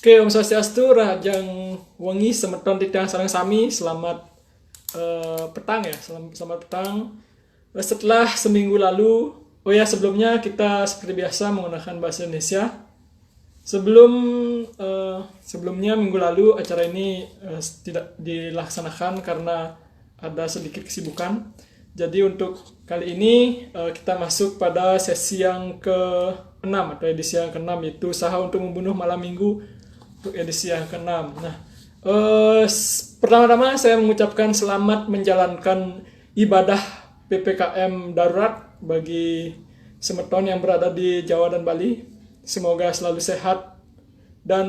Oke, Om Swastiastu, Rahajang Wengi, Semeton Titiang Sarang Sami, selamat petang ya, selamat petang. Setelah seminggu lalu, oh ya sebelumnya kita seperti biasa menggunakan bahasa Indonesia. Sebelumnya minggu lalu acara ini tidak dilaksanakan karena ada sedikit kesibukan. Jadi untuk kali ini kita masuk pada sesi yang ke-6 atau edisi yang ke-6, yaitu usaha untuk membunuh malam minggu untuk edisi yang ke-6. Nah, pertama-tama saya mengucapkan selamat menjalankan ibadah PPKM darurat bagi Semeton yang berada di Jawa dan Bali. Semoga selalu sehat dan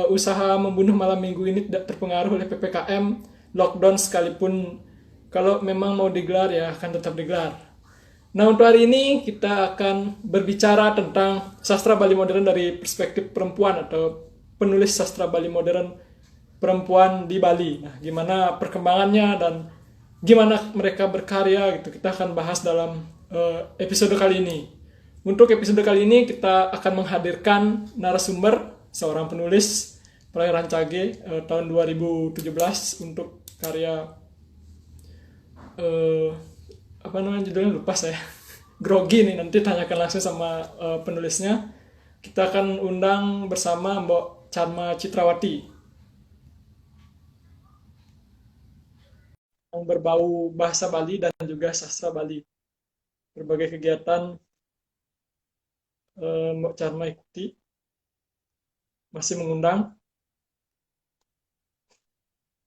usaha membunuh malam minggu ini tidak terpengaruh oleh PPKM, lockdown sekalipun kalau memang mau digelar ya akan tetap digelar. Nah, untuk hari ini kita akan berbicara tentang sastra Bali modern dari perspektif perempuan atau penulis sastra Bali modern perempuan di Bali. Nah, gimana perkembangannya dan gimana mereka berkarya gitu. Kita akan bahas dalam episode kali ini. Untuk episode kali ini kita akan menghadirkan narasumber seorang penulis Perairan Cage tahun 2017 untuk karya apa namanya judulnya lupa saya. Grogi nih, nanti tanyakan langsung sama penulisnya. Kita akan undang bersama Mbok Charma Citrawati yang berbau bahasa Bali dan juga sastra Bali. Berbagai kegiatan Mbok Charma ikuti, masih mengundang.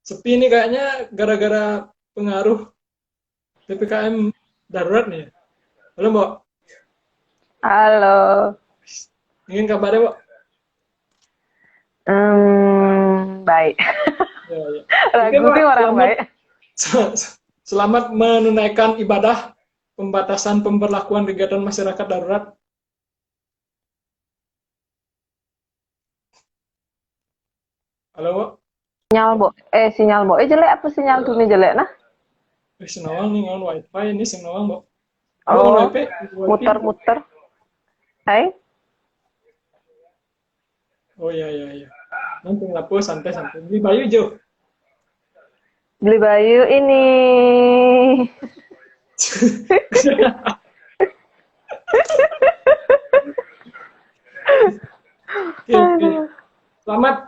Sepi ini kayaknya gara-gara pengaruh PPKM darurat nih. Halo Mbok, Halo. ingin kabarnya Mbok? Baik. Ya, ya. Oke Ragu Mbak, sih orang selamat, baik. selamat menunaikan ibadah pembatasan pemberlakuan kegiatan masyarakat darurat. Halo Mbok, Sinyal Bo. Jelek apa sinyal dunia jelek nah? senawang nih ngon wifi ini senawang Mbok. Mbok ngon Oh, wifi, wifi. muter-muter. Hai. Oh ya ya ya. Nanti ngelapo santai-santai. Beli Bayu Jo. Beli Bayu ini. Oke, oke. Selamat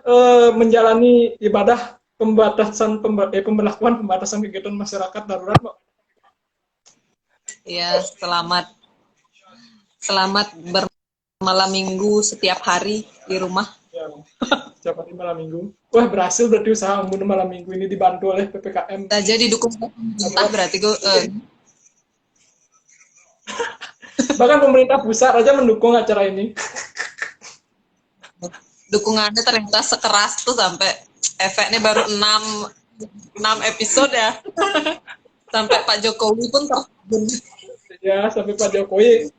menjalani ibadah pemberlakuan pembatasan kegiatan masyarakat darurat, Mbak. Ya, selamat bermalam minggu setiap hari di rumah. Ya, setiap hari malam minggu. Wah, berhasil berarti usaha membunuh malam minggu ini dibantu oleh PPKM. Saja didukung pemerintah berarti gue Bahkan pemerintah pusat aja mendukung acara ini. dukungannya ternyata sekeras tuh sampai efeknya baru 6 episode ya. Sampai Pak Jokowi pun terhubung. Ya, sampai Pak Jokowi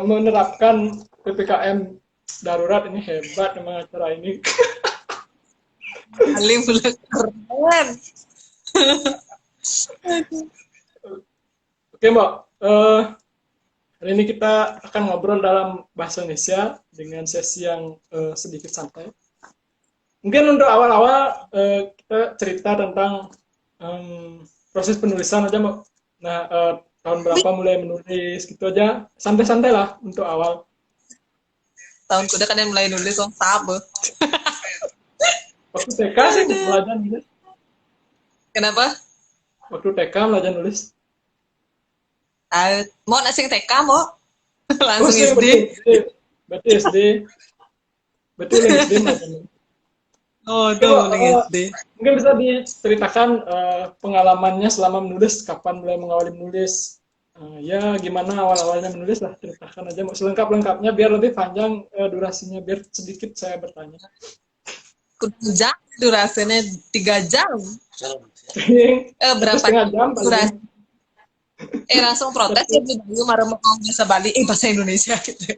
menerapkan PPKM darurat. Ini hebat memang acara ini. Alim keren. Oke Mbak, hari ini kita akan ngobrol dalam bahasa Indonesia dengan sesi yang sedikit santai. Mungkin untuk awal-awal kita cerita tentang proses penulisan aja Mbak. Nah, tahun berapa mulai menulis gitu aja, santai-santai lah untuk awal. Tahun kuda kan yang mulai nulis dong sabe. Waktu TK sih belajar nulis. Kenapa? Waktu TK belajar nulis. Mau nasi TK mau Oh, langsung sih, SD. berarti SD. Berarti udah SD belajar nulis. Oh, Oke, tuh Mbak, SD. mungkin bisa diceritakan pengalamannya selama menulis, kapan mulai mengawali menulis, ya gimana awal-awalnya menulis lah, ceritakan aja mau selengkap-lengkapnya biar lebih panjang durasinya, biar sedikit saya bertanya. Jam durasinya 3 jam. Berapa Setengah jam durasi? paling. Langsung protes ya dulu marah mau bahasa Bali, bahasa Indonesia gitu.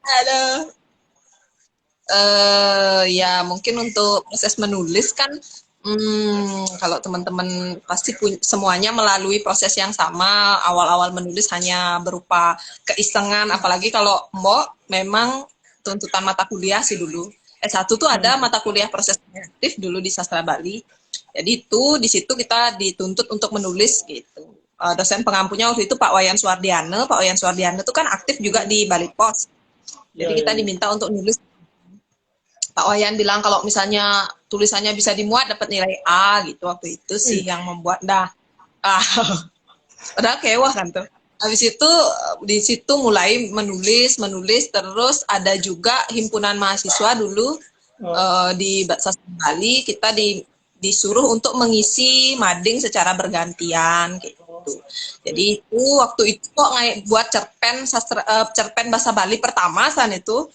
Ada. Ya mungkin untuk proses menulis kan, kalau teman-teman pasti semuanya melalui proses yang sama. Awal-awal menulis hanya berupa keisengan, apalagi kalau Mbok memang tuntutan mata kuliah sih dulu. S1 tuh ada mata kuliah proses kreatif dulu di Sastra Bali. Jadi itu di situ kita dituntut untuk menulis gitu. Dosen pengampunya waktu itu Pak Wayan Suwardiana. Pak Wayan Suwardiana itu kan aktif juga di Bali Pos. Jadi kita diminta untuk nulis. Pak Wayan bilang kalau misalnya tulisannya bisa dimuat dapat nilai A gitu waktu itu sih yang membuat padahal kewah kan tuh. Habis itu di situ mulai menulis terus ada juga himpunan mahasiswa dulu di Sastra Bali kita disuruh untuk mengisi mading secara bergantian gitu. Jadi itu waktu itu kok buat cerpen bahasa Bali pertama saat itu.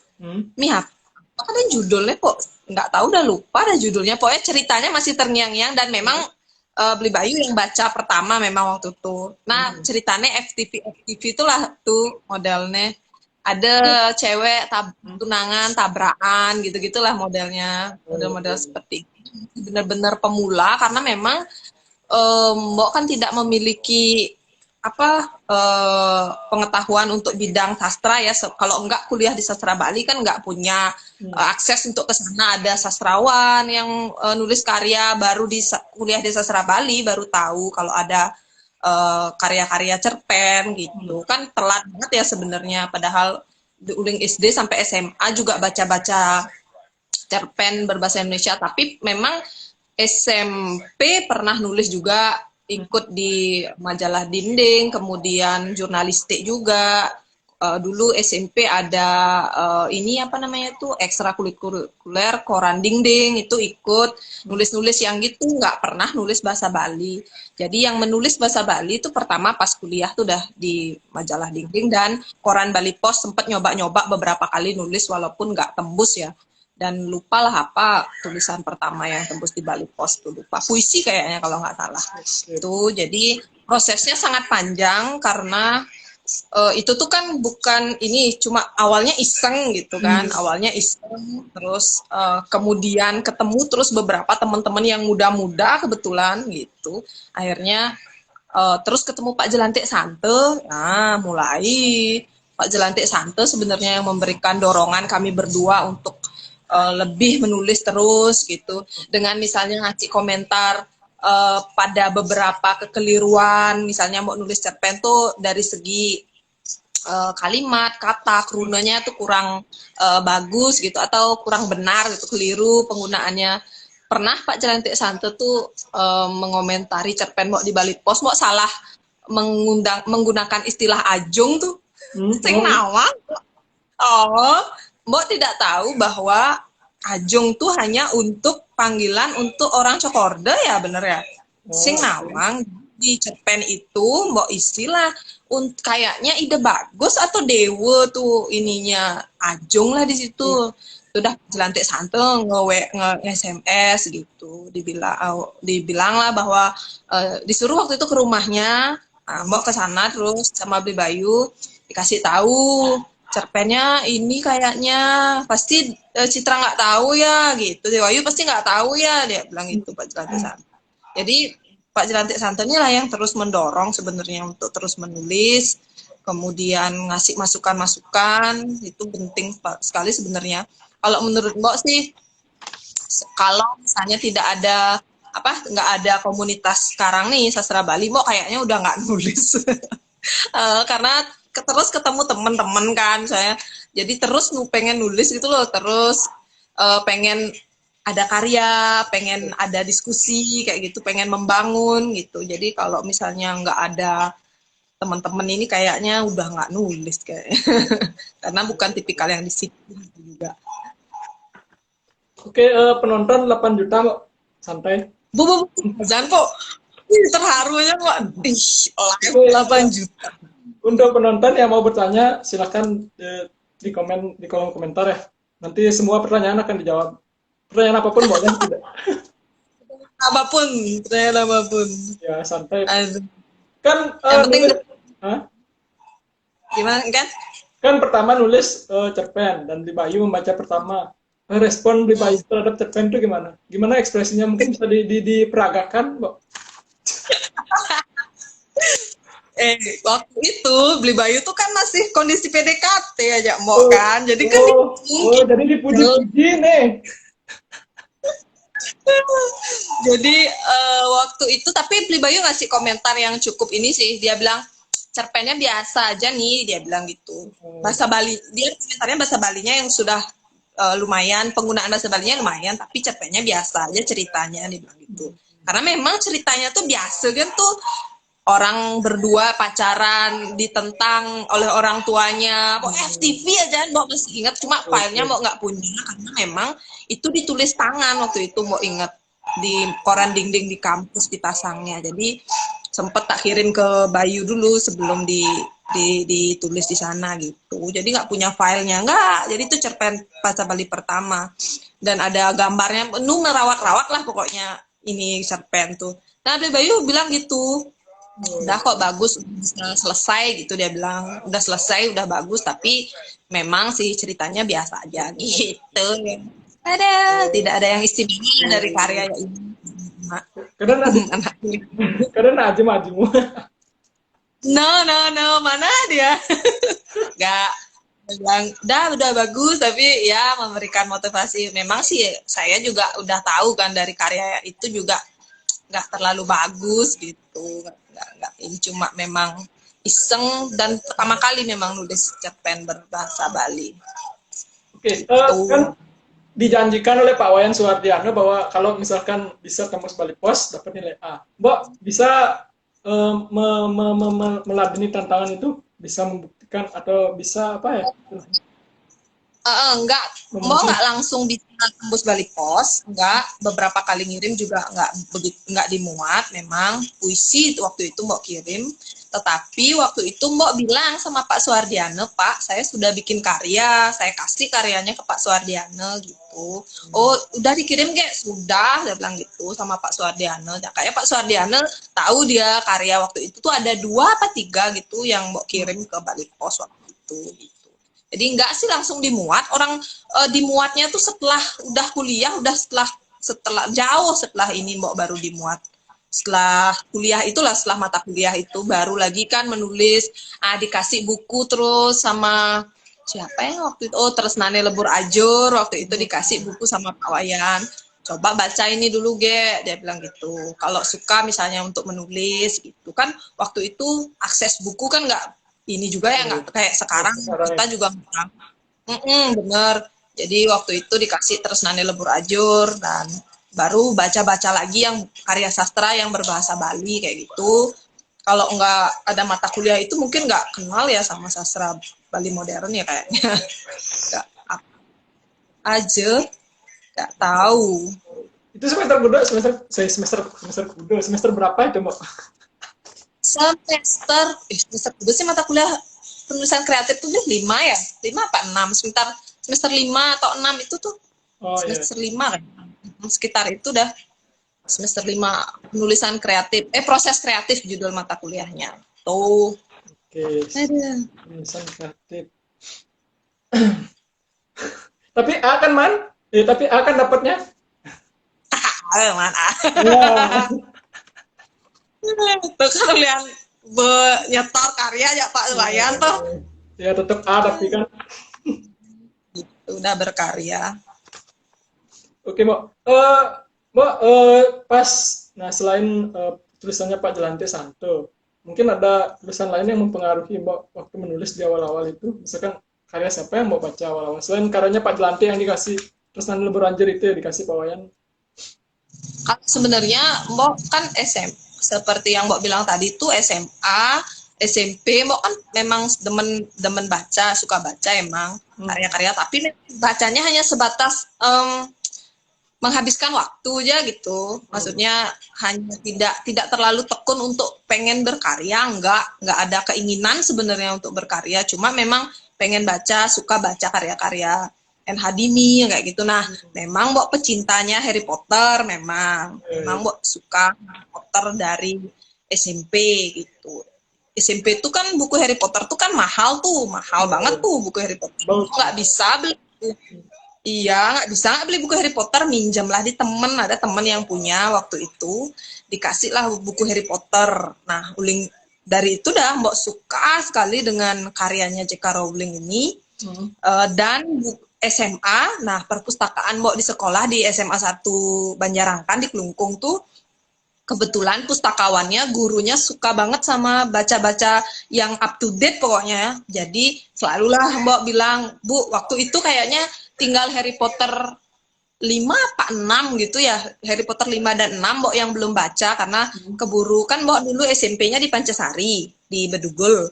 Apa kan judulnya kok nggak tahu, udah lupa dah judulnya. Pokoknya ceritanya masih terngiang-ngiang dan memang Beli Bayu yang baca pertama memang waktu itu. Nah ceritanya FTV itulah tuh modelnya. Ada cewek tunangan tabrakan gitu-gitulah modelnya, model-model seperti itu. Benar-benar pemula karena memang Mbok kan tidak memiliki pengetahuan untuk bidang sastra ya. Kalau enggak kuliah di Sastra Bali kan enggak punya akses untuk ke sana. Ada sastrawan yang nulis karya, baru kuliah di Sastra Bali baru tahu kalau ada karya-karya cerpen gitu. Kan telat banget ya sebenarnya, padahal di uling SD sampai SMA juga baca-baca cerpen berbahasa Indonesia, tapi memang SMP pernah nulis juga, ikut di majalah Dinding, kemudian jurnalistik juga. Dulu SMP ada ini apa namanya tuh ekstrakurikuler koran Dinding, itu ikut nulis-nulis yang gitu, nggak pernah nulis bahasa Bali. Jadi yang menulis bahasa Bali itu pertama pas kuliah tuh udah di majalah Dinding dan koran Bali Pos, sempat nyoba-nyoba beberapa kali nulis walaupun nggak tembus ya. Dan lupalah apa tulisan pertama yang tembus di Bali Pos tuh, lupa, puisi kayaknya kalau nggak salah. Itu jadi prosesnya sangat panjang karena itu tuh kan bukan ini cuma awalnya iseng gitu kan, awalnya iseng terus kemudian ketemu terus beberapa teman-teman yang muda-muda kebetulan gitu, akhirnya terus ketemu Pak Jelantik Sante. Nah mulai Pak Jelantik Sante sebenarnya yang memberikan dorongan kami berdua untuk lebih menulis terus gitu, dengan misalnya ngasih komentar pada beberapa kekeliruan, misalnya mau nulis cerpen tuh dari segi kalimat, kata, runanya tuh kurang bagus gitu atau kurang benar gitu, keliru penggunaannya. Pernah Pak Jelantik Sante tuh mengomentari cerpen mau di Bali Pos, mau salah menggunakan istilah ajung tuh, sing nawang. Mbok tidak tahu bahwa ajung tuh hanya untuk panggilan untuk orang Cokorda ya, bener ya. Sing nawang di cerpen itu Mbok istilah kayaknya ide bagus atau dewa tuh ininya ajung lah di situ. Sudah Jelantik Sante nge-SMS gitu, dibilang lah bahwa disuruh waktu itu ke rumahnya, Mbok ke sana terus sama Beli Bayu dikasih tahu cerpennya ini kayaknya pasti Citra nggak tahu ya gitu, Dewayu pasti nggak tahu ya, dia bilang itu Pak Jelantik Sante. Jadi Pak Jelantik Sante ini lah yang terus mendorong sebenarnya untuk terus menulis, kemudian ngasih masukan-masukan, itu penting sekali sebenarnya. Kalau menurut Mbok sih, kalau misalnya tidak ada nggak ada komunitas sekarang nih Sastra Bali, Mbok kayaknya udah nggak nulis karena terus ketemu teman-teman kan saya, jadi terus pengen nulis gitu loh, terus pengen ada karya, pengen ada diskusi kayak gitu, pengen membangun gitu. Jadi kalau misalnya nggak ada teman-teman ini kayaknya udah nggak nulis kayaknya karena bukan tipikal yang disiplin juga. Oke, penonton 8 juta Mbak, santai. Jangan kok, terharu aja kok, live 8 juta. Untuk penonton yang mau bertanya, silakan di kolom komentar ya. Nanti semua pertanyaan akan dijawab. Pertanyaan apapun boleh tidak? Pertanyaan apapun. Ya santai. Kan Kan penting. Hah? Gimana kan? Kan pertama nulis cerpen dan Beli Bayu membaca pertama. Respon Beli Bayu terhadap cerpen itu gimana? Gimana ekspresinya? Mungkin bisa diperagakan, Mbak? Waktu itu beli Bayu tuh kan masih kondisi PDKT aja mau kan, jadi kan jadi dipuji-puji nih. Jadi waktu itu tapi beli Bayu ngasih komentar yang cukup ini sih, dia bilang cerpennya biasa aja nih, dia bilang gitu. Bahasa Bali, dia komentarnya bahasa Balinya yang sudah lumayan, penggunaan bahasa Balinya lumayan, tapi cerpennya biasa aja ceritanya, dia bilang gitu. Karena memang ceritanya tuh biasa kan tuh, orang berdua pacaran ditentang oleh orang tuanya, mau FTV aja mau masih ingat, cuma filenya mau nggak punya karena memang itu ditulis tangan waktu itu, mau ingat di koran dinding di kampus dipasangnya, jadi sempet tak kirim ke Bayu dulu sebelum ditulis di sana gitu, jadi nggak punya filenya nggak, jadi itu cerpen bahasa Bali pertama dan ada gambarnya penuh merawak-rawak lah pokoknya ini cerpen tuh. Nah Bayu bilang gitu, udah kok bagus, udah selesai gitu, dia bilang udah selesai, udah bagus, tapi memang sih ceritanya biasa aja gitu. Tidak ada yang istimewa dari karya ini. Karena ajem-ajemu. No, mana dia? Gak bilang udah bagus, tapi ya memberikan motivasi. Memang sih saya juga udah tahu kan dari karya itu juga nggak terlalu bagus gitu, nggak ini cuma memang iseng dan pertama kali memang nulis cerpen berbahasa Bali. Oke, kan dijanjikan oleh Pak Wayan Suwardiano bahwa kalau misalkan bisa tembus Bali Pos dapat nilai A. Mbak bisa meladeni tantangan itu, bisa membuktikan atau bisa apa ya? Enggak, mau nggak langsung bisa tembus Bali Pos, enggak, beberapa kali ngirim juga enggak dimuat, memang puisi waktu itu mau kirim, tetapi waktu itu mau bilang sama Pak Suwardiano, Pak, saya sudah bikin karya, saya kasih karyanya ke Pak Suwardiano gitu. Oh, udah dikirim kayak sudah, dia bilang gitu sama Pak Suwardiano. Ya, kayak Pak Suwardiano tahu dia karya waktu itu tuh ada 2 apa 3 gitu yang mau kirim ke Bali Pos waktu itu. Gitu. Jadi enggak sih langsung dimuat, orang dimuatnya tuh setelah udah kuliah, udah setelah jauh setelah ini Mbok baru dimuat. Setelah kuliah itulah, setelah mata kuliah itu baru lagi kan menulis, dikasih buku terus sama siapa yang waktu itu, Tresnane Lebur Ajur, waktu itu dikasih buku sama Pak Wayan. Coba baca ini dulu Ge, dia bilang gitu. Kalau suka misalnya untuk menulis gitu kan, waktu itu akses buku kan nggak ini juga ya, nggak kayak sekarang kita juga bener. Jadi waktu itu dikasih Tresnane Lebur Ajur dan baru baca-baca lagi yang karya sastra yang berbahasa Bali kayak gitu. Kalau nggak ada mata kuliah itu mungkin nggak kenal ya sama sastra Bali modern ya kayaknya. Nggak aja, nggak tahu. Itu semester berapa itu Mbak? Semester kedua sih mata kuliah penulisan kreatif tuh 5 ya, 5 apa 6, semester 5 atau 6 itu tuh semester 5 kan, sekitar itu dah semester 5 penulisan kreatif, proses kreatif judul mata kuliahnya tuh. Oke, penulisan kreatif. Tapi akan man? Tapi akan dapatnya? Mana? Tuh kan lihat nyetor karya ya Pak Wayan tuh. Ya tetap A tapi kan. Udah berkarya. Oke Mbak. Mbak pas, nah selain tulisannya Pak Jelante Santo, mungkin ada tulisan lain yang mempengaruhi Mbak waktu menulis di awal-awal itu. Misalkan karya siapa yang Mbak baca awal-awal? Selain karyanya Pak Jelante yang dikasih Tresnane Lebur Ajur itu ya dikasih Pak Wayan. Sebenarnya Mbak kan seperti yang Mbak bilang tadi tuh SMA, SMP, Mbak kan memang demen baca, suka baca emang karya-karya, tapi bacanya hanya sebatas menghabiskan waktu aja gitu. Maksudnya hanya tidak terlalu tekun untuk pengen berkarya, nggak ada keinginan sebenarnya untuk berkarya, cuma memang pengen baca, suka baca karya-karya NH Dini kayak gitu. Nah, memang Mbok pecintanya Harry Potter, memang Mbok suka Harry Potter dari SMP gitu. SMP itu kan buku Harry Potter tuh kan mahal banget tuh buku Harry Potter. Nggak bisa beli. Iya, nggak beli buku Harry Potter, minjem lah di temen, ada temen yang punya waktu itu, dikasih lah buku Harry Potter. Nah, uling dari itu dah Mbok suka sekali dengan karyanya J.K. Rowling ini. Dan SMA, nah perpustakaan Mbok di sekolah di SMA 1 Banjarangkan di Klungkung tuh kebetulan pustakawannya gurunya suka banget sama baca-baca yang up to date pokoknya ya. Jadi selalulah Mbok bilang, Bu, waktu itu kayaknya tinggal Harry Potter 5 apa 6 gitu ya, Harry Potter 5 dan 6 Mbok yang belum baca karena keburu, kan Mbok dulu SMP-nya di Pancasari, di Bedugul.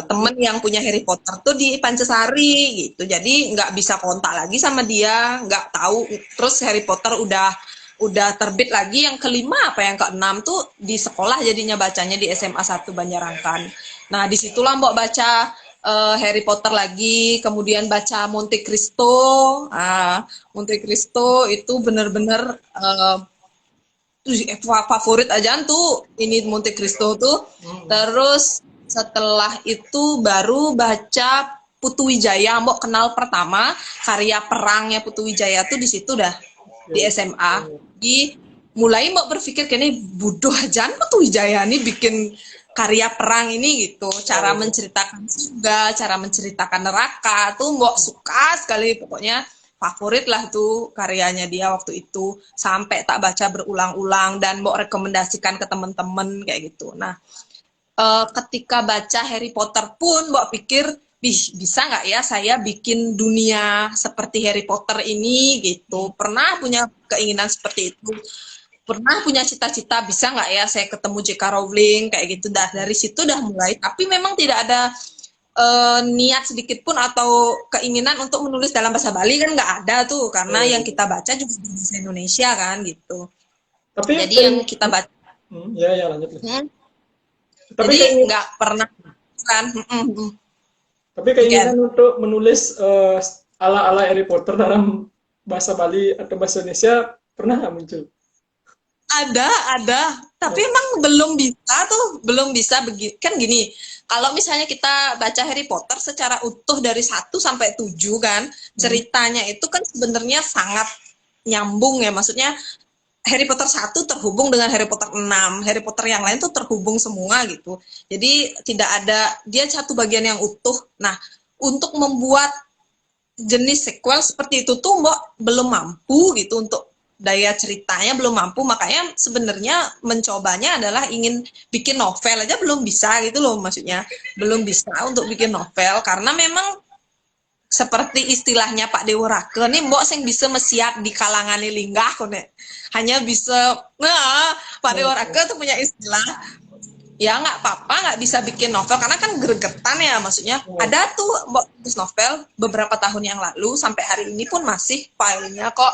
Temen yang punya Harry Potter tuh di Pancasari gitu, jadi nggak bisa kontak lagi sama dia, nggak tahu. Terus Harry Potter udah terbit lagi yang kelima apa yang keenam tuh di sekolah jadinya bacanya di SMA 1 Banjarangkan. Nah disitulah Mbok baca Harry Potter lagi, kemudian baca Monte Cristo. Monte Cristo itu bener-bener favorit aja tuh ini Monte Cristo tuh. Terus setelah itu baru baca Putu Wijaya. Mbok kenal pertama karya perangnya Putu Wijaya tuh di situ dah, di SMA. Mulai Mbok berpikir kayaknya bodoh aja Putu Wijaya nih bikin karya perang ini gitu, cara menceritakan surga, cara menceritakan neraka tuh Mbok suka sekali, pokoknya favorit lah tuh karyanya dia waktu itu, sampai tak baca berulang-ulang dan Mbok rekomendasikan ke temen-temen kayak gitu. Nah ketika baca Harry Potter pun Mbok pikir, bisa nggak ya saya bikin dunia seperti Harry Potter ini gitu. Pernah punya keinginan seperti itu, pernah punya cita-cita bisa nggak ya saya ketemu J.K. Rowling kayak gitu. Dari situ udah mulai, tapi memang tidak ada niat sedikit pun atau keinginan untuk menulis dalam bahasa Bali, kan nggak ada tuh, karena yang kita baca juga bahasa Indonesia kan gitu. Tapi jadi yang kita baca ya lanjut. Tapi jadi nggak pernah kan. Tapi keinginan untuk menulis ala-ala Harry Potter dalam bahasa Bali atau bahasa Indonesia pernah nggak muncul? Ada, tapi emang belum bisa begitu kan. Gini, kalau misalnya kita baca Harry Potter secara utuh dari 1 sampai 7 kan, ceritanya itu kan sebenarnya sangat nyambung ya, maksudnya Harry Potter 1 terhubung dengan Harry Potter 6, Harry Potter yang lain tuh terhubung semua gitu. Jadi tidak ada, dia satu bagian yang utuh. Nah, untuk membuat jenis sequel seperti itu tuh Mbok belum mampu gitu, untuk daya ceritanya belum mampu, makanya sebenarnya mencobanya adalah ingin bikin novel aja belum bisa gitu loh, maksudnya belum bisa untuk bikin novel karena memang seperti istilahnya Pak Dewa Rake nih Mbok sing bisa mesiap di kalangan linggah kone. Hanya bisa, Pak Dewa Rake tuh punya istilah, ya nggak apa-apa nggak bisa bikin novel karena kan gregetan ya, maksudnya ada tuh Mbok tulis novel beberapa tahun yang lalu sampai hari ini pun masih filenya kok,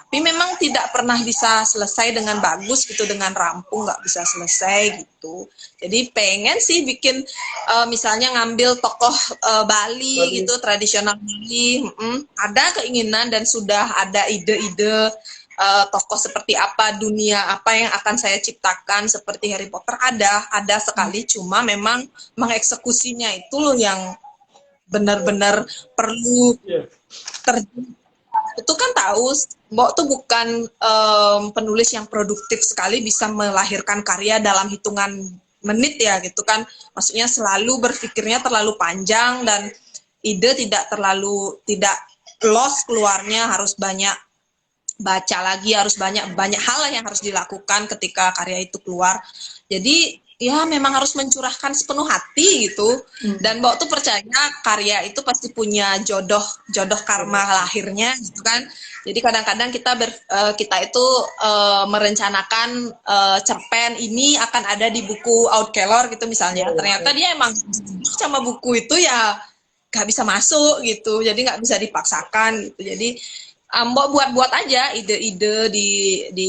tapi memang tidak pernah bisa selesai dengan bagus gitu, dengan rampung nggak bisa selesai gitu. Jadi pengen sih bikin misalnya ngambil tokoh Bali gitu, tradisional Bali, ada keinginan dan sudah ada ide-ide tokoh seperti apa, dunia apa yang akan saya ciptakan seperti Harry Potter, ada sekali, cuma memang mengeksekusinya itu loh yang benar-benar perlu itu kan tahu Mbok tuh bukan penulis yang produktif sekali bisa melahirkan karya dalam hitungan menit ya gitu kan, maksudnya selalu berpikirnya terlalu panjang dan ide tidak lost keluarnya, harus banyak baca lagi, harus banyak hal yang harus dilakukan ketika karya itu keluar. Jadi ya memang harus mencurahkan sepenuh hati gitu. Dan Mbok tuh percaya karya itu pasti punya jodoh karma lahirnya gitu kan. Jadi kadang-kadang kita itu merencanakan cerpen ini akan ada di buku Outkeller gitu misalnya. Ternyata dia emang sama buku itu ya gak bisa masuk gitu. Jadi gak bisa dipaksakan gitu. Jadi Mbok buat aja ide-ide, di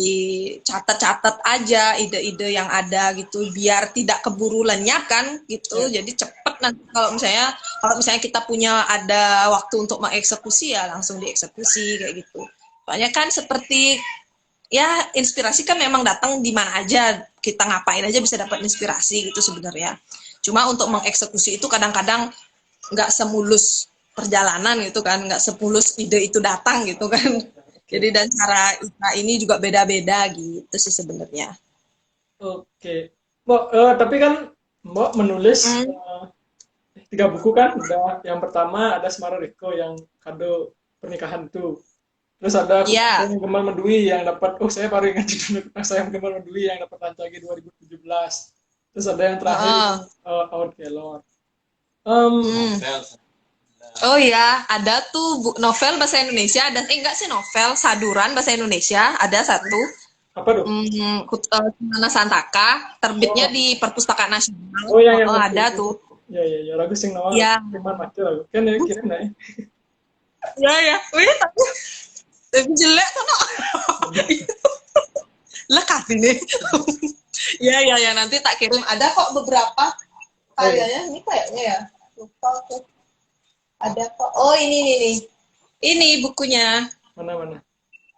catat aja ide-ide yang ada gitu, biar tidak keburu lenyap kan gitu. Jadi cepet nanti kalau misalnya kita punya ada waktu untuk mengeksekusi ya langsung dieksekusi kayak gitu. Soalnya kan seperti ya inspirasi kan memang datang di mana aja, kita ngapain aja bisa dapat inspirasi gitu sebenarnya. Cuma untuk mengeksekusi itu kadang-kadang nggak semulus perjalanan gitu kan, nggak sepulus ide itu datang gitu kan. Jadi dan cara ini juga beda-beda gitu sih sebenarnya. Oke. Mbok, tapi kan Mbok menulis Hmm. 3 buku kan. Udah, yang pertama ada Semara Riko yang kado pernikahan tuh. Terus ada Kutang Iya. Sayang Gemar Medui yang dapat, oh saya baru ingat judulnya, Kutang Sayang Gemar Medui yang dapat Rancage 2017. Terus ada yang terakhir Heeh. Out Kelor. Um, Hmm. Oh ya, ada tuh novel bahasa Indonesia, ada enggak sih novel, saduran bahasa Indonesia, ada satu. apa tuh? Semana Santaka, terbitnya Oh, di Perpustakaan Nasional. oh yang Oh, waktu ada itu. tuh. Ya ya ya, ragu sing nawang Iya. cuman mati ragu. Kan ya kirim nih. Ya ya. Wih, tapi jelek tuh, no. Lekat ini. Ya ya ya, nanti tak kirim. Ada kok beberapa Oh iya, karyanya, ini kayaknya ya. Lupa tuh. Ada kok. Oh, ini nih. Ini bukunya. mana mana.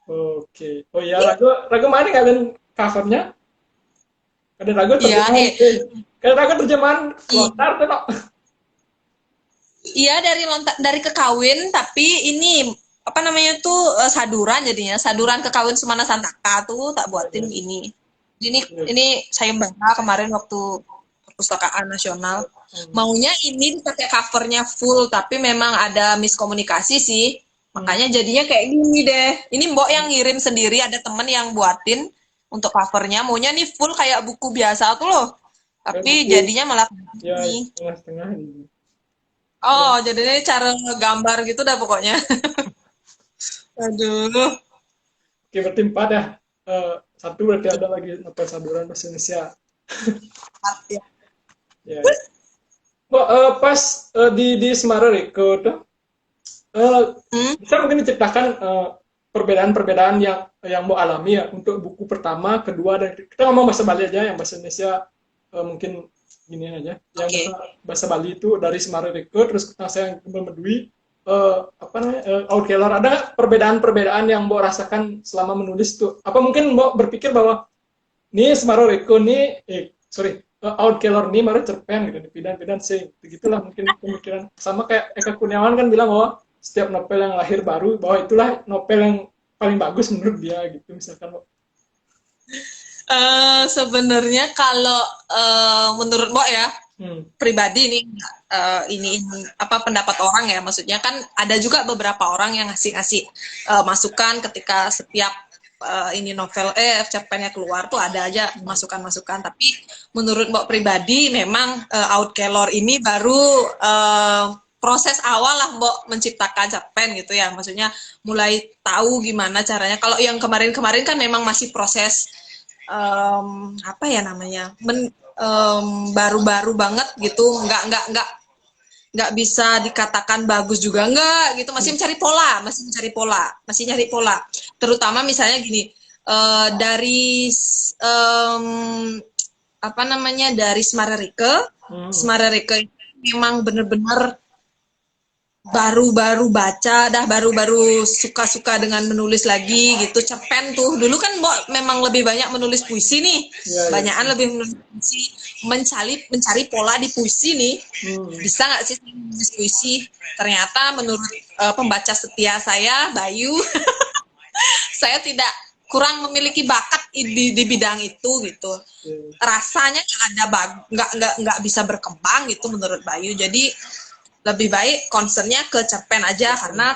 Oke. Oh iya, ragu ragu mana kalian covernya? Ada ragu Iya, terjemahan. Kayak ragu terjemahan i- lontar tuh, no. iya dari kekawin, tapi ini apa namanya tuh saduran jadinya. Saduran kekawin Semana Santaka tuh tak buatin Iya, ini. Ini iya. ini saya baca kemarin waktu Perpustakaan Nasional. Hmm. Maunya ini dipakai covernya full, tapi memang ada miskomunikasi sih. Hmm. Makanya jadinya kayak gini deh. Ini Mbok yang ngirim sendiri, ada temen yang buatin untuk covernya. Maunya nih full kayak buku biasa tuh loh. Kayak Tapi buku jadinya malah ya ini. setengah-setengah ini. Ya. Oh, jadinya cara ngegambar gitu dah pokoknya. Aduh. Oke, berarti 4 ya. Satu berarti ada lagi novel saduran bahasa Indonesia. Ya. Kok pas di Semarang Riko tuh eh, Hmm? bisa mungkin diceritakan perbedaan-perbedaan yang mau alami ya untuk buku pertama, kedua, dan kita ngomong bahasa Bali aja, yang bahasa Indonesia mungkin gini aja. Yang Oke. bahasa Bali itu dari Semarang Riko, terus saya yang Kembal Medui, apa namanya, Out Keller. Ada nggak perbedaan-perbedaan yang mau rasakan selama menulis tuh? Apa mungkin mau berpikir bahwa ini Semarang Riko nih, sorry, Out Keller nih baru cerpen gitu, di pidan-pidan sih, begitulah mungkin pemikiran. Sama kayak Eka Kurniawan kan bilang bahwa setiap novel yang lahir baru, bahwa itulah novel yang paling bagus menurut dia gitu, misalkan. Sebenarnya kalau menurut Mbok ya, Hmm. pribadi nih ini apa pendapat orang ya, maksudnya kan ada juga beberapa orang yang ngasih masukan ketika setiap ini novel cerpennya keluar tuh ada aja masukan-masukan, tapi menurut Mbok pribadi memang Out Kelor ini baru proses awal lah Mbok menciptakan cerpen gitu ya, maksudnya mulai tahu gimana caranya. Kalau yang kemarin-kemarin kan memang masih proses apa ya namanya, baru-baru banget gitu, nggak bisa dikatakan bagus juga nggak gitu, masih mencari pola, masih nyari pola, terutama misalnya gini, dari apa namanya, dari Hmm. Semarerike memang bener-bener baru-baru baca dah, baru-baru suka-suka dengan menulis lagi gitu. Cerpen tuh dulu kan Mbok memang lebih banyak menulis puisi nih, Ya, ya. banyakan lebih menulis puisi, mencari pola di puisi nih. Hmm. Bisa nggak sih menulis puisi? Ternyata menurut pembaca setia saya Bayu, saya tidak kurang memiliki bakat di bidang itu gitu, Ya. rasanya nggak bisa berkembang gitu menurut Bayu. Jadi lebih baik concernnya ke cerpen aja, karena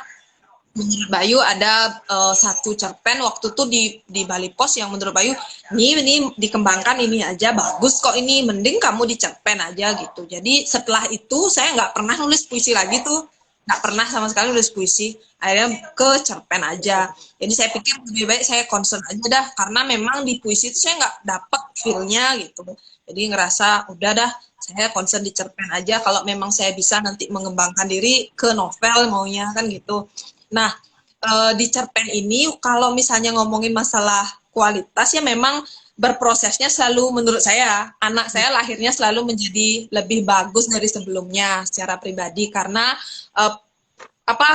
menurut Bayu ada satu cerpen waktu tuh di Bali Pos yang menurut Bayu ini dikembangkan, ini aja bagus kok, ini mending kamu di cerpen aja gitu. Jadi setelah itu saya nggak pernah nulis puisi lagi tuh, nggak pernah sama sekali nulis puisi, akhirnya ke cerpen aja. Jadi saya pikir lebih baik saya concern aja dah, karena memang di puisi itu saya nggak dapet feel-nya gitu. Jadi ngerasa udah dah, saya concern di cerpen aja, kalau memang saya bisa nanti mengembangkan diri ke novel maunya kan gitu. Nah, di cerpen ini kalau misalnya ngomongin masalah kualitas ya memang berprosesnya selalu, menurut saya anak saya lahirnya selalu menjadi lebih bagus dari sebelumnya secara pribadi, karena uh, apa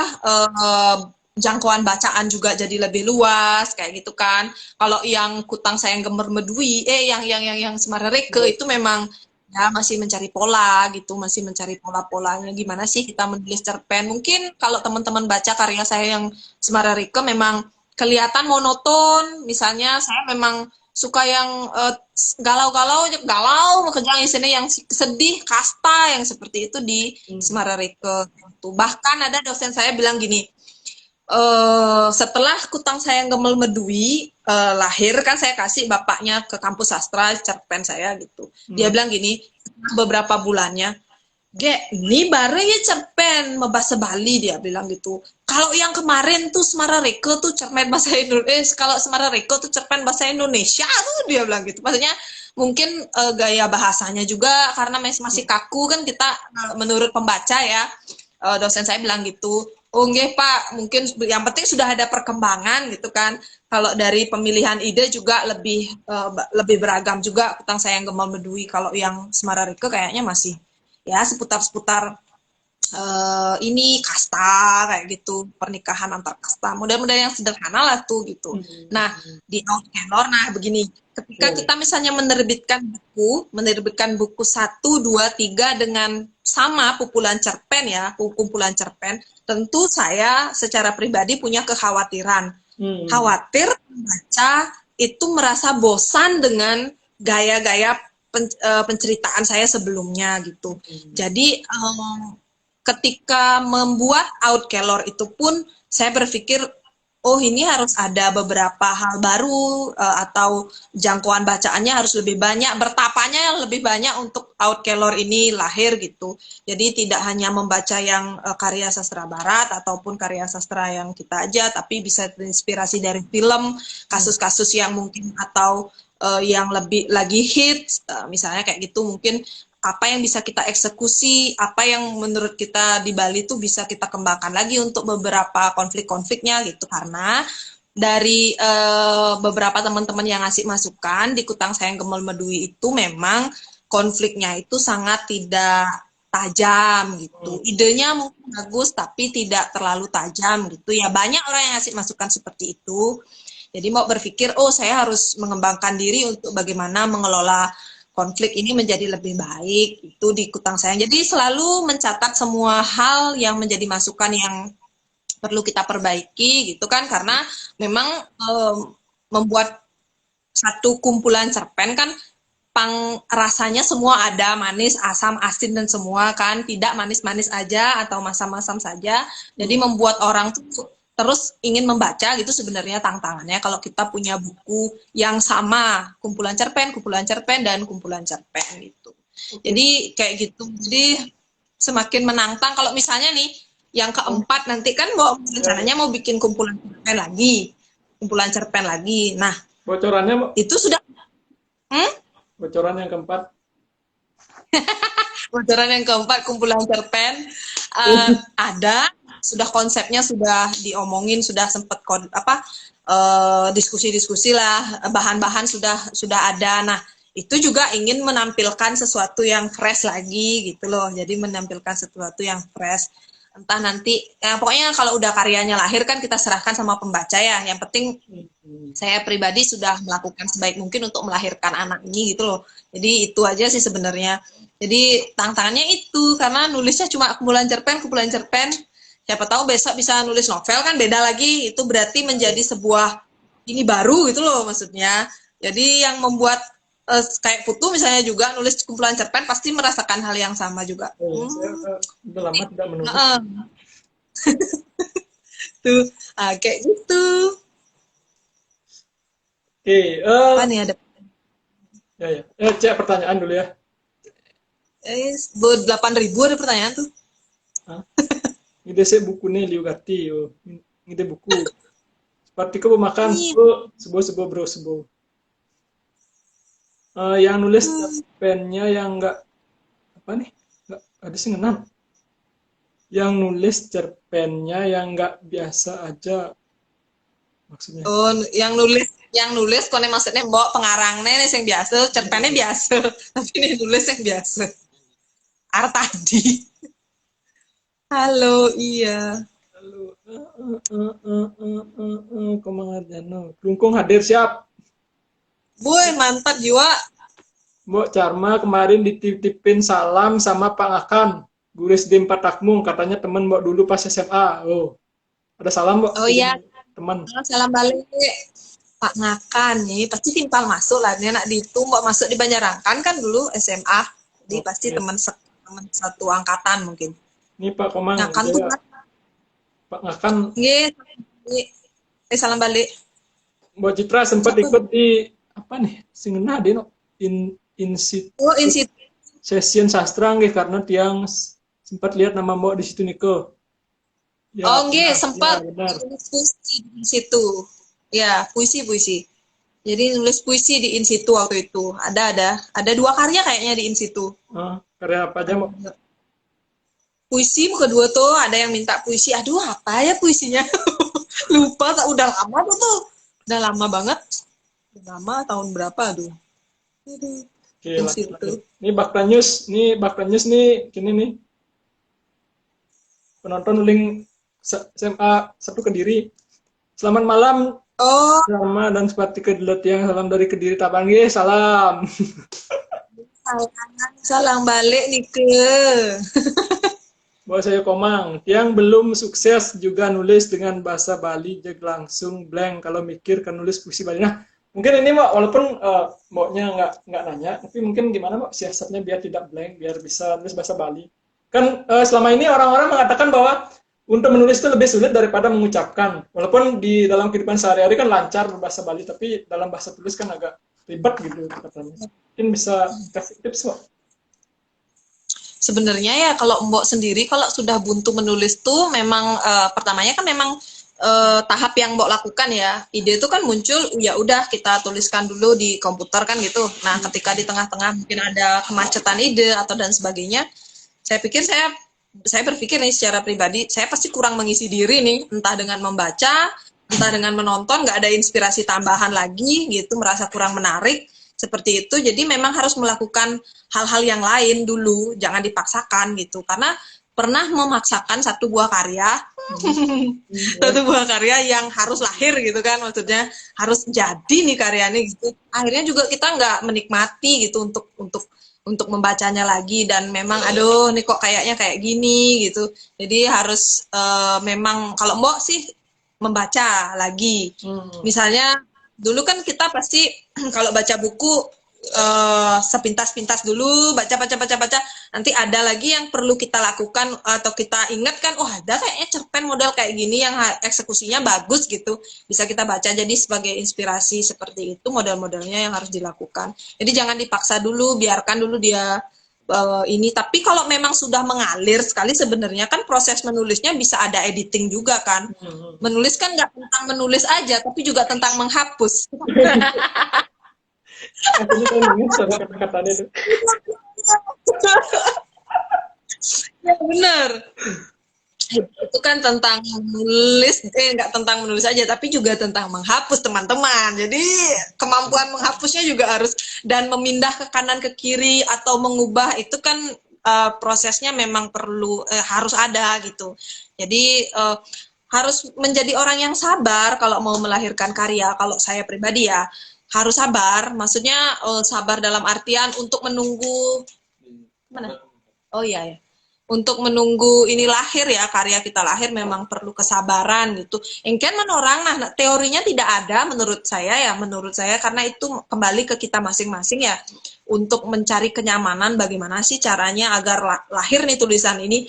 jangkauan bacaan juga jadi lebih luas kayak gitu kan. Kalau yang Kutang Sayang Gemar Medui, yang Semarereke itu memang ya masih mencari pola gitu, masih mencari pola-polanya gimana sih kita menulis cerpen. Mungkin kalau teman-teman baca karya saya yang Semarereke memang kelihatan monoton, misalnya saya memang suka yang galau-galau, galau, kerjaan isinya yang sedih, kasta, yang seperti itu di Semarareke. Bahkan ada dosen saya bilang gini, setelah Kutang Sayang Gemel Medui lahir, kan saya kasih bapaknya ke kampus sastra, cerpen saya gitu. Dia bilang gini, beberapa bulannya, Ge, ini baru ya cerpen bahasa Bali, dia bilang gitu. Kalau yang kemarin tuh Semarareke tuh cerpen bahasa Indonesia, kalau Semarareke tuh cerpen bahasa Indonesia tuh, dia bilang gitu. Maksudnya mungkin gaya bahasanya juga karena masih kaku kan kita, menurut pembaca ya, dosen saya bilang gitu. Oh nggih Pak, mungkin yang penting sudah ada perkembangan gitu kan. Kalau dari pemilihan ide juga lebih beragam juga Kutang Sayang Gemel Medui. Kalau yang Semarareke kayaknya masih ya seputar ini kasta kayak gitu, pernikahan antar kasta, model-model yang sederhana lah tuh gitu. Nah di Outkelor, nah begini, ketika kita misalnya menerbitkan buku 1, 2, 3 dengan sama kumpulan cerpen, tentu saya secara pribadi punya kekhawatiran, khawatir membaca itu merasa bosan dengan gaya-gaya penceritaan saya sebelumnya gitu. Jadi ketika membuat Outkelor itu pun saya berpikir, oh ini harus ada beberapa hal baru, atau jangkauan bacaannya harus lebih banyak, bertapanya lebih banyak untuk Outkelor ini lahir gitu. Jadi tidak hanya membaca yang karya sastra barat ataupun karya sastra yang kita aja, tapi bisa terinspirasi dari film, kasus-kasus yang mungkin atau yang lebih lagi hits, misalnya kayak gitu, mungkin apa yang bisa kita eksekusi, apa yang menurut kita di Bali tuh bisa kita kembangkan lagi untuk beberapa konflik-konfliknya gitu. Karena dari beberapa teman-teman yang ngasih masukan di Kutang Sayang Gemel Medui itu memang konfliknya itu sangat tidak tajam gitu. Idenya mungkin bagus tapi tidak terlalu tajam gitu ya. Banyak orang yang ngasih masukan seperti itu. Jadi mau berpikir, oh saya harus mengembangkan diri untuk bagaimana mengelola konflik ini menjadi lebih baik, itu di Kutang Sayang. Jadi selalu mencatat semua hal yang menjadi masukan yang perlu kita perbaiki gitu kan, karena memang membuat satu kumpulan cerpen kan rasanya semua ada, manis, asam, asin dan semua kan, tidak manis-manis aja atau masam-masam saja. Jadi membuat orang tuh terus ingin membaca gitu sebenarnya tantangannya kalau kita punya buku yang sama, kumpulan cerpen, dan kumpulan cerpen gitu. Jadi kayak gitu. Jadi semakin menantang. Kalau misalnya nih yang keempat nanti kan rencananya mau bikin kumpulan cerpen lagi. Nah, bocorannya itu sudah bocoran yang keempat. Bocoran yang keempat kumpulan cerpen ada, sudah konsepnya sudah diomongin, sudah sempat diskusi-diskusi lah, bahan-bahan sudah ada. Nah itu juga ingin menampilkan sesuatu yang fresh lagi gitu loh. Jadi menampilkan sesuatu yang fresh. Entah nanti, pokoknya kalau udah karyanya lahir kan kita serahkan sama pembaca ya. Yang penting saya pribadi sudah melakukan sebaik mungkin untuk melahirkan anak ini gitu loh. Jadi itu aja sih sebenarnya. Jadi tantangannya itu, karena nulisnya cuma kumpulan cerpen. Siapa tahu besok bisa nulis novel kan beda lagi. Itu berarti menjadi sebuah ini baru gitu loh maksudnya. Jadi yang membuat kayak Putu misalnya juga nulis kumpulan cerpen pasti merasakan hal yang sama juga. Saya udah lama tidak menulis. Tuh, kayak gitu. Oke, Apa nih ada? ya. Cek pertanyaan dulu ya. 8.000 ada pertanyaan tuh. Ini saya buku nih liugati, ini buku. Seperti kau makan, sebuah bro. Yang nulis cerpennya yang enggak ada sih ngenam. Yang nulis cerpennya yang enggak biasa aja maksudnya. Oh, yang nulis kone maksudnya bawa pengarangnya nih yang biasa, cerpennya biasa, tapi ini nulis yang biasa. Tadi. Halo, iya. Halo. Komandan. Kelungkung hadir siap. Boy, mantap jiwa. Mbok Charma kemarin dititipin salam sama Pak Akan. Guris di Patakmung, katanya temen Mbok dulu pas SMA. Oh, ada salam Mbok? Oh iya. Teman. Salam balik. Pak Ngakan nih pasti timpal masuk lah dia nak dihitung mbak masuk di Banjarangkan kan dulu SMA jadi pasti Oke. teman satu angkatan mungkin. Ini Pak Komang, Ngakan tuh dia kan Pak Ngakan, nggih salam balik. Mbak Citra sempat Siapa? ikut di apa nih? Singena dia no in Oh institut. session sastra nggih karena tiang sempat lihat nama Mbak di situ Niko. Ya, Oh nggih benar, sempat ya, benar. nulis puisi di situ. Ya puisi. Jadi nulis puisi di in situ waktu itu. Ada 2 karya kayaknya di in situ. Karya apa aja Mbak? Puisi kedua tuh ada yang minta puisi. Aduh apa ya puisinya? Lupa tak udah lama tuh. Udah lama banget. Udah lama tahun berapa aduh. Oke, In lanjut, situ. lanjut. Ini Bakta News nih gini nih. Penonton link SMA 1 Kediri. Selamat malam Oh, Rama dan Sepati Kedelet yang salam dari Kediri Tapanggih, salam. salam balik nih ke. Bahwa saya Komang, yang belum sukses juga nulis dengan bahasa Bali, jeg langsung blank kalau mikir kan nulis puisi Bali. Nah, mungkin ini Mbak, walaupun Mbaknya nggak nanya, tapi mungkin gimana Mbak siasatnya biar tidak blank, biar bisa nulis bahasa Bali. Kan selama ini orang-orang mengatakan bahwa untuk menulis itu lebih sulit daripada mengucapkan. Walaupun di dalam kehidupan sehari-hari kan lancar berbahasa Bali, tapi dalam bahasa tulis kan agak ribet gitu katanya. Mungkin bisa kasih tips Mbak. Sebenarnya ya kalau Mbok sendiri kalau sudah buntu menulis tuh memang pertamanya kan memang tahap yang Mbok lakukan ya. Ide itu kan muncul ya udah kita tuliskan dulu di komputer kan gitu. Nah, ketika di tengah-tengah mungkin ada kemacetan ide atau dan sebagainya, saya pikir saya berpikir nih secara pribadi, saya pasti kurang mengisi diri nih, entah dengan membaca, entah dengan menonton, nggak ada inspirasi tambahan lagi gitu, merasa kurang menarik. Seperti itu, jadi memang harus melakukan hal-hal yang lain dulu, jangan dipaksakan gitu. Karena pernah memaksakan satu buah karya, satu buah karya yang harus lahir gitu kan, maksudnya harus jadi nih karyanya gitu. Akhirnya juga kita nggak menikmati gitu untuk membacanya lagi dan memang aduh nih kok kayaknya kayak gini gitu. Jadi harus memang kalau Mbok sih membaca lagi. Misalnya dulu kan kita pasti kalau baca buku sepintas-pintas dulu baca nanti ada lagi yang perlu kita lakukan atau kita ingat kan ada kayaknya cerpen model kayak gini yang eksekusinya bagus gitu bisa kita baca jadi sebagai inspirasi seperti itu model-modelnya yang harus dilakukan jadi jangan dipaksa dulu biarkan dulu dia ini tapi kalau memang sudah mengalir sekali sebenarnya kan proses menulisnya bisa ada editing juga kan menulis kan nggak tentang menulis aja tapi juga tentang menghapus. Akhirnya saya ingat sama kata-katanya itu. Ya benar. Itu kan tentang menulis, nggak tentang menulis aja, tapi juga tentang menghapus teman-teman. Jadi kemampuan menghapusnya juga harus dan memindah ke kanan ke kiri atau mengubah itu kan prosesnya memang perlu harus ada gitu. Jadi harus menjadi orang yang sabar kalau mau melahirkan karya. Kalau saya pribadi ya harus sabar. Maksudnya sabar dalam artian untuk menunggu mana? Oh iya ya. Untuk menunggu ini lahir ya karya kita lahir memang perlu kesabaran gitu. Engken menorang nah teorinya tidak ada menurut saya karena itu kembali ke kita masing-masing ya untuk mencari kenyamanan bagaimana sih caranya agar lahir nih tulisan ini.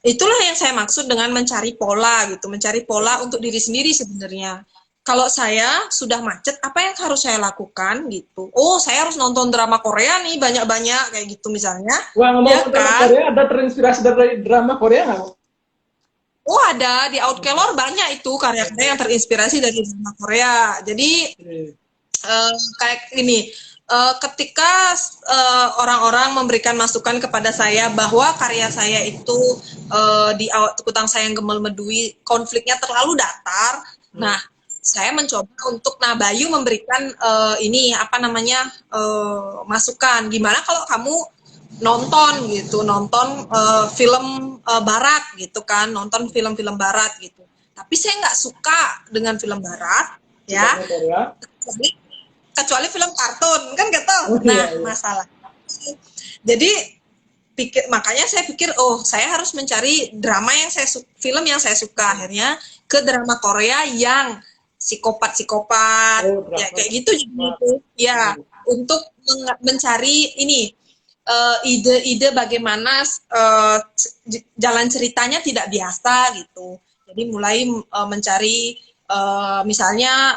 Itulah yang saya maksud dengan mencari pola gitu, mencari pola untuk diri sendiri sebenarnya. Kalau saya sudah macet, apa yang harus saya lakukan gitu? Oh, saya harus nonton drama Korea nih banyak-banyak kayak gitu misalnya. Wah, ngomong Ya drama kan? Korea, ada terinspirasi dari drama Korea nggak? Oh ada di Outkelor banyak itu karya-karya yang terinspirasi dari drama Korea. Jadi kayak ini, ketika orang-orang memberikan masukan kepada saya bahwa karya saya itu di Kutang Sayang Gemel Medui konfliknya terlalu datar. Nah, saya mencoba untuk Bayu memberikan ini apa namanya masukan. Gimana kalau kamu nonton film barat gitu kan, nonton film-film barat gitu. Tapi saya nggak suka dengan film barat, ya. Kecuali film kartun kan gitu. Nah, masalah. Jadi makanya saya pikir saya harus mencari drama yang film yang saya suka akhirnya ke drama Korea yang psikopat-psikopat, Oh, ya drama. kayak gitu gitu. Ya, untuk mencari ini ide-ide bagaimana jalan ceritanya tidak biasa gitu. Jadi mulai mencari misalnya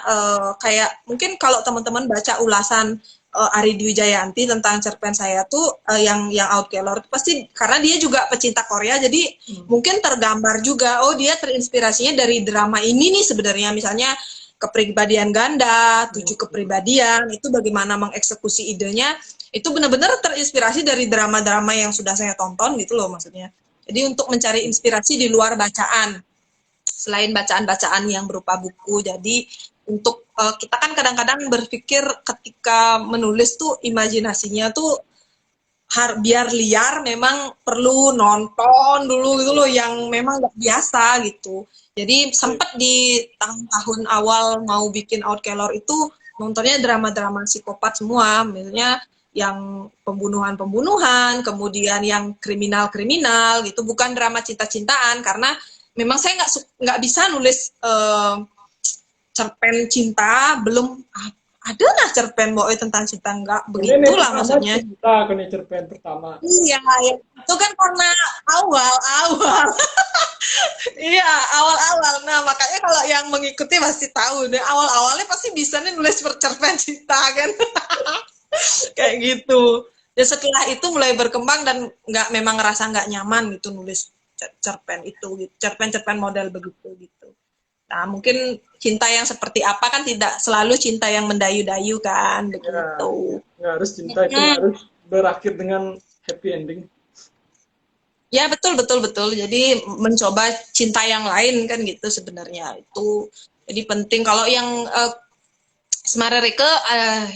kayak mungkin kalau teman-teman baca ulasan Ari Dwi Jayanti tentang cerpen saya tuh yang Outkeller itu pasti karena dia juga pecinta Korea jadi mungkin tergambar juga oh dia terinspirasinya dari drama ini nih sebenarnya misalnya kepribadian ganda, 7 kepribadian itu bagaimana mengeksekusi idenya itu benar-benar terinspirasi dari drama-drama yang sudah saya tonton gitu loh maksudnya. Jadi untuk mencari inspirasi di luar bacaan selain bacaan-bacaan yang berupa buku. Jadi untuk kita kan kadang-kadang berpikir ketika menulis tuh imajinasinya tuh biar liar memang perlu nonton dulu gitu loh yang memang nggak biasa gitu. Jadi sempat di tahun-tahun awal mau bikin Outkeller itu nontonnya drama-drama psikopat semua, misalnya yang pembunuhan-pembunuhan, kemudian yang kriminal-kriminal gitu, bukan drama cinta-cintaan karena memang saya nggak bisa nulis cerpen cinta belum ada nah cerpen boy tentang cinta nggak begitulah maksudnya Cinta kan cerpen pertama. iya ya. Itu kan karena awal iya awal-awal nah makanya kalau yang mengikuti pasti tahu deh awal-awalnya pasti bisa nih nulis cerpen cinta kan kayak gitu dan setelah itu mulai berkembang dan memang ngerasa nggak nyaman gitu nulis cerpen itu gitu cerpen-cerpen model begitu gitu. Nah, mungkin cinta yang seperti apa kan tidak selalu cinta yang mendayu-dayu kan, begitu. Ya, harus cinta itu harus berakhir dengan happy ending. Ya, betul. Jadi mencoba cinta yang lain kan gitu sebenarnya. Itu jadi penting kalau yang Semara Reke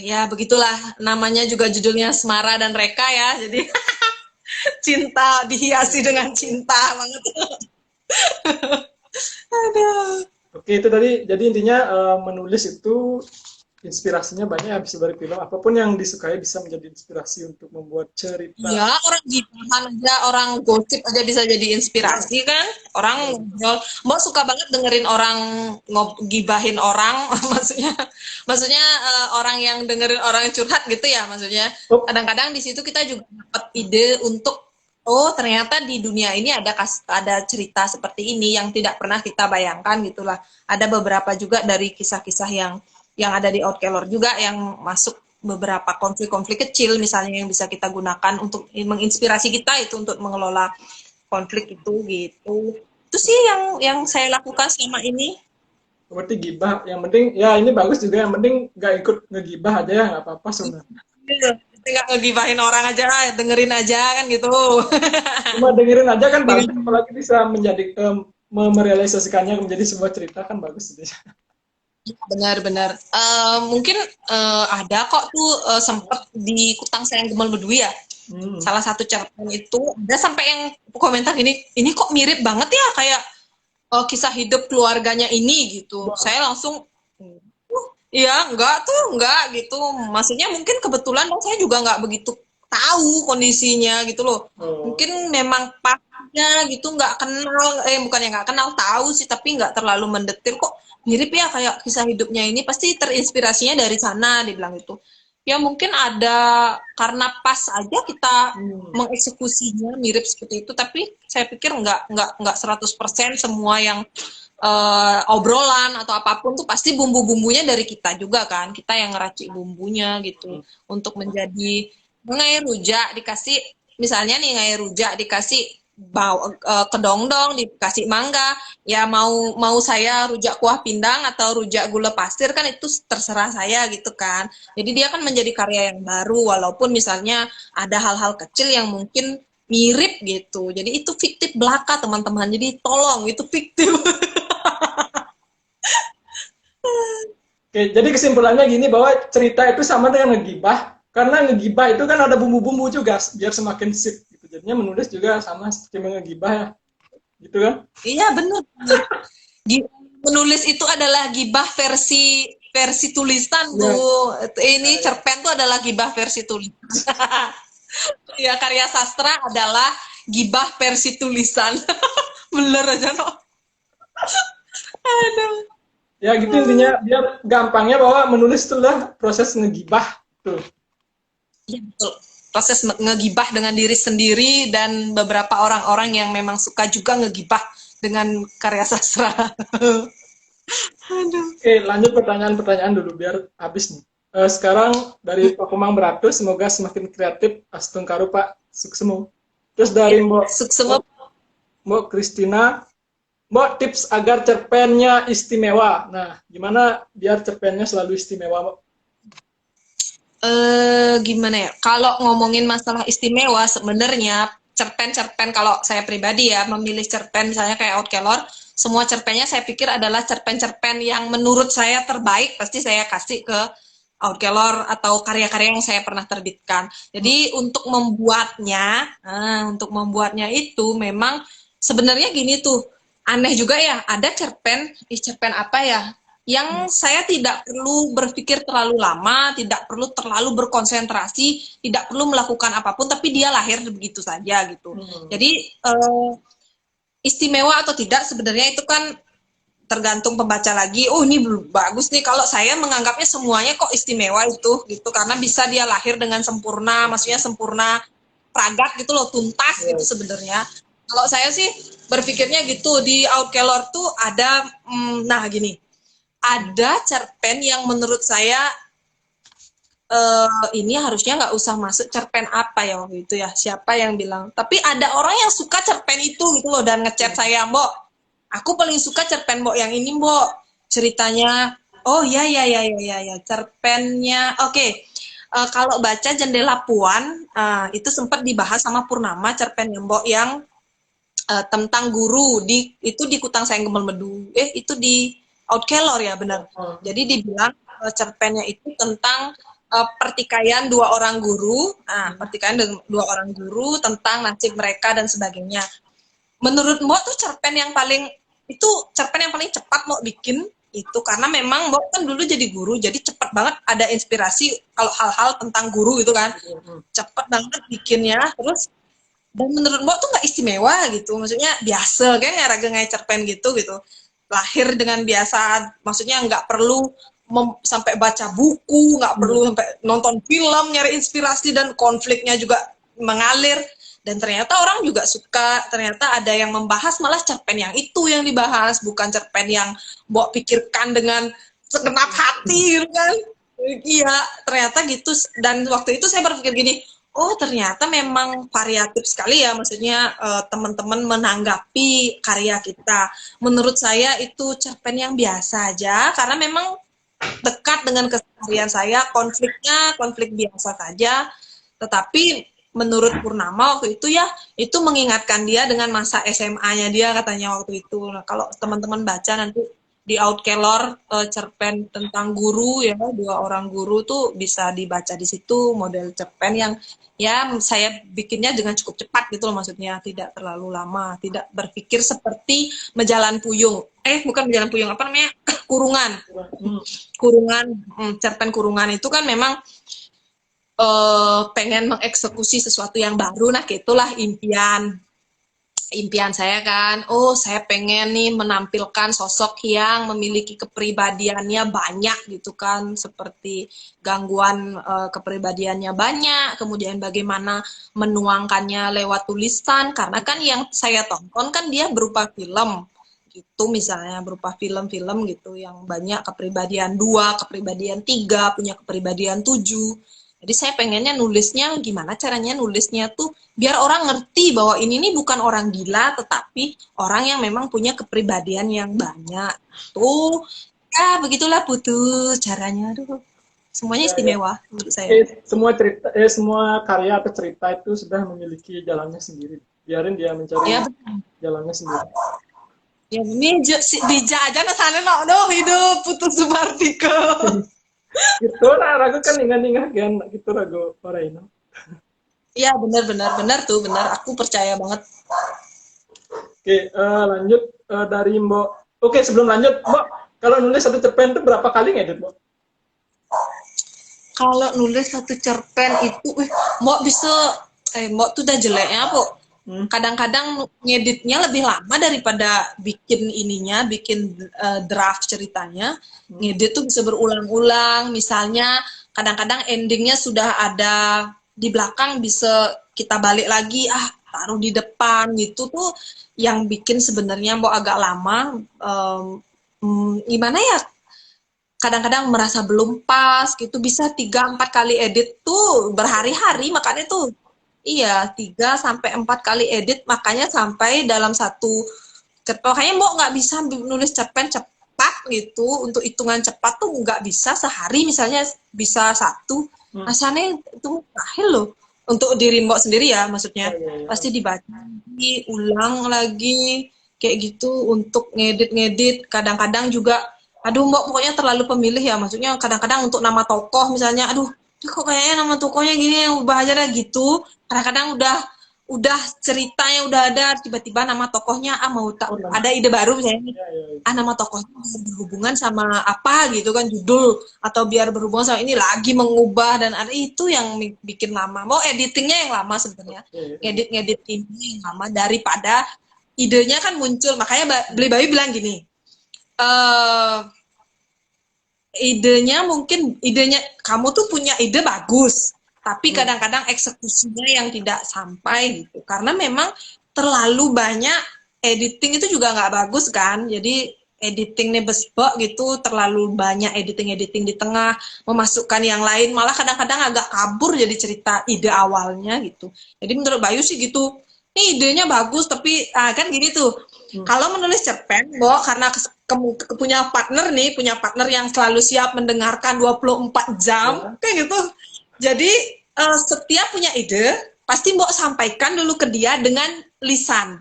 ya begitulah namanya juga judulnya Semara dan Reka ya. Jadi cinta dihiasi dengan cinta banget. Aduh. Oke, itu tadi. Jadi intinya menulis itu inspirasinya banyak bisa dari film. Apapun yang disukai bisa menjadi inspirasi untuk membuat cerita. Ya, orang gibahan aja, orang gosip aja bisa jadi inspirasi kan. Orang mau suka banget dengerin orang gibahin orang, maksudnya orang yang dengerin orang curhat gitu ya, maksudnya. Kadang-kadang di situ kita juga dapat ide untuk oh ternyata di dunia ini ada cerita seperti ini yang tidak pernah kita bayangkan gitulah. Ada beberapa juga dari kisah-kisah yang ada di Outkeller juga yang masuk beberapa konflik-konflik kecil misalnya yang bisa kita gunakan untuk menginspirasi kita itu untuk mengelola konflik itu gitu. Itu sih yang saya lakukan selama ini. Berarti gibah, yang penting ya ini bagus juga, yang penting nggak ikut ngegibah aja ya nggak apa-apa sebenarnya. Nggak ngegibahin orang aja, dengerin aja kan gitu. Cuma dengerin aja kan bagus, apalagi bisa menjadi merealisasikannya menjadi sebuah cerita kan bagus. Benar. Mungkin ada kok tuh sempet di Kutang Sayang Gemal Bedui ya. Salah satu cerpen itu ada sampai yang komentar ini kok mirip banget ya kayak kisah hidup keluarganya ini gitu. Saya langsung iya, enggak gitu. Maksudnya mungkin kebetulan saya juga nggak begitu tahu kondisinya gitu loh. Mungkin memang pasnya gitu nggak kenal, bukannya nggak kenal, tahu sih tapi nggak terlalu mendetil kok mirip ya kayak kisah hidupnya ini. Pasti terinspirasinya dari sana, dibilang itu. Ya mungkin ada karena pas aja kita mengeksekusinya mirip seperti itu, tapi saya pikir nggak 100% semua yang obrolan atau apapun tuh pasti bumbu-bumbunya dari kita juga kan, kita yang ngeracik bumbunya gitu untuk menjadi ngai rujak dikasih misalnya nih ngai rujak dikasih kedongdong dikasih mangga ya mau saya rujak kuah pindang atau rujak gula pasir kan itu terserah saya gitu kan, jadi dia kan menjadi karya yang baru walaupun misalnya ada hal-hal kecil yang mungkin mirip gitu, jadi itu fiktif belaka teman-teman, jadi tolong itu fiktif. Oke, jadi kesimpulannya gini bahwa cerita itu sama dengan ngegibah, karena ngegibah itu kan ada bumbu-bumbu juga biar semakin sip gitu. Jadinya menulis juga sama seperti ngegibah ya. Gitu kan? Iya, benar. Menulis itu adalah gibah versi tulisan, Bu. Ini cerpen itu adalah gibah versi tulisan. Ya, karya sastra adalah gibah versi tulisan. Bener aja, no. Aduh. Ya gitu intinya, biar gampangnya bahwa menulis itulah proses ngegibah tuh. Iya betul. Proses ngegibah dengan diri sendiri dan beberapa orang-orang yang memang suka juga ngegibah dengan karya sastra. Aduh. Oke, lanjut pertanyaan-pertanyaan dulu biar habis nih. Sekarang dari Pak Kumang beratus, semoga semakin kreatif. Astung karu Pak, suksemu. Terus dari Sukses. Mbak Christina, Mbak tips agar cerpennya istimewa. Nah, gimana biar cerpennya selalu istimewa, Mbak? Gimana ya? Kalau ngomongin masalah istimewa, sebenarnya cerpen-cerpen kalau saya pribadi ya memilih cerpen misalnya kayak Outkelor, semua cerpennya saya pikir adalah cerpen-cerpen yang menurut saya terbaik, pasti saya kasih ke Outkelor atau karya-karya yang saya pernah terbitkan. Jadi untuk membuatnya itu memang sebenarnya gini tuh, aneh juga ya, ada cerpen apa ya? Yang saya tidak perlu berpikir terlalu lama, tidak perlu terlalu berkonsentrasi, tidak perlu melakukan apapun, tapi dia lahir begitu saja gitu. Jadi istimewa atau tidak sebenarnya itu kan tergantung pembaca lagi. Oh ini bagus nih. Kalau saya menganggapnya semuanya kok istimewa itu gitu, karena bisa dia lahir dengan sempurna, maksudnya sempurna pragat gitu loh, tuntas gitu sebenarnya. Kalau saya sih berpikirnya gitu, di Outkelor tuh ada, nah gini. Ada cerpen yang menurut saya ini harusnya nggak usah masuk cerpen apa ya waktu itu ya, siapa yang bilang, tapi ada orang yang suka cerpen itu gitu loh dan ngechat saya, Mbok, aku paling suka cerpen Mbok yang ini, Mbok, ceritanya, oh ya cerpennya, oke. Kalau baca Jendela Puan, itu sempat dibahas sama Purnama cerpen Mbok yang tentang guru itu di Kutang Sayang Gembel Medu, itu di Outkelor ya benar. Jadi dibilang cerpennya itu tentang pertikaian dua orang guru, tentang nasib mereka dan sebagainya. Menurut Mbok tuh cerpen yang paling cepat mau bikin itu, karena memang Mbok kan dulu jadi guru, jadi cepat banget ada inspirasi kalau hal-hal tentang guru gitu kan, cepat banget bikinnya. Terus dan menurut Mbok tuh nggak istimewa gitu, maksudnya biasa kan nggak cerpen gitu lahir dengan biasa, maksudnya nggak perlu sampai baca buku, nggak perlu sampai nonton film nyari inspirasi, dan konfliknya juga mengalir, dan ternyata orang juga suka, ternyata ada yang membahas malah cerpen yang itu yang dibahas, bukan cerpen yang Mbok pikirkan dengan segenap hati kan. Iya, ternyata gitu. Dan waktu itu saya berpikir gini, oh ternyata memang variatif sekali ya, maksudnya teman-teman menanggapi karya kita. Menurut saya itu cerpen yang biasa aja, karena memang dekat dengan keseharian saya, konfliknya konflik biasa saja, tetapi menurut Purnama waktu itu ya, itu mengingatkan dia dengan masa SMA-nya dia katanya waktu itu. Nah, kalau teman-teman baca nanti di Outkelor cerpen tentang guru ya, dua orang guru tuh bisa dibaca di situ, model cerpen yang ya saya bikinnya dengan cukup cepat gitu loh, maksudnya tidak terlalu lama, tidak berpikir seperti Menjalan Puyung, bukan Menjalan Puyung, apa namanya, cerpen Kurungan itu kan memang pengen mengeksekusi sesuatu yang baru. Nah itulah impian saya kan, saya pengen nih menampilkan sosok yang memiliki kepribadiannya banyak gitu kan, seperti gangguan kepribadiannya banyak, kemudian bagaimana menuangkannya lewat tulisan, karena kan yang saya tonton kan dia berupa film gitu, misalnya berupa film-film gitu yang banyak kepribadian 2, kepribadian 3, punya kepribadian 7. Jadi saya pengennya nulisnya gimana caranya nulisnya tuh biar orang ngerti bahwa ini nih bukan orang gila, tetapi orang yang memang punya kepribadian yang banyak. Tuh, ya begitulah butuh caranya. Aduh, semuanya istimewa menurut saya. Semua karya atau cerita itu sudah memiliki jalannya sendiri. Biarin dia mencari jalannya sendiri. Ya ini bija aja nasane no hidup putus Sumartiko. Gitu lah, ragu kan ingat-ingat kan gitu ragu orang ini. Iya benar tuh, benar, aku percaya banget. Oke, lanjut dari Mbok. Oke, sebelum lanjut Mbok, kalau nulis satu cerpen itu berapa kali ngedit Mbok? Kalau nulis satu cerpen itu Mbok bisa Mbok tuh udah jeleknya Mbok kadang-kadang ngeditnya lebih lama daripada bikin draft ceritanya. Ngedit tuh bisa berulang-ulang, misalnya kadang-kadang endingnya sudah ada di belakang, bisa kita balik lagi, taruh di depan gitu tuh yang bikin sebenarnya mau agak lama. Gimana ya, kadang-kadang merasa belum pas gitu, bisa 3-4 kali edit tuh berhari-hari, makanya tuh iya 3-4 kali edit, makanya sampai dalam satu makanya mau nggak bisa nulis cerpen cepat gitu, untuk hitungan cepat tuh nggak bisa sehari misalnya bisa satu, asalnya itu mustahil loh untuk diri Mbok sendiri ya, maksudnya pasti dibaca lagi, ulang lagi kayak gitu untuk ngedit. Kadang-kadang juga aduh Mbok pokoknya terlalu pemilih ya, maksudnya kadang-kadang untuk nama tokoh misalnya, aduh kok kayaknya nama tokohnya gini, yang ubah aja dah gitu. Kadang-kadang udah ceritanya udah ada, tiba-tiba nama tokohnya mau ada ide baru misalnya, nama tokohnya berhubungan sama apa gitu kan, judul atau biar berhubungan sama ini lagi mengubah, dan ada itu yang bikin lama. Mau editingnya yang lama sebenarnya, ngedit ini yang lama daripada idenya kan muncul. Makanya Beli Bayu bilang gini, idenya kamu tuh punya ide bagus, tapi kadang-kadang eksekusinya yang tidak sampai gitu, karena memang terlalu banyak editing itu juga nggak bagus kan. Jadi editingnya besbok gitu, terlalu banyak editing di tengah, memasukkan yang lain, malah kadang-kadang agak kabur jadi cerita ide awalnya gitu. Jadi menurut Bayu sih gitu, nih idenya bagus tapi kan gini tuh, kalau menulis cerpen, karena punya partner yang selalu siap mendengarkan 24 jam, kayak gitu. Jadi setiap punya ide, pasti Mbok sampaikan dulu ke dia dengan lisan.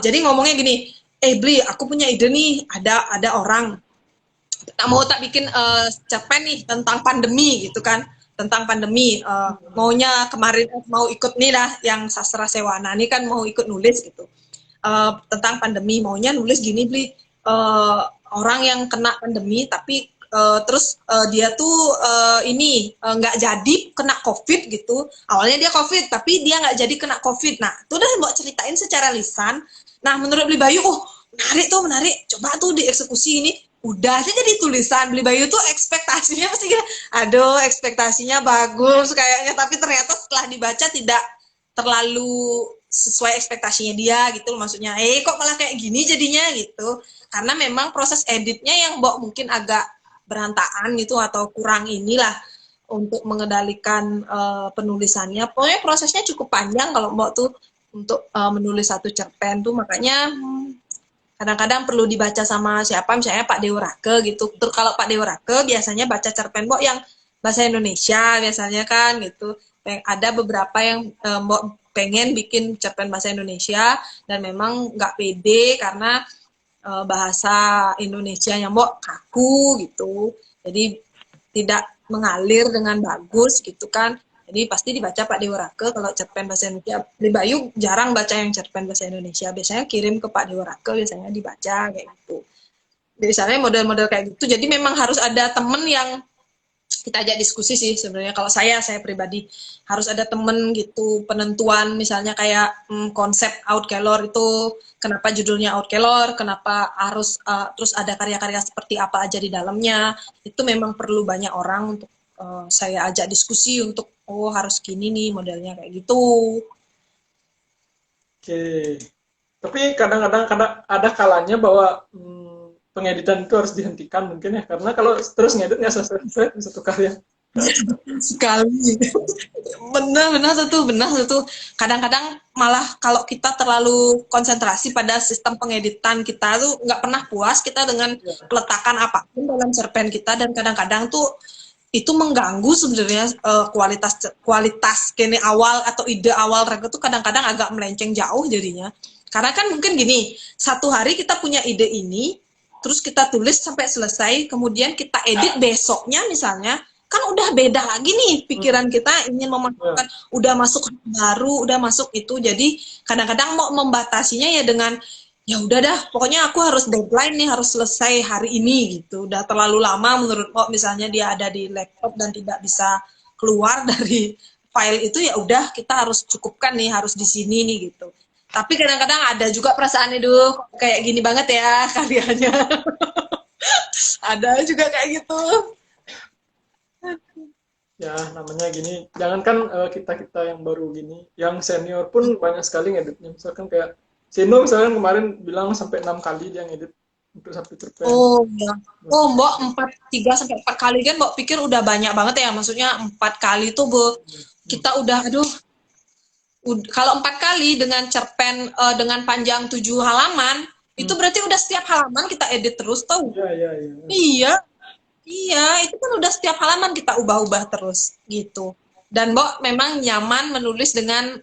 Jadi ngomongnya gini, Bli, aku punya ide nih, ada orang tak bikin cerpen nih tentang pandemi gitu kan, tentang pandemi, maunya kemarin mau ikut nih lah, yang sastra Sewana nih kan mau ikut nulis gitu. Tentang pandemi, maunya nulis gini Bli, orang yang kena pandemi tapi terus dia tuh nggak jadi kena COVID gitu. Awalnya dia COVID tapi dia nggak jadi kena COVID. Nah itu udah mau ceritain secara lisan. Nah menurut Beli Bayu, menarik, coba tuh dieksekusi ini. Udah aja jadi tulisan. Beli Bayu tuh ekspektasinya pasti kira, aduh ekspektasinya bagus kayaknya, tapi ternyata setelah dibaca tidak terlalu sesuai ekspektasinya dia gitu, maksudnya kok malah kayak gini jadinya gitu, karena memang proses editnya yang Mbok mungkin agak berantakan gitu, atau kurang inilah untuk mengendalikan penulisannya. Pokoknya prosesnya cukup panjang kalau Mbok tuh untuk menulis satu cerpen tuh, makanya kadang-kadang perlu dibaca sama siapa, misalnya Pak Dewa Rake gitu. Terus kalau Pak Dewa Rake biasanya baca cerpen Mbok yang bahasa Indonesia biasanya kan gitu. Ada beberapa yang Mbok pengen bikin cerpen bahasa Indonesia dan memang nggak pede karena bahasa Indonesia yang Mbok kaku gitu, jadi tidak mengalir dengan bagus gitu kan. Jadi pasti dibaca Pak Dewa Rake kalau cerpen bahasa Indonesia. Beli Bayu jarang baca yang cerpen bahasa Indonesia, biasanya kirim ke Pak Dewa Rake, biasanya dibaca kayak gitu. Misalnya model-model kayak gitu, jadi memang harus ada temen yang kita ajak diskusi sih sebenarnya. Kalau saya pribadi harus ada temen gitu, penentuan misalnya kayak konsep Outkelor itu kenapa judulnya Outkelor, kenapa harus terus ada karya-karya seperti apa aja di dalamnya, itu memang perlu banyak orang untuk saya ajak diskusi untuk harus gini nih modelnya kayak gitu. Oke, tapi kadang-kadang ada kalanya bahwa pengeditan itu harus dihentikan mungkin ya, karena kalau terus ngedit nggak selesai satu karya. Sekali. benar satu. Kadang-kadang malah kalau kita terlalu konsentrasi pada sistem pengeditan kita tuh nggak pernah puas kita dengan peletakan apapun dalam cerpen kita, dan kadang-kadang tuh itu mengganggu sebenarnya kualitas kene awal atau ide awal Rake tuh kadang-kadang agak melenceng jauh jadinya. Karena kan mungkin gini, satu hari kita punya ide ini, terus kita tulis sampai selesai, kemudian kita edit besoknya misalnya, kan udah beda lagi nih pikiran kita ingin memasukkan, udah masuk baru, udah masuk itu. Jadi kadang-kadang mau membatasinya ya dengan ya udah dah, pokoknya aku harus deadline nih, harus selesai hari ini gitu. Udah terlalu lama menurut misalnya dia ada di laptop dan tidak bisa keluar dari file itu ya udah kita harus cukupkan nih, harus di sini nih gitu. Tapi kadang-kadang ada juga perasaan itu kayak gini banget ya karyanya. Ada juga kayak gitu. Ya namanya gini, jangankan kita yang baru gini, yang senior pun banyak sekali ngeditnya. Misalkan kayak Sino misalkan kemarin bilang sampai 6 kali dia ngedit untuk satu cerpen. Oh ya. Oh Mbok 3 sampai 4 kali kan Mbok pikir udah banyak banget ya. Maksudnya 4 kali tuh kita udah kalau 4 kali dengan cerpen dengan panjang 7 halaman, itu berarti udah setiap halaman kita edit terus tau. Iya. Iya. Iya, itu kan udah setiap halaman kita ubah-ubah terus gitu. Dan Mbok memang nyaman menulis dengan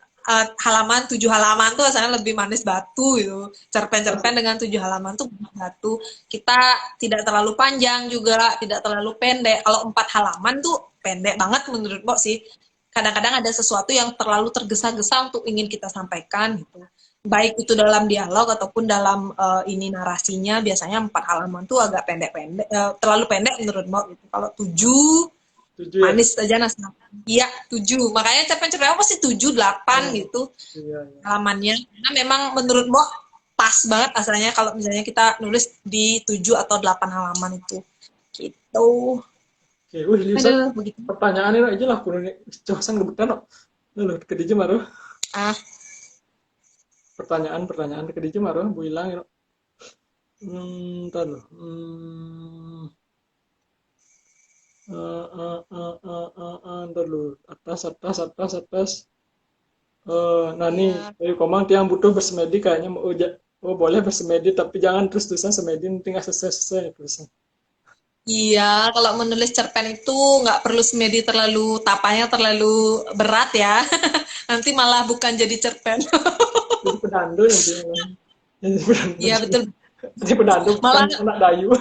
halaman 7 halaman tuh asalnya lebih manis batu gitu. Cerpen-cerpen dengan 7 halaman tuh batu. Kita tidak terlalu panjang juga, tidak terlalu pendek. Kalau 4 halaman tuh pendek banget menurut Mbok sih. Kadang-kadang ada sesuatu yang terlalu tergesa-gesa untuk ingin kita sampaikan gitu. Baik itu dalam dialog ataupun dalam ini narasinya, biasanya 4 halaman tuh agak pendek-pendek, terlalu pendek menurut Mbak gitu. Kalau 7 manis aja nasnya. Iya, 7. Makanya cerpen-cerpen apa sih 7, 8 gitu halamannya. Karena memang menurut Mbak pas banget asalnya kalau misalnya kita nulis di 7 atau 8 halaman itu. Gitu. Oke, Lisa, pertanyaan ini aja lah kurang cosan kebetulan lo ke DJ maru. Pertanyaan ke DJ maru, Bu hilang ya. Ntar lo. Ntar lo. Atas. Nani, dari komang tiang butuh bersemedi kayaknya mau boleh bersemedi tapi jangan terus-terusan semedi nanti nggak selesai terusan. Iya, kalau menulis cerpen itu nggak perlu semedi terlalu, tapanya terlalu berat ya. Nanti malah bukan jadi cerpen. Jadi pedandu nanti. Iya, betul. Jadi pedandu malah anak dayu.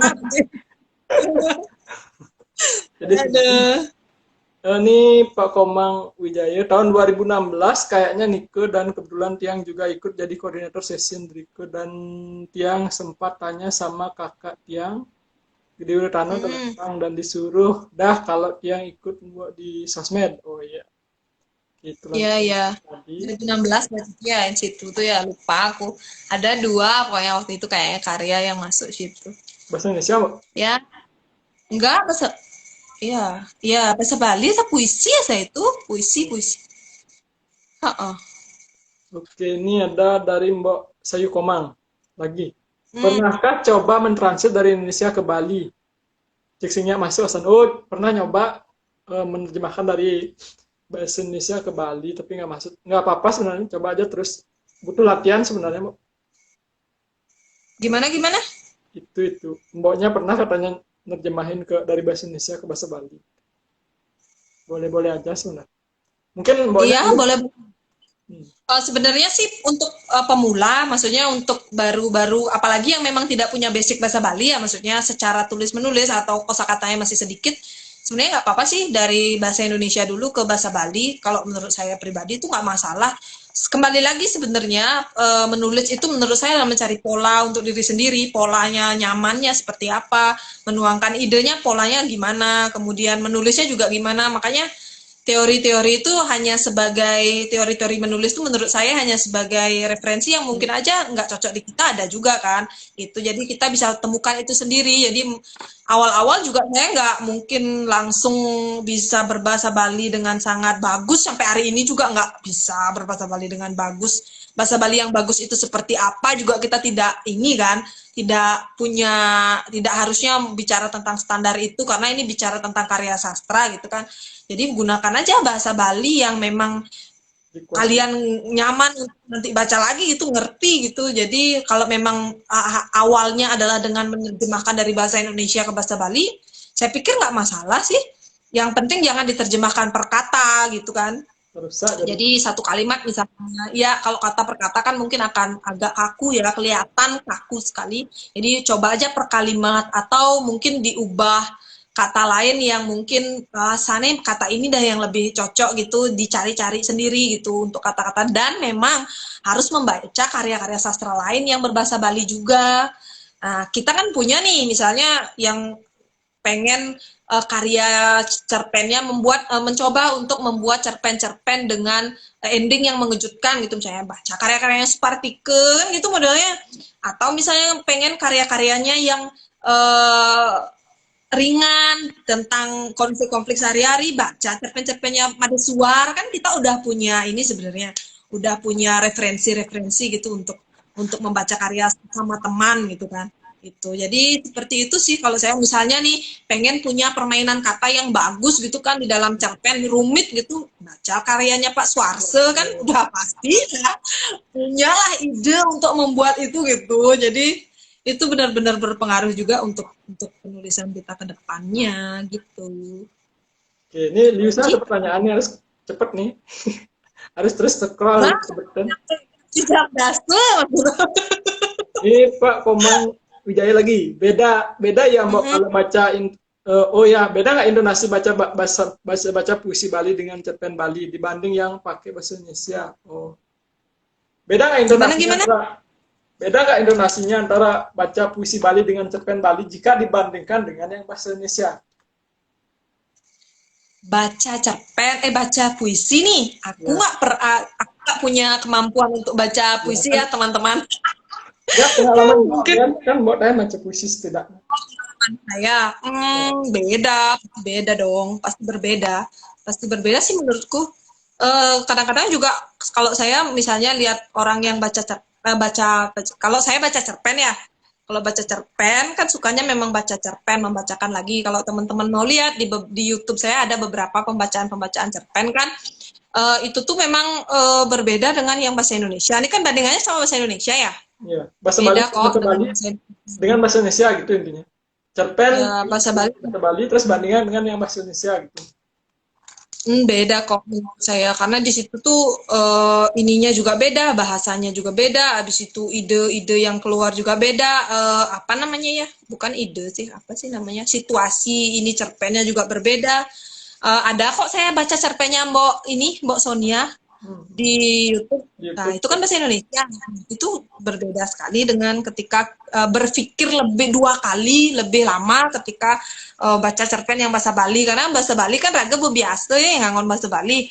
Jadi ini Pak Komang Wijaya tahun 2016 kayaknya Nike dan kebetulan Tiang juga ikut jadi koordinator session Nike dan Tiang sempat tanya sama kakak Tiang Gede Uretano tentang dan disuruh kalau Tiang ikut buat di sosmed. Oh iya. Gitu Iya. 2016 berarti ya situ tuh ya lupa aku. Ada 2 pokoknya waktu itu kayaknya karya yang masuk situ. Bahasa Indonesia, Mbak? Ya. Enggak, bahasa bahasa Bali atau puisi ya saya itu, puisi. Oke, ini ada dari Mbak Sayu Komang lagi. Pernahkah coba mentranslate dari Indonesia ke Bali? Diksinya masuk asan. Oh, pernah nyoba menerjemahkan dari bahasa Indonesia ke Bali, tapi nggak masuk. Nggak apa-apa sebenarnya, coba aja terus. Butuh latihan sebenarnya, Mbak. Gimana? Itu. Mbaknya pernah katanya nerjemahin dari bahasa Indonesia ke bahasa Bali. Boleh aja sebenarnya. Mungkin Mbaknya... Iya, boleh. Sebenarnya sih untuk pemula, maksudnya untuk baru-baru, apalagi yang memang tidak punya basic bahasa Bali ya, maksudnya secara tulis-menulis atau kosakatanya masih sedikit, sebenarnya nggak apa-apa sih dari bahasa Indonesia dulu ke bahasa Bali. Kalau menurut saya pribadi itu nggak masalah. Kembali lagi sebenarnya menulis itu menurut saya adalah mencari pola untuk diri sendiri, polanya nyamannya seperti apa, menuangkan idenya polanya gimana, kemudian menulisnya juga gimana. Makanya teori-teori itu hanya sebagai teori-teori menulis itu menurut saya hanya sebagai referensi yang mungkin aja nggak cocok di kita, ada juga kan itu. Jadi kita bisa temukan itu sendiri. Jadi awal-awal juga saya nggak mungkin langsung bisa berbahasa Bali dengan sangat bagus, sampai hari ini juga nggak bisa berbahasa Bali dengan bagus. Bahasa Bali yang bagus itu seperti apa juga kita tidak tidak harusnya bicara tentang standar itu, karena ini bicara tentang karya sastra gitu kan. Jadi gunakan aja bahasa Bali yang memang kalian nyaman nanti baca lagi itu ngerti gitu. Jadi kalau memang awalnya adalah dengan menerjemahkan dari bahasa Indonesia ke bahasa Bali, saya pikir nggak masalah sih. Yang penting jangan diterjemahkan per kata gitu kan. Jadi satu kalimat misalnya, ya kalau kata per kata kan mungkin akan agak kaku ya, kelihatan kaku sekali. Jadi coba aja per kalimat atau mungkin diubah kata lain yang mungkin sana kata ini dah yang lebih cocok gitu, dicari-cari sendiri gitu untuk kata-kata. Dan memang harus membaca karya-karya sastra lain yang berbahasa Bali juga. Nah, kita kan punya nih misalnya yang pengen karya cerpennya, mencoba untuk membuat cerpen-cerpen dengan ending yang mengejutkan gitu, misalnya baca karya-karyanya Spartike gitu modelnya, atau misalnya pengen karya-karyanya yang ringan tentang konflik-konflik sehari-hari, baca cerpen-cerpennya Made Suar. Kan kita udah punya ini sebenarnya, udah punya referensi-referensi gitu untuk membaca karya sama teman gitu kan. Itu. Jadi seperti itu sih kalau saya misalnya nih pengen punya permainan kata yang bagus gitu kan di dalam cerpen rumit gitu, baca karyanya Pak Suarse kan udah pasti ya punyalah ide untuk membuat itu gitu. Jadi itu benar-benar berpengaruh juga untuk penulisan kita ke depannya gitu. Oke, ini Liusa ada pertanyaannya, harus cepet nih. Harus terus scroll sebentar. Tidak dasar. Ini Pak Komang Wijaya lagi. Beda ya Mbak kalau baca beda nggak intonasi baca puisi Bali dengan cerpen Bali dibanding yang pakai bahasa Indonesia? Oh. Beda nggak intonasinya? Beda nggak intonasinya antara baca puisi Bali dengan cerpen Bali jika dibandingkan dengan yang bahasa Indonesia? Baca puisi nih. Aku nggak punya kemampuan untuk baca puisi ya teman-teman. Ya pengalaman mungkin kan buat saya baca puisi setidaknya. Saya beda dong, pasti berbeda sih menurutku. Kadang-kadang juga kalau saya misalnya lihat orang yang kalau saya baca cerpen ya, kalau baca cerpen kan sukanya memang baca cerpen, membacakan lagi. Kalau teman-teman mau lihat di YouTube saya ada beberapa pembacaan cerpen kan, itu tuh memang berbeda dengan yang bahasa Indonesia. Ini kan bandingannya sama bahasa Indonesia ya. Iya, bahasa Bali dengan bahasa Indonesia gitu intinya. Cerpen ya, bahasa Bali terus bandingan dengan yang bahasa Indonesia gitu. Beda kok menurut saya, karena di situ tuh ininya juga beda, bahasanya juga beda, habis itu ide-ide yang keluar juga beda, apa namanya ya, bukan ide sih, apa sih namanya, situasi ini cerpennya juga berbeda. Ada kok saya baca cerpennya Mbak Sonia di YouTube. Nah, itu kan bahasa Indonesia. Itu berbeda sekali dengan ketika berpikir dua kali lebih lama ketika baca cerpen yang bahasa Bali, karena bahasa Bali kan raga biasa ya ngangon bahasa Bali.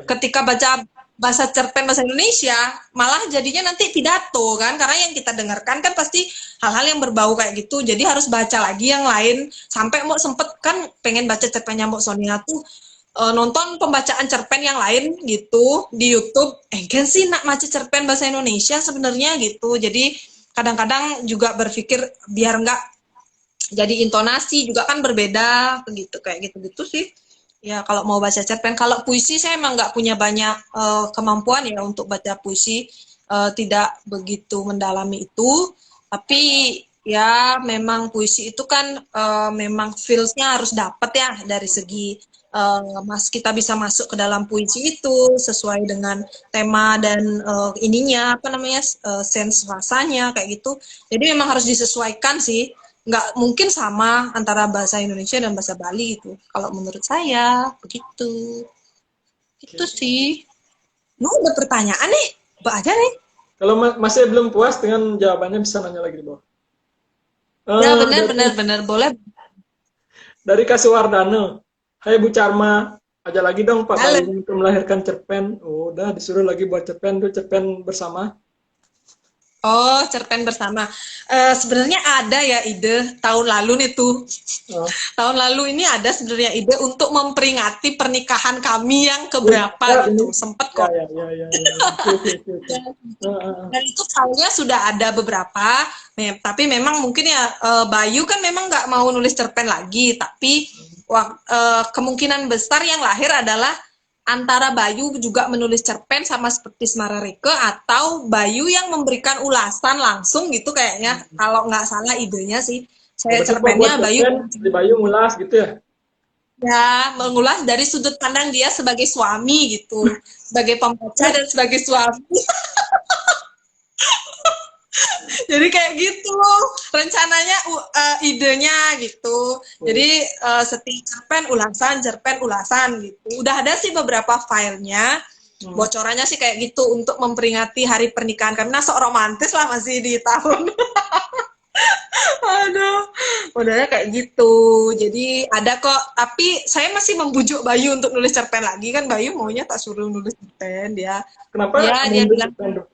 Ketika baca bahasa cerpen bahasa Indonesia malah jadinya nanti pidato kan, karena yang kita dengarkan kan pasti hal-hal yang berbau kayak gitu, jadi harus baca lagi yang lain. Sampai mau sempet kan pengen baca cerpennya Mbak Sonia tuh nonton pembacaan cerpen yang lain gitu di YouTube, kan sih nak baca cerpen bahasa Indonesia sebenarnya gitu. Jadi kadang-kadang juga berpikir biar nggak jadi intonasi juga kan berbeda begitu, kayak gitu sih ya kalau mau baca cerpen. Kalau puisi saya emang nggak punya banyak kemampuan ya untuk baca puisi, tidak begitu mendalami itu, tapi ya memang puisi itu kan memang feels-nya harus dapet ya dari segi kita bisa masuk ke dalam puisi itu sesuai dengan tema dan ininya apa namanya sense rasanya kayak gitu. Jadi memang harus disesuaikan sih, nggak mungkin sama antara bahasa Indonesia dan bahasa Bali itu kalau menurut saya begitu. Itu sih. Ada pertanyaan nih, Mbak aja nih. Kalau masih belum puas dengan jawabannya bisa nanya lagi di bawah. Ya benar boleh. Dari Kasuwardana, hai Bu Charma, aja lagi dong Pak Bali untuk melahirkan cerpen. Oh, udah disuruh lagi buat cerpen bersama. Oh, cerpen bersama. Sebenarnya ada ya ide tahun lalu nih tuh. Tahun lalu ini ada sebenarnya ide untuk memperingati pernikahan kami yang keberapa gitu. Sempet kok. Dan itu tahunnya sudah ada beberapa. Tapi memang mungkin ya Bayu kan memang nggak mau nulis cerpen lagi. Tapi kemungkinan besar yang lahir adalah antara Bayu juga menulis cerpen sama seperti Semarareke, atau Bayu yang memberikan ulasan langsung gitu kayaknya. Kalau nggak salah idenya sih. Saya cerpennya Bayu ngulas gitu ya? Ya, mengulas dari sudut pandang dia sebagai suami gitu. Sebagai pembaca dan sebagai suami. Jadi kayak gitu rencananya, idenya gitu. Jadi setiap cerpen ulasan gitu. Udah ada sih beberapa filenya. Bocorannya sih kayak gitu untuk memperingati hari pernikahan, karena sok romantis lah masih di tahun Aduh, modelnya kayak gitu. Jadi ada kok, tapi saya masih membujuk Bayu untuk nulis cerpen lagi kan. Bayu maunya tak suruh nulis cerpen, dia Kenapa dia dia menulis bilang cerpen, Dok?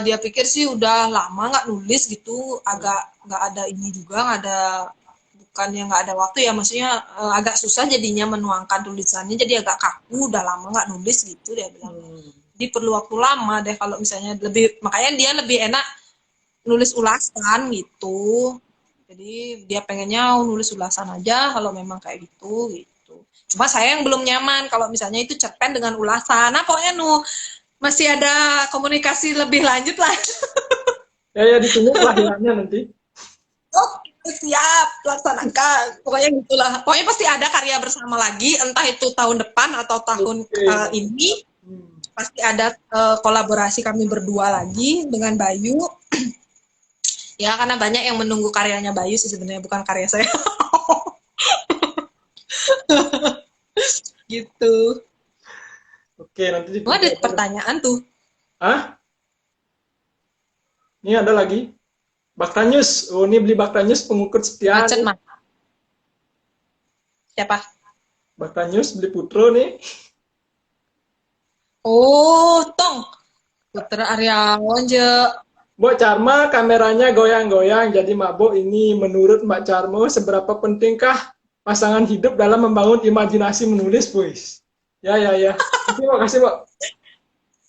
dia pikir sih udah lama nggak nulis gitu, agak nggak ada ini juga, nggak ada, bukannya nggak ada waktu ya, maksudnya agak susah jadinya menuangkan tulisannya, jadi agak kaku, udah lama nggak nulis gitu dia bilang. Jadi perlu waktu lama deh kalau misalnya lebih, makanya dia lebih enak nulis ulasan gitu. Jadi dia pengennya nulis ulasan aja kalau memang kayak gitu gitu. Cuma saya yang belum nyaman kalau misalnya itu cerpen dengan ulasan. Nah pokoknya masih ada komunikasi lebih lanjut lah. Ya, ditunggu kelahirannya nanti. Oke, siap, laksanakan. Pokoknya gitulah. Pokoknya pasti ada karya bersama lagi, entah itu tahun depan atau tahun Oke. ini. Hmm. Pasti ada kolaborasi kami berdua lagi dengan Bayu. Ya, karena banyak yang menunggu karyanya Bayu sih sebenarnya, bukan karya saya. Gitu. Oke, nanti Oh, ditunggu ada aja. pertanyaan tuh. Ah, ini ada lagi. Baktanyus. Oh, ini beli Baktanyus pengukur setia Macet, nih. Mas. Siapa? Baktanyus beli Putro nih. Oh, Tong. Putra Aryawan je. Mbak Charma kameranya goyang-goyang jadi mabuk ini. Menurut Mbak Charma, seberapa pentingkah pasangan hidup dalam membangun imajinasi menulis, boys? Ya, ya, ya. Makasih, Mbak.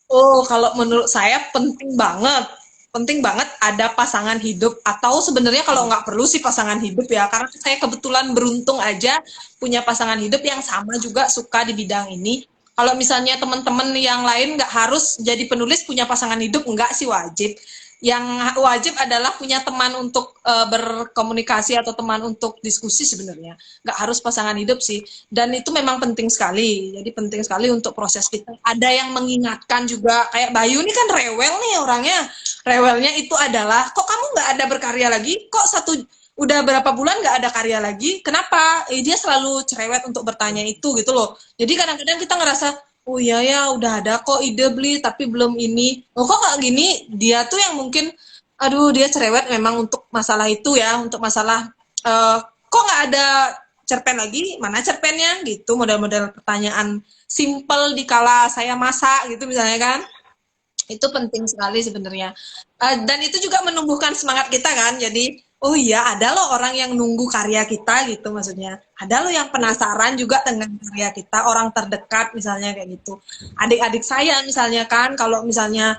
Oh, kalau menurut saya penting banget. Penting banget ada pasangan hidup, atau sebenarnya kalau nggak perlu sih pasangan hidup ya, karena saya kebetulan beruntung aja punya pasangan hidup yang sama juga suka di bidang ini. Kalau misalnya teman-teman yang lain nggak harus jadi penulis punya pasangan hidup, nggak sih wajib. Yang wajib adalah punya teman untuk berkomunikasi atau teman untuk diskusi sebenarnya. Nggak harus pasangan hidup sih. Dan itu memang penting sekali. Jadi penting sekali untuk proses kita. Ada yang mengingatkan juga, kayak Bayu ini kan rewel nih orangnya. Rewelnya itu adalah, kok kamu nggak ada berkarya lagi? Kok udah berapa bulan nggak ada karya lagi? Kenapa? Dia selalu cerewet untuk bertanya itu gitu loh. Jadi kadang-kadang kita ngerasa, oh iya ya udah ada kok ide beli tapi belum ini. Oh kok nggak gini? Dia tuh yang mungkin, aduh dia cerewet memang untuk masalah itu ya, untuk masalah kok nggak ada cerpen lagi? Mana cerpennya? Gitu, model-model pertanyaan simple dikala saya masak gitu misalnya kan. Itu penting sekali sebenarnya. Dan itu juga menumbuhkan semangat kita kan. Jadi, oh iya ada loh orang yang nunggu karya kita gitu maksudnya. Ada loh yang penasaran juga dengan karya kita, orang terdekat misalnya kayak gitu. Adik-adik saya misalnya kan, kalau misalnya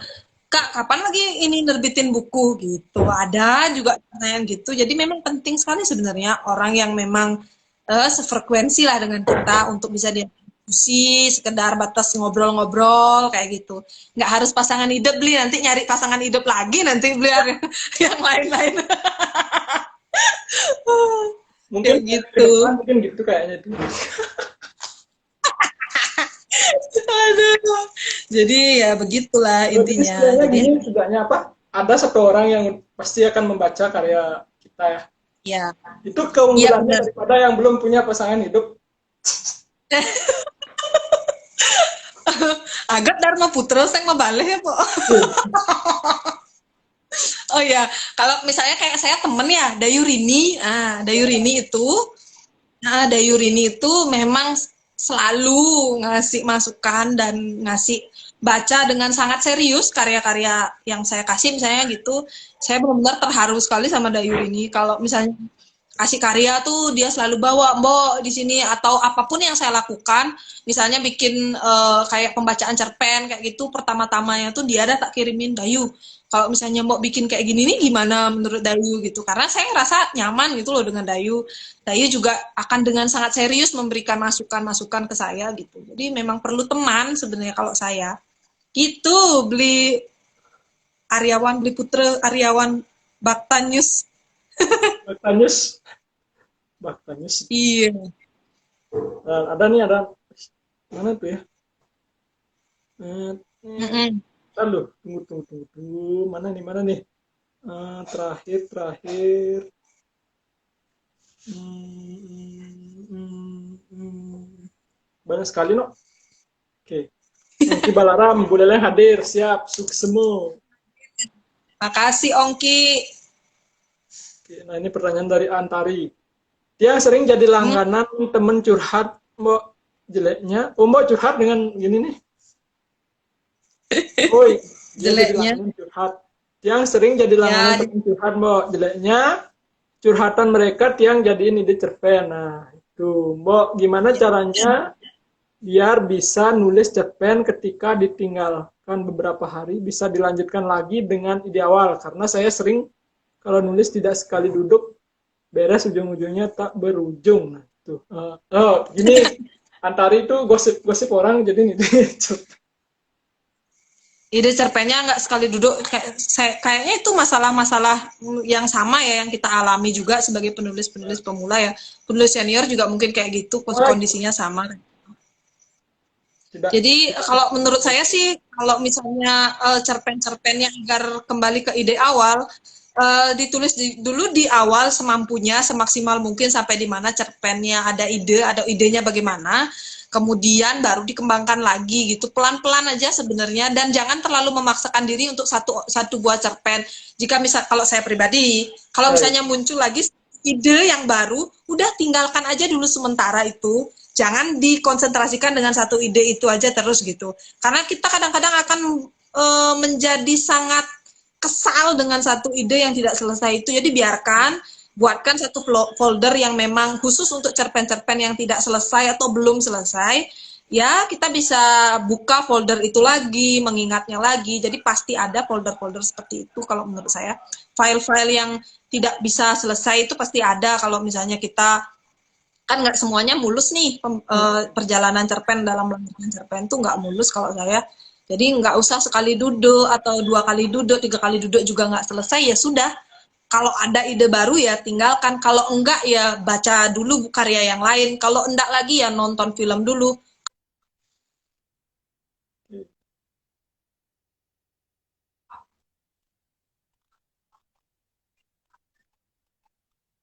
Kak, kapan lagi ini nerbitin buku gitu? Ada juga pertanyaan gitu. Jadi memang penting sekali sebenarnya orang yang memang sefrekuensi lah dengan kita untuk bisa diskusi, sekedar batas ngobrol-ngobrol kayak gitu. Nggak harus pasangan hidup beli, nanti nyari pasangan hidup lagi nanti beli yang lain-lain. Mungkin Kayak ke gitu. depan mungkin gitu kayaknya itu. Aduh. Jadi ya begitulah Jadi intinya. setidaknya Jadi gini setidaknya apa? Ada satu orang yang pasti akan membaca karya kita ya. ya, Itu iya keunggulannya benar. daripada yang belum punya pasangan hidup. Agak Dharma Putra saya ngebales ya, Po. Oh ya, kalau misalnya kayak saya temen ya, Dayurini, Dayurini itu, Dayurini itu memang selalu ngasih masukan dan ngasih baca dengan sangat serius karya-karya yang saya kasih misalnya gitu. Saya benar-benar terharu sekali sama Dayurini. Kalau misalnya kasih karya tuh dia selalu bawa Mbok di sini, atau apapun yang saya lakukan, misalnya bikin kayak pembacaan cerpen kayak gitu, pertama-tamanya tuh dia ada tak kirimin, Dayu kalau misalnya Mbok bikin kayak gini nih gimana menurut Dayu gitu, karena saya ngerasa nyaman gitu loh dengan Dayu. Dayu juga akan dengan sangat serius memberikan masukan-masukan ke saya gitu. Jadi memang perlu teman sebenarnya kalau saya gitu. Beli Aryawan, beli Putra Aryawan Baktanyus. Baktanyus, Baktanyus. Iya. Ada nih ada mana tuh ya? Lalu tunggu. Mana nih? Terakhir. Banyak sekali no. Oke. Nanti Balaram, boleh hadir, siap, suksemu. Makasih Ongki. Oke, nah ini pertanyaan dari Antari. Dia sering jadi langganan temen curhat, Mbok jeleknya. Oh, Mbok curhat dengan gini nih. Oi, dia jadi Jeleknya. langganan curhat. Yang sering jadi langganan Ya, temen curhat, Mbok jeleknya. Curhatan mereka tiang jadiin ide cerpen. Nah, itu Mbok gimana caranya biar bisa nulis cerpen ketika ditinggalkan beberapa hari bisa dilanjutkan lagi dengan ide awal, karena saya sering kalau nulis tidak sekali duduk beres ujung-ujungnya tak berujung. Nah, tuh. Gini Antari itu gosip-gosip orang jadi nih. ide cerpennya nggak sekali duduk. Kayaknya itu masalah-masalah yang sama ya, yang kita alami juga sebagai penulis-penulis pemula ya. Penulis senior juga mungkin kayak gitu, kondisinya sama. Tidak, Jadi tidak. kalau menurut saya sih, kalau misalnya cerpen-cerpennya agar kembali ke ide awal, ditulis dulu di awal semampunya, semaksimal mungkin sampai di mana cerpennya ada idenya bagaimana, kemudian baru dikembangkan lagi gitu, pelan-pelan aja sebenarnya, dan jangan terlalu memaksakan diri untuk satu buah cerpen. Jika misal, kalau saya pribadi, kalau misalnya muncul lagi ide yang baru, udah tinggalkan aja dulu sementara itu. Jangan dikonsentrasikan dengan satu ide itu aja terus gitu. Karena kita kadang-kadang akan menjadi sangat kesal dengan satu ide yang tidak selesai itu. Jadi biarkan, buatkan satu folder yang memang khusus untuk cerpen-cerpen yang tidak selesai atau belum selesai. Ya, kita bisa buka folder itu lagi, mengingatnya lagi. Jadi pasti ada folder-folder seperti itu kalau menurut saya. File-file yang tidak bisa selesai itu pasti ada kalau misalnya kita, kan nggak semuanya mulus nih, perjalanan cerpen dalam melanjutkan cerpen tuh nggak mulus kalau saya. Jadi nggak usah sekali duduk atau 2 kali duduk, 3 kali duduk juga nggak selesai, ya sudah. Kalau ada ide baru ya tinggalkan, kalau enggak ya baca dulu karya yang lain, kalau enggak lagi ya nonton film dulu.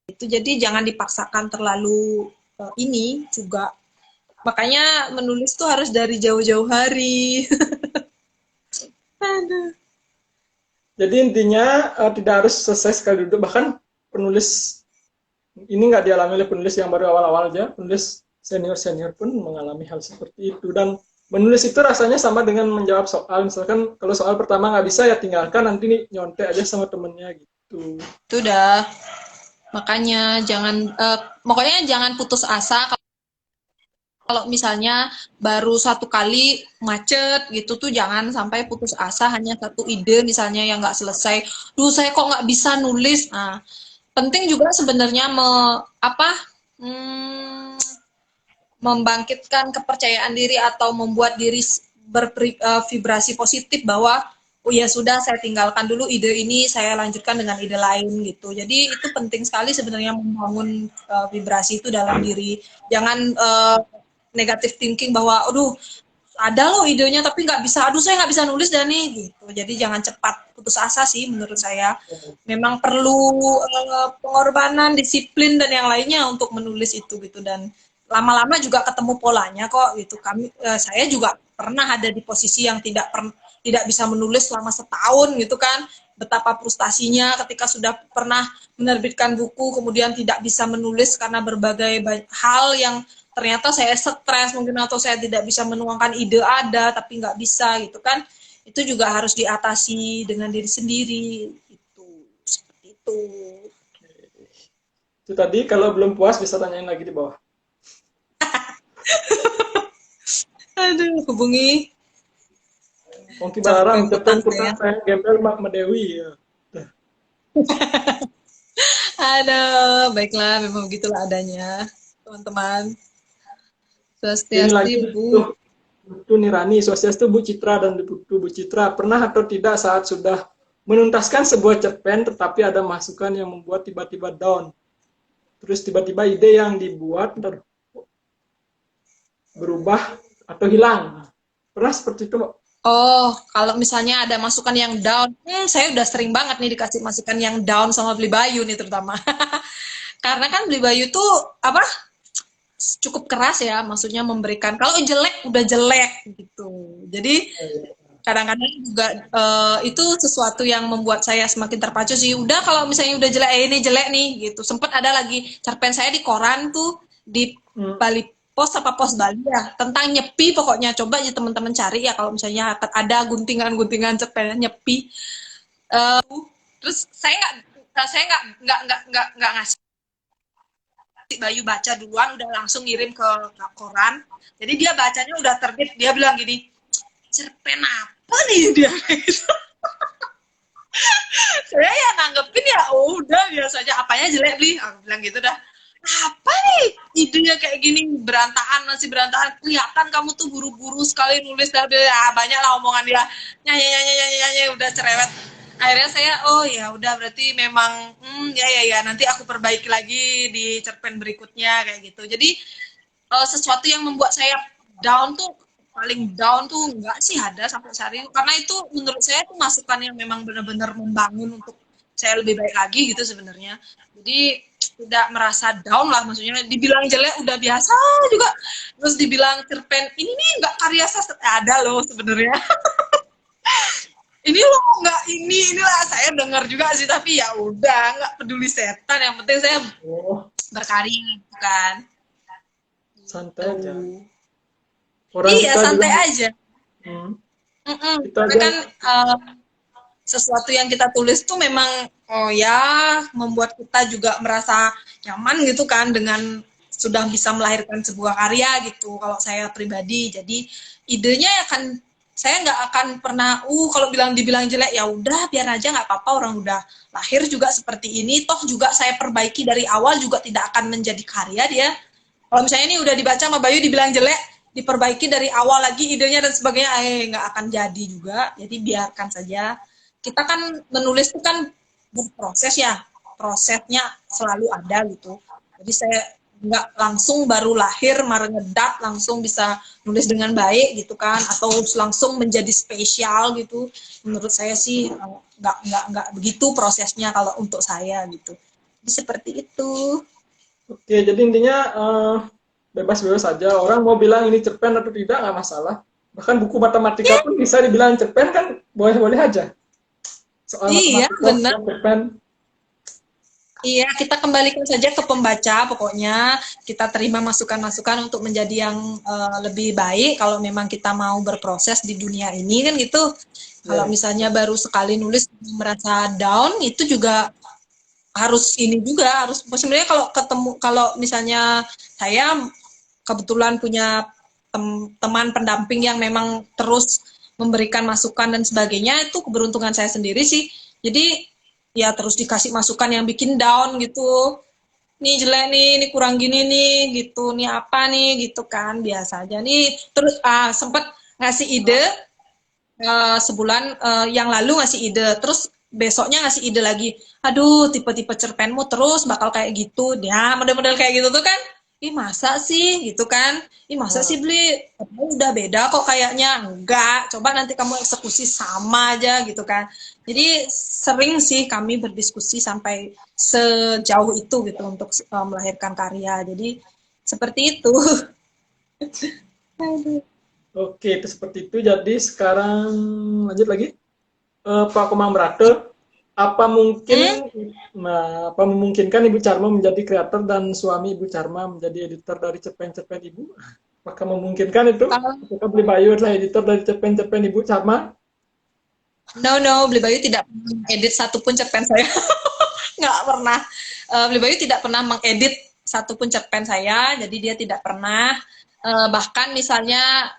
Itu jadi jangan dipaksakan terlalu ini juga. Makanya menulis tuh harus dari jauh-jauh hari. Aduh. Jadi intinya tidak harus selesai sekali duduk. Bahkan penulis ini nggak dialami oleh penulis yang baru awal-awal aja. Penulis senior-senior pun mengalami hal seperti itu. Dan menulis itu rasanya sama dengan menjawab soal. Misalkan kalau soal pertama nggak bisa ya tinggalkan, nanti nih nyontek aja sama temennya gitu. Itu udah. Makanya pokoknya jangan putus asa. Kalau misalnya baru 1 kali macet gitu tuh jangan sampai putus asa hanya satu ide misalnya yang nggak selesai. Duh, saya kok nggak bisa nulis. Nah, penting juga sebenarnya membangkitkan kepercayaan diri atau membuat diri bervibrasi positif bahwa oh ya sudah, saya tinggalkan dulu ide ini, saya lanjutkan dengan ide lain gitu. Jadi itu penting sekali sebenarnya membangun vibrasi itu dalam diri. Jangan negative thinking bahwa aduh ada loh idenya tapi nggak bisa, aduh saya nggak bisa nulis dan nih gitu. Jadi jangan cepat putus asa sih menurut saya. Memang perlu pengorbanan, disiplin dan yang lainnya untuk menulis itu gitu, dan lama-lama juga ketemu polanya kok gitu. Saya juga pernah ada di posisi yang tidak bisa menulis selama setahun gitu kan. Betapa frustasinya ketika sudah pernah menerbitkan buku kemudian tidak bisa menulis karena berbagai hal yang ternyata saya stres mungkin, atau saya tidak bisa menuangkan ide ada tapi nggak bisa gitu kan. Itu juga harus diatasi dengan diri sendiri itu, seperti itu. Itu tadi kalau belum puas bisa tanyain lagi di bawah. Aduh, hubungi Ongki Balarang, cerpen saya. kurang sayang gembel Mak Medewi. Ya. Aduh, baiklah, memang begitulah adanya, teman-teman. Ini lagi Swastiastu, Bu. butuh Nirani, Swastiastu Bu Citra dan butuh Bu Citra. Pernah atau tidak saat sudah menuntaskan sebuah cerpen tetapi ada masukan yang membuat tiba-tiba down? Terus tiba-tiba ide yang dibuat berubah atau hilang. Pernah seperti itu, Mbak? Oh, kalau misalnya ada masukan yang down, saya udah sering banget nih dikasih masukan yang down sama Beli Bayu nih terutama. Karena kan Beli Bayu tuh cukup keras ya, maksudnya memberikan kalau jelek udah jelek gitu. Jadi kadang-kadang juga itu sesuatu yang membuat saya semakin terpacu sih. Udah kalau misalnya udah jelek, ini jelek nih gitu. Sempat ada lagi cerpen saya di koran tuh, di Hmm. Bali Pos apa Pos Bali ya, tentang nyepi pokoknya. Coba aja teman-teman cari ya kalau misalnya ada guntingan-guntingan cerpen nyepi. Terus saya nggak ngasih Bayu baca duluan, udah langsung ngirim ke koran. Jadi dia bacanya udah terbit, dia bilang gini, cerpen apa nih dia gitu. Saya ya nanggepin ya udah biasa aja, apanya jelek beli, aku bilang gitu dah. Apa nih idenya kayak gini, masih berantakan, kelihatan kamu tuh buru-buru sekali nulis, dan ya, banyak lah omongan dia, nyanyi udah cerewet. Akhirnya saya oh ya udah berarti memang ya nanti aku perbaiki lagi di cerpen berikutnya kayak gitu. Jadi sesuatu yang membuat saya down tuh, paling down tuh enggak sih ada sampai saat ini, karena itu menurut saya tuh masukan yang memang benar-benar membangun untuk saya lebih baik lagi gitu sebenarnya. Jadi tidak merasa down lah, maksudnya dibilang jelek udah biasa juga, terus dibilang cerpen ini nih enggak karya sastra, ada loh sebenarnya. Ini loh nggak inilah saya dengar juga sih, tapi ya udah nggak peduli setan, yang penting saya Oh, berkarya gitu kan. santai aja. Tuh. Orang Iya kita santai juga, aja. hmm, kita Karena aja, kan sesuatu yang kita tulis tuh memang oh ya membuat kita juga merasa nyaman gitu kan dengan sudah bisa melahirkan sebuah karya gitu. Kalau saya pribadi, jadi idenya akan saya nggak akan pernah kalau dibilang jelek ya udah biar aja nggak apa-apa, orang udah lahir juga seperti ini, toh juga saya perbaiki dari awal juga tidak akan menjadi karya dia. Kalau misalnya ini udah dibaca sama Bayu dibilang jelek, diperbaiki dari awal lagi idenya dan sebagainya, nggak akan jadi juga. Jadi biarkan saja. Kita kan menulis itu kan berproses ya, prosesnya selalu ada gitu. Jadi saya nggak langsung baru lahir ngedat langsung bisa nulis dengan baik gitu kan, atau langsung menjadi spesial gitu. Menurut saya sih nggak begitu prosesnya kalau untuk saya gitu. Jadi seperti itu. oke, jadi intinya bebas-bebas saja. Orang mau bilang ini cerpen atau tidak nggak masalah. Bahkan buku matematika pun bisa dibilang cerpen kan, boleh-boleh aja. Soal Iya matematika, benar. soal cerpen. Iya, kita kembalikan saja ke pembaca. Pokoknya kita terima masukan-masukan untuk menjadi yang lebih baik. Kalau memang kita mau berproses di dunia ini kan gitu. Kalau Ya. misalnya baru sekali nulis merasa down, itu juga harus ini juga harus. Sebenarnya kalau misalnya saya kebetulan punya teman pendamping yang memang terus memberikan masukan dan sebagainya, itu keberuntungan saya sendiri sih. Jadi ya terus dikasih masukan yang bikin down gitu, nih jelek nih, ini kurang gini nih gitu, nih apa nih gitu kan, biasa aja nih. Terus sempat ngasih ide sebulan yang lalu, ngasih ide, terus besoknya ngasih ide lagi, aduh tipe-tipe cerpenmu terus bakal kayak gitu ya, model-model kayak gitu tuh kan, ih masa sih gitu kan, ih masa sih beli udah beda kok kayaknya, enggak, coba nanti kamu eksekusi sama aja gitu kan. Jadi sering sih kami berdiskusi sampai sejauh itu gitu untuk melahirkan karya, jadi seperti itu. Oke, itu seperti itu. Jadi sekarang lanjut lagi. Pak Komang Brate, apa memungkinkan Ibu Charma menjadi kreator dan suami Ibu Charma menjadi editor dari cerpen-cerpen Ibu? Apakah memungkinkan itu? Apakah Beli Bayu adalah editor dari cerpen-cerpen Ibu Charma? No, Beli Bayu tidak pernah mengedit satupun cerpen saya. Nggak pernah. Beli Bayu tidak pernah mengedit satupun cerpen saya, jadi dia tidak pernah. Bahkan misalnya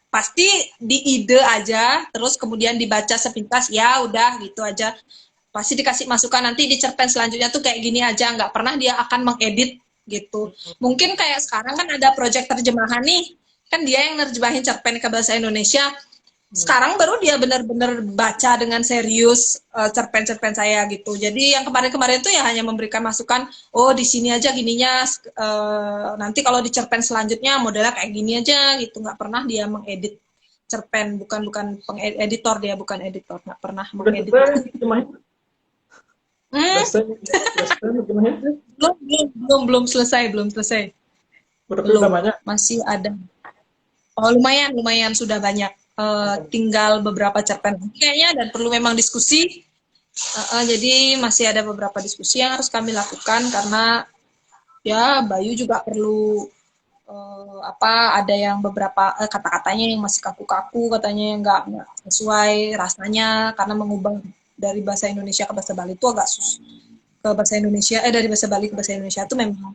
pasti di ide aja, terus kemudian dibaca sepintas, ya udah gitu aja. Pasti dikasih masukan nanti di cerpen selanjutnya tuh kayak gini aja, nggak pernah dia akan mengedit gitu. Mungkin kayak sekarang kan ada proyek terjemahan nih, kan dia yang nerjemahin cerpen ke bahasa Indonesia. Sekarang baru dia benar-benar baca dengan serius cerpen-cerpen saya gitu. Jadi yang kemarin-kemarin itu ya hanya memberikan masukan, oh di sini aja gininya, nanti kalau di cerpen selanjutnya modelnya kayak gini aja gitu. Nggak pernah dia mengedit cerpen, bukan editor, dia bukan editor, nggak pernah Udah mengedit. selesai terjemahin? Selesai terjemahin? Belum selesai. Tapi udah banyak. Masih ada. Oh lumayan sudah banyak. tinggal beberapa cerpen kayaknya dan perlu memang diskusi. Jadi masih ada beberapa diskusi yang harus kami lakukan karena ya Bayu juga perlu ada yang beberapa kata-katanya yang masih kaku-kaku, katanya yang nggak sesuai rasanya karena mengubah dari bahasa Indonesia ke bahasa Bali itu agak ke bahasa Indonesia dari bahasa Bali ke bahasa Indonesia itu memang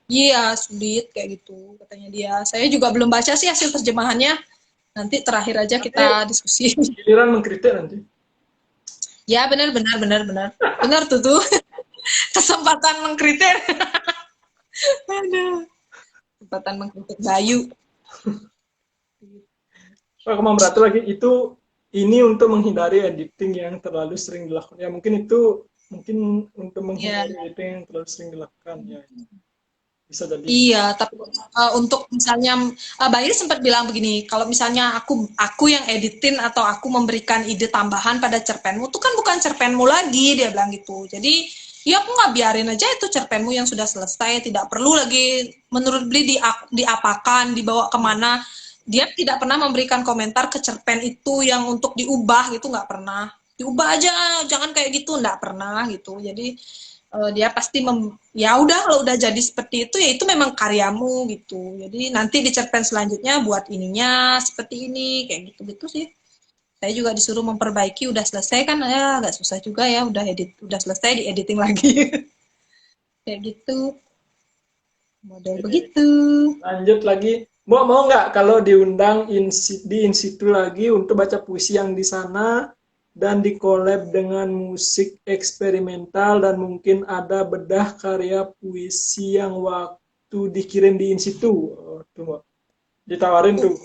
iya sulit kayak gitu katanya dia. Saya juga belum baca sih hasil terjemahannya. Nanti terakhir aja kita diskusi. Giliran mengkritik nanti. Ya benar tuh. Kesempatan mengkritik. Aduh. Kesempatan mengkritik Bayu. Berarti lagi ini untuk menghindari editing yang terlalu sering dilakukan. Ya mungkin untuk menghindari editing yang terlalu sering dilakukan ya. Bisa jadi. Iya, tapi untuk misalnya Bayu sempat bilang begini, kalau misalnya aku yang editin atau aku memberikan ide tambahan pada cerpenmu, itu kan bukan cerpenmu lagi, dia bilang gitu. Jadi ya aku nggak biarin aja itu cerpenmu yang sudah selesai, tidak perlu lagi menurut Beli diapakan, dibawa kemana. Dia tidak pernah memberikan komentar ke cerpen itu yang untuk diubah gitu, nggak pernah. Diubah aja, jangan kayak gitu, nggak pernah gitu. Jadi dia pasti ya udah kalau udah jadi seperti itu ya itu memang karyamu gitu. Jadi nanti di cerpen selanjutnya buat ininya seperti ini kayak gitu sih. Saya juga disuruh memperbaiki, udah selesai kan ya agak susah juga ya, udah selesai di editing lagi. Kayak gitu. Model begitu. Lanjut lagi. Mau nggak kalau diundang di Insitu lagi untuk baca puisi yang di sana dan dikolab dengan musik eksperimental dan mungkin ada bedah karya puisi yang waktu dikirim di Insitu. Tuh, ditawarin tuh,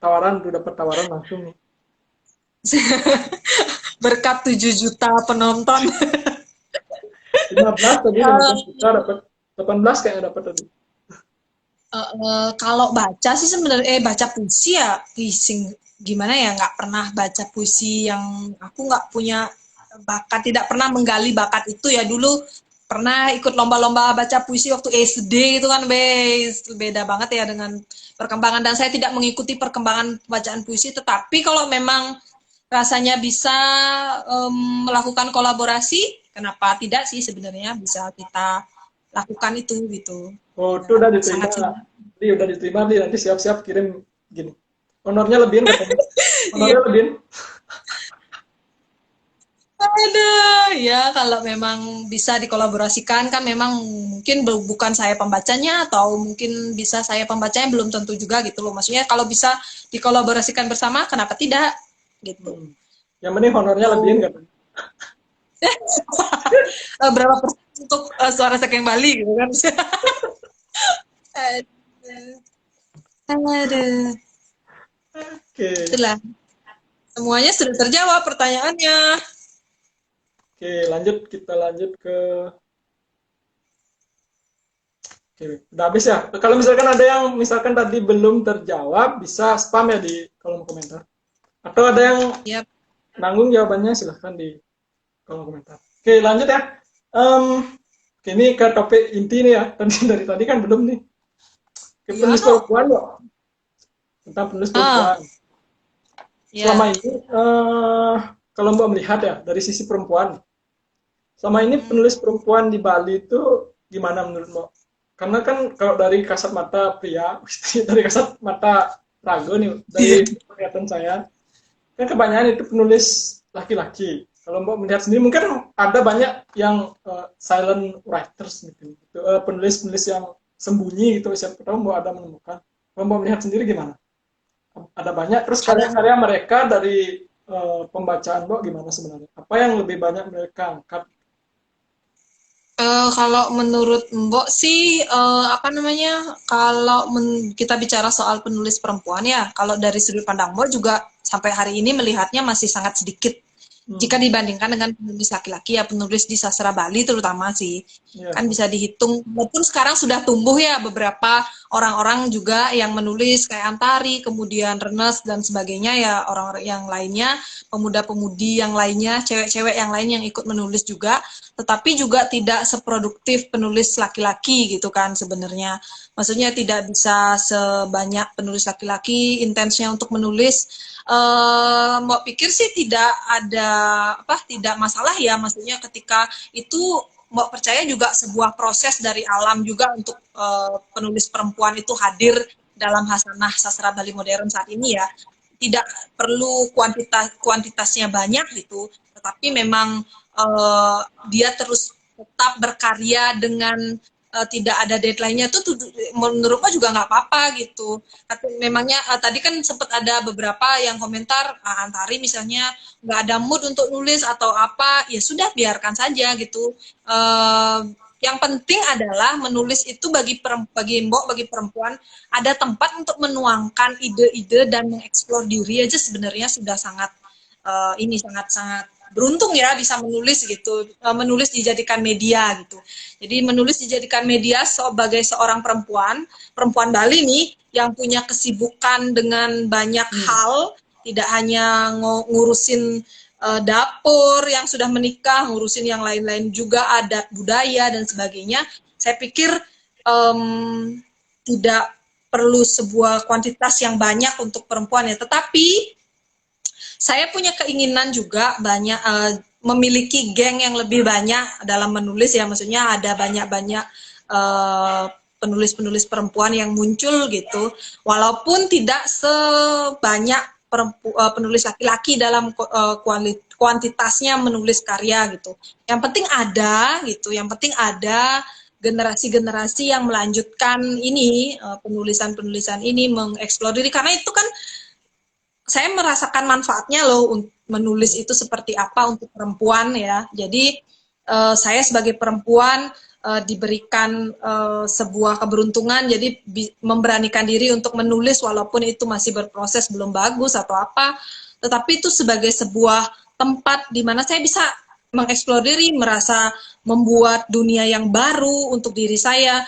tawaran tuh dapat tawaran langsung nih. Berkat 7 juta penonton. 15 tadi, 15 juta dapat 18 kayaknya dapat tadi. Kalau baca sih sebenarnya baca puisi ya gimana ya, nggak pernah baca puisi yang aku nggak punya bakat, tidak pernah menggali bakat itu ya. Dulu pernah ikut lomba-lomba baca puisi waktu SD itu kan beda banget ya dengan perkembangan, dan saya tidak mengikuti perkembangan bacaan puisi. Tetapi kalau memang rasanya bisa melakukan kolaborasi, kenapa tidak sih, sebenarnya bisa kita lakukan itu gitu. Oh, itu udah diterima. Udah diterima nih, nanti siap-siap kirim gini. Honornya lebihin katanya. Honornya lebihin. Aduh, ya kalau memang bisa dikolaborasikan kan memang mungkin bukan saya pembacanya atau mungkin bisa saya pembacanya, belum tentu juga gitu loh. Maksudnya kalau bisa dikolaborasikan bersama, kenapa tidak gitu. Yang penting honornya lebihin katanya. Berapa persen untuk suara Sekeng Bali gitu kan. Aduh. Oke. Itulah. Semuanya sudah terjawab pertanyaannya. Oke, kita lanjut ke. Oke, udah habis ya. Kalau misalkan ada yang misalkan tadi belum terjawab, bisa spam ya di kolom komentar. Atau ada yang nanggung jawabannya, silahkan di kolom komentar. Oke, lanjut ya. Ini ke topik inti nih ya. Dari tadi kan belum nih. Penulis perempuan loh. Tentang penulis perempuan. Selama ini, kalau Mbak melihat ya dari sisi perempuan, selama ini penulis perempuan di Bali itu gimana menurut Mbak? Karena kan kalau dari kasat mata pria, dari kasat mata ragu nih, dari penglihatan saya, kan kebanyakan itu penulis laki-laki. Kalau Mbak melihat sendiri, mungkin ada banyak yang silent writers gitu, penulis-penulis yang sembunyi gitu, siapa tahu Mbak ada menemukan. Kalau Mbak melihat sendiri gimana? Ada banyak, terus karya-karya mereka dari pembacaan Mbak gimana sebenarnya? Apa yang lebih banyak mereka angkat? Kalau menurut Mbok sih, kalau kita bicara soal penulis perempuan ya, kalau dari sudut pandang Mbok juga sampai hari ini melihatnya masih sangat sedikit. Jika dibandingkan dengan penulis laki-laki ya, penulis di sastra Bali terutama sih, kan bisa dihitung. Walaupun sekarang sudah tumbuh ya beberapa orang-orang juga yang menulis kayak Antari, kemudian Renes dan sebagainya ya, orang-orang yang lainnya, pemuda-pemudi yang lainnya, cewek-cewek yang lain yang ikut menulis juga, tetapi juga tidak seproduktif penulis laki-laki gitu kan sebenarnya. Maksudnya tidak bisa sebanyak penulis laki-laki intensnya untuk menulis. Mau pikir sih tidak ada tidak masalah ya, maksudnya ketika itu Mbak percaya juga sebuah proses dari alam juga untuk penulis perempuan itu hadir dalam hasanah sastra Bali modern saat ini ya. Tidak perlu kuantitasnya banyak gitu, tetapi memang dia terus tetap berkarya dengan tidak ada deadline-nya tuh menurutku juga nggak apa-apa gitu. Tapi memangnya tadi kan sempat ada beberapa yang komentar Antari misalnya nggak ada mood untuk nulis atau apa, ya sudah biarkan saja gitu. Yang penting adalah menulis itu bagi mbok, bagi perempuan ada tempat untuk menuangkan ide-ide dan mengeksplor diri aja sebenarnya sudah sangat sangat beruntung ya bisa menulis gitu, menulis dijadikan media gitu. Jadi menulis dijadikan media sebagai seorang perempuan Bali nih yang punya kesibukan dengan banyak hal, tidak hanya ngurusin dapur yang sudah menikah, ngurusin yang lain-lain juga, adat budaya dan sebagainya. Saya pikir tidak perlu sebuah kuantitas yang banyak untuk perempuan ya, tetapi saya punya keinginan juga banyak memiliki geng yang lebih banyak dalam menulis ya, maksudnya ada banyak-banyak penulis-penulis perempuan yang muncul gitu, walaupun tidak sebanyak penulis laki-laki dalam kuantitasnya menulis karya gitu. Yang penting ada gitu, yang penting ada generasi-generasi yang melanjutkan ini penulisan-penulisan ini, mengeksplor diri, karena itu kan saya merasakan manfaatnya loh menulis itu seperti apa untuk perempuan ya. Jadi saya sebagai perempuan diberikan sebuah keberuntungan, jadi memberanikan diri untuk menulis walaupun itu masih berproses, belum bagus atau apa. Tetapi itu sebagai sebuah tempat di mana saya bisa mengeksplor diri, merasa membuat dunia yang baru untuk diri saya,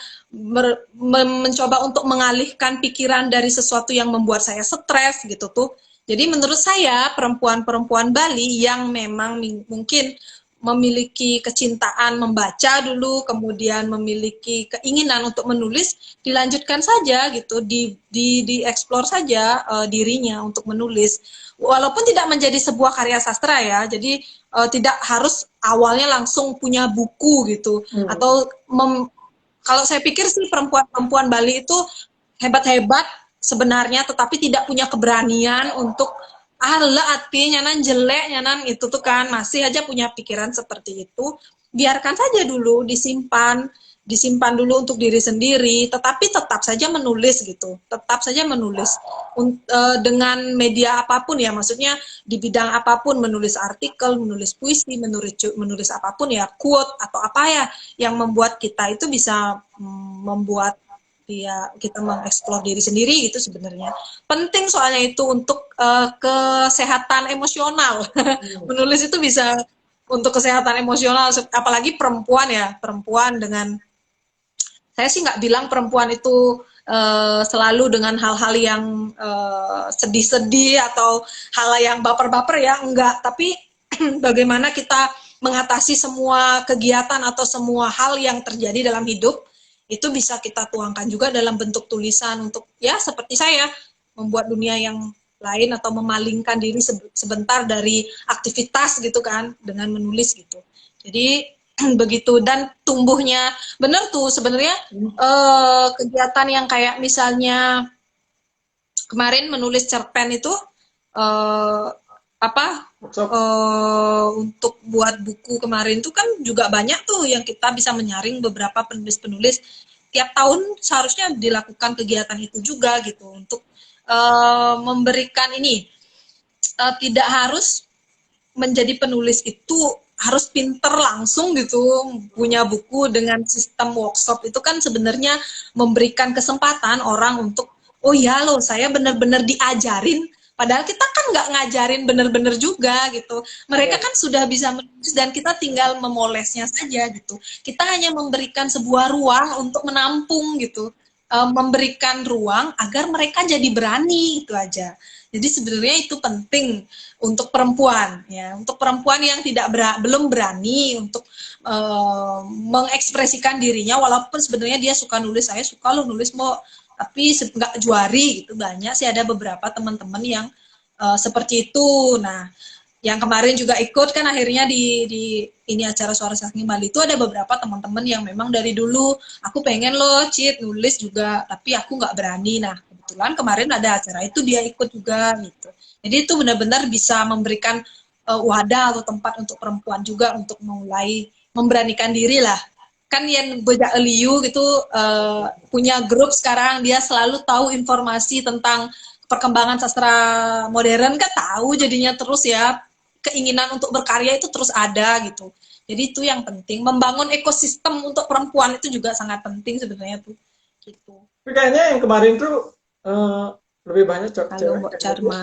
mencoba untuk mengalihkan pikiran dari sesuatu yang membuat saya stres gitu tuh. Jadi menurut saya perempuan-perempuan Bali yang memang mungkin memiliki kecintaan membaca dulu, kemudian memiliki keinginan untuk menulis, dilanjutkan saja gitu, dieksplor saja dirinya untuk menulis. Walaupun tidak menjadi sebuah karya sastra ya, jadi tidak harus awalnya langsung punya buku gitu, atau kalau saya pikir sih perempuan-perempuan Bali itu hebat-hebat sebenarnya, tetapi tidak punya keberanian untuk artinya nyanan jelek, nyanan itu tuh kan, masih aja punya pikiran seperti itu. Biarkan saja dulu, disimpan dulu untuk diri sendiri, tetapi tetap saja menulis gitu, tetap saja menulis dengan media apapun ya, maksudnya di bidang apapun, menulis artikel, menulis puisi, menulis apapun ya, quote atau apa ya yang membuat kita itu bisa membuat kita mengeksplor diri sendiri gitu sebenarnya. Penting soalnya itu untuk kesehatan emosional. Menulis itu bisa untuk kesehatan emosional, apalagi perempuan ya, perempuan dengan, saya sih nggak bilang perempuan itu selalu dengan hal-hal yang sedih-sedih atau hal yang baper-baper ya, enggak, tapi bagaimana kita mengatasi semua kegiatan atau semua hal yang terjadi dalam hidup, itu bisa kita tuangkan juga dalam bentuk tulisan untuk ya seperti saya membuat dunia yang lain atau memalingkan diri sebentar dari aktivitas gitu kan dengan menulis gitu. Jadi begitu, dan tumbuhnya bener tuh sebenarnya kegiatan yang kayak misalnya kemarin menulis cerpen itu untuk buat buku kemarin itu kan juga banyak tuh yang kita bisa menyaring beberapa penulis-penulis. Tiap tahun seharusnya dilakukan kegiatan itu juga gitu untuk memberikan ini, tidak harus menjadi penulis itu harus pinter langsung gitu, punya buku dengan sistem workshop. Itu kan sebenarnya memberikan kesempatan orang untuk, oh ya loh saya benar-benar diajarin, padahal kita kan nggak ngajarin bener-bener juga gitu. Mereka kan sudah bisa menulis dan kita tinggal memolesnya saja gitu. Kita hanya memberikan sebuah ruang untuk menampung gitu memberikan ruang agar mereka jadi berani, itu aja. Jadi sebenarnya itu penting untuk perempuan, ya, untuk perempuan yang belum berani untuk mengekspresikan dirinya, walaupun sebenarnya dia suka nulis, saya suka loh nulis Mbok, tapi nggak juari gitu. Banyak sih, ada beberapa teman-teman yang seperti itu. Nah, yang kemarin juga ikut kan akhirnya di ini acara Suara Saking Bali itu ada beberapa teman-teman yang memang dari dulu aku pengen loh Cit nulis juga, tapi aku nggak berani. Nah kebetulan kemarin ada acara itu dia ikut juga gitu. Jadi itu benar-benar bisa memberikan wadah atau tempat untuk perempuan juga untuk mulai memberanikan diri lah. Kan yang Bejak Eliu gitu punya grup sekarang, dia selalu tahu informasi tentang perkembangan sastra modern, kan tahu jadinya terus ya, keinginan untuk berkarya itu terus ada gitu. Jadi itu yang penting, membangun ekosistem untuk perempuan itu juga sangat penting sebenarnya tuh. Gitu. Tapi kayaknya yang kemarin tuh lebih banyak Halo cewek. Mbak Charma.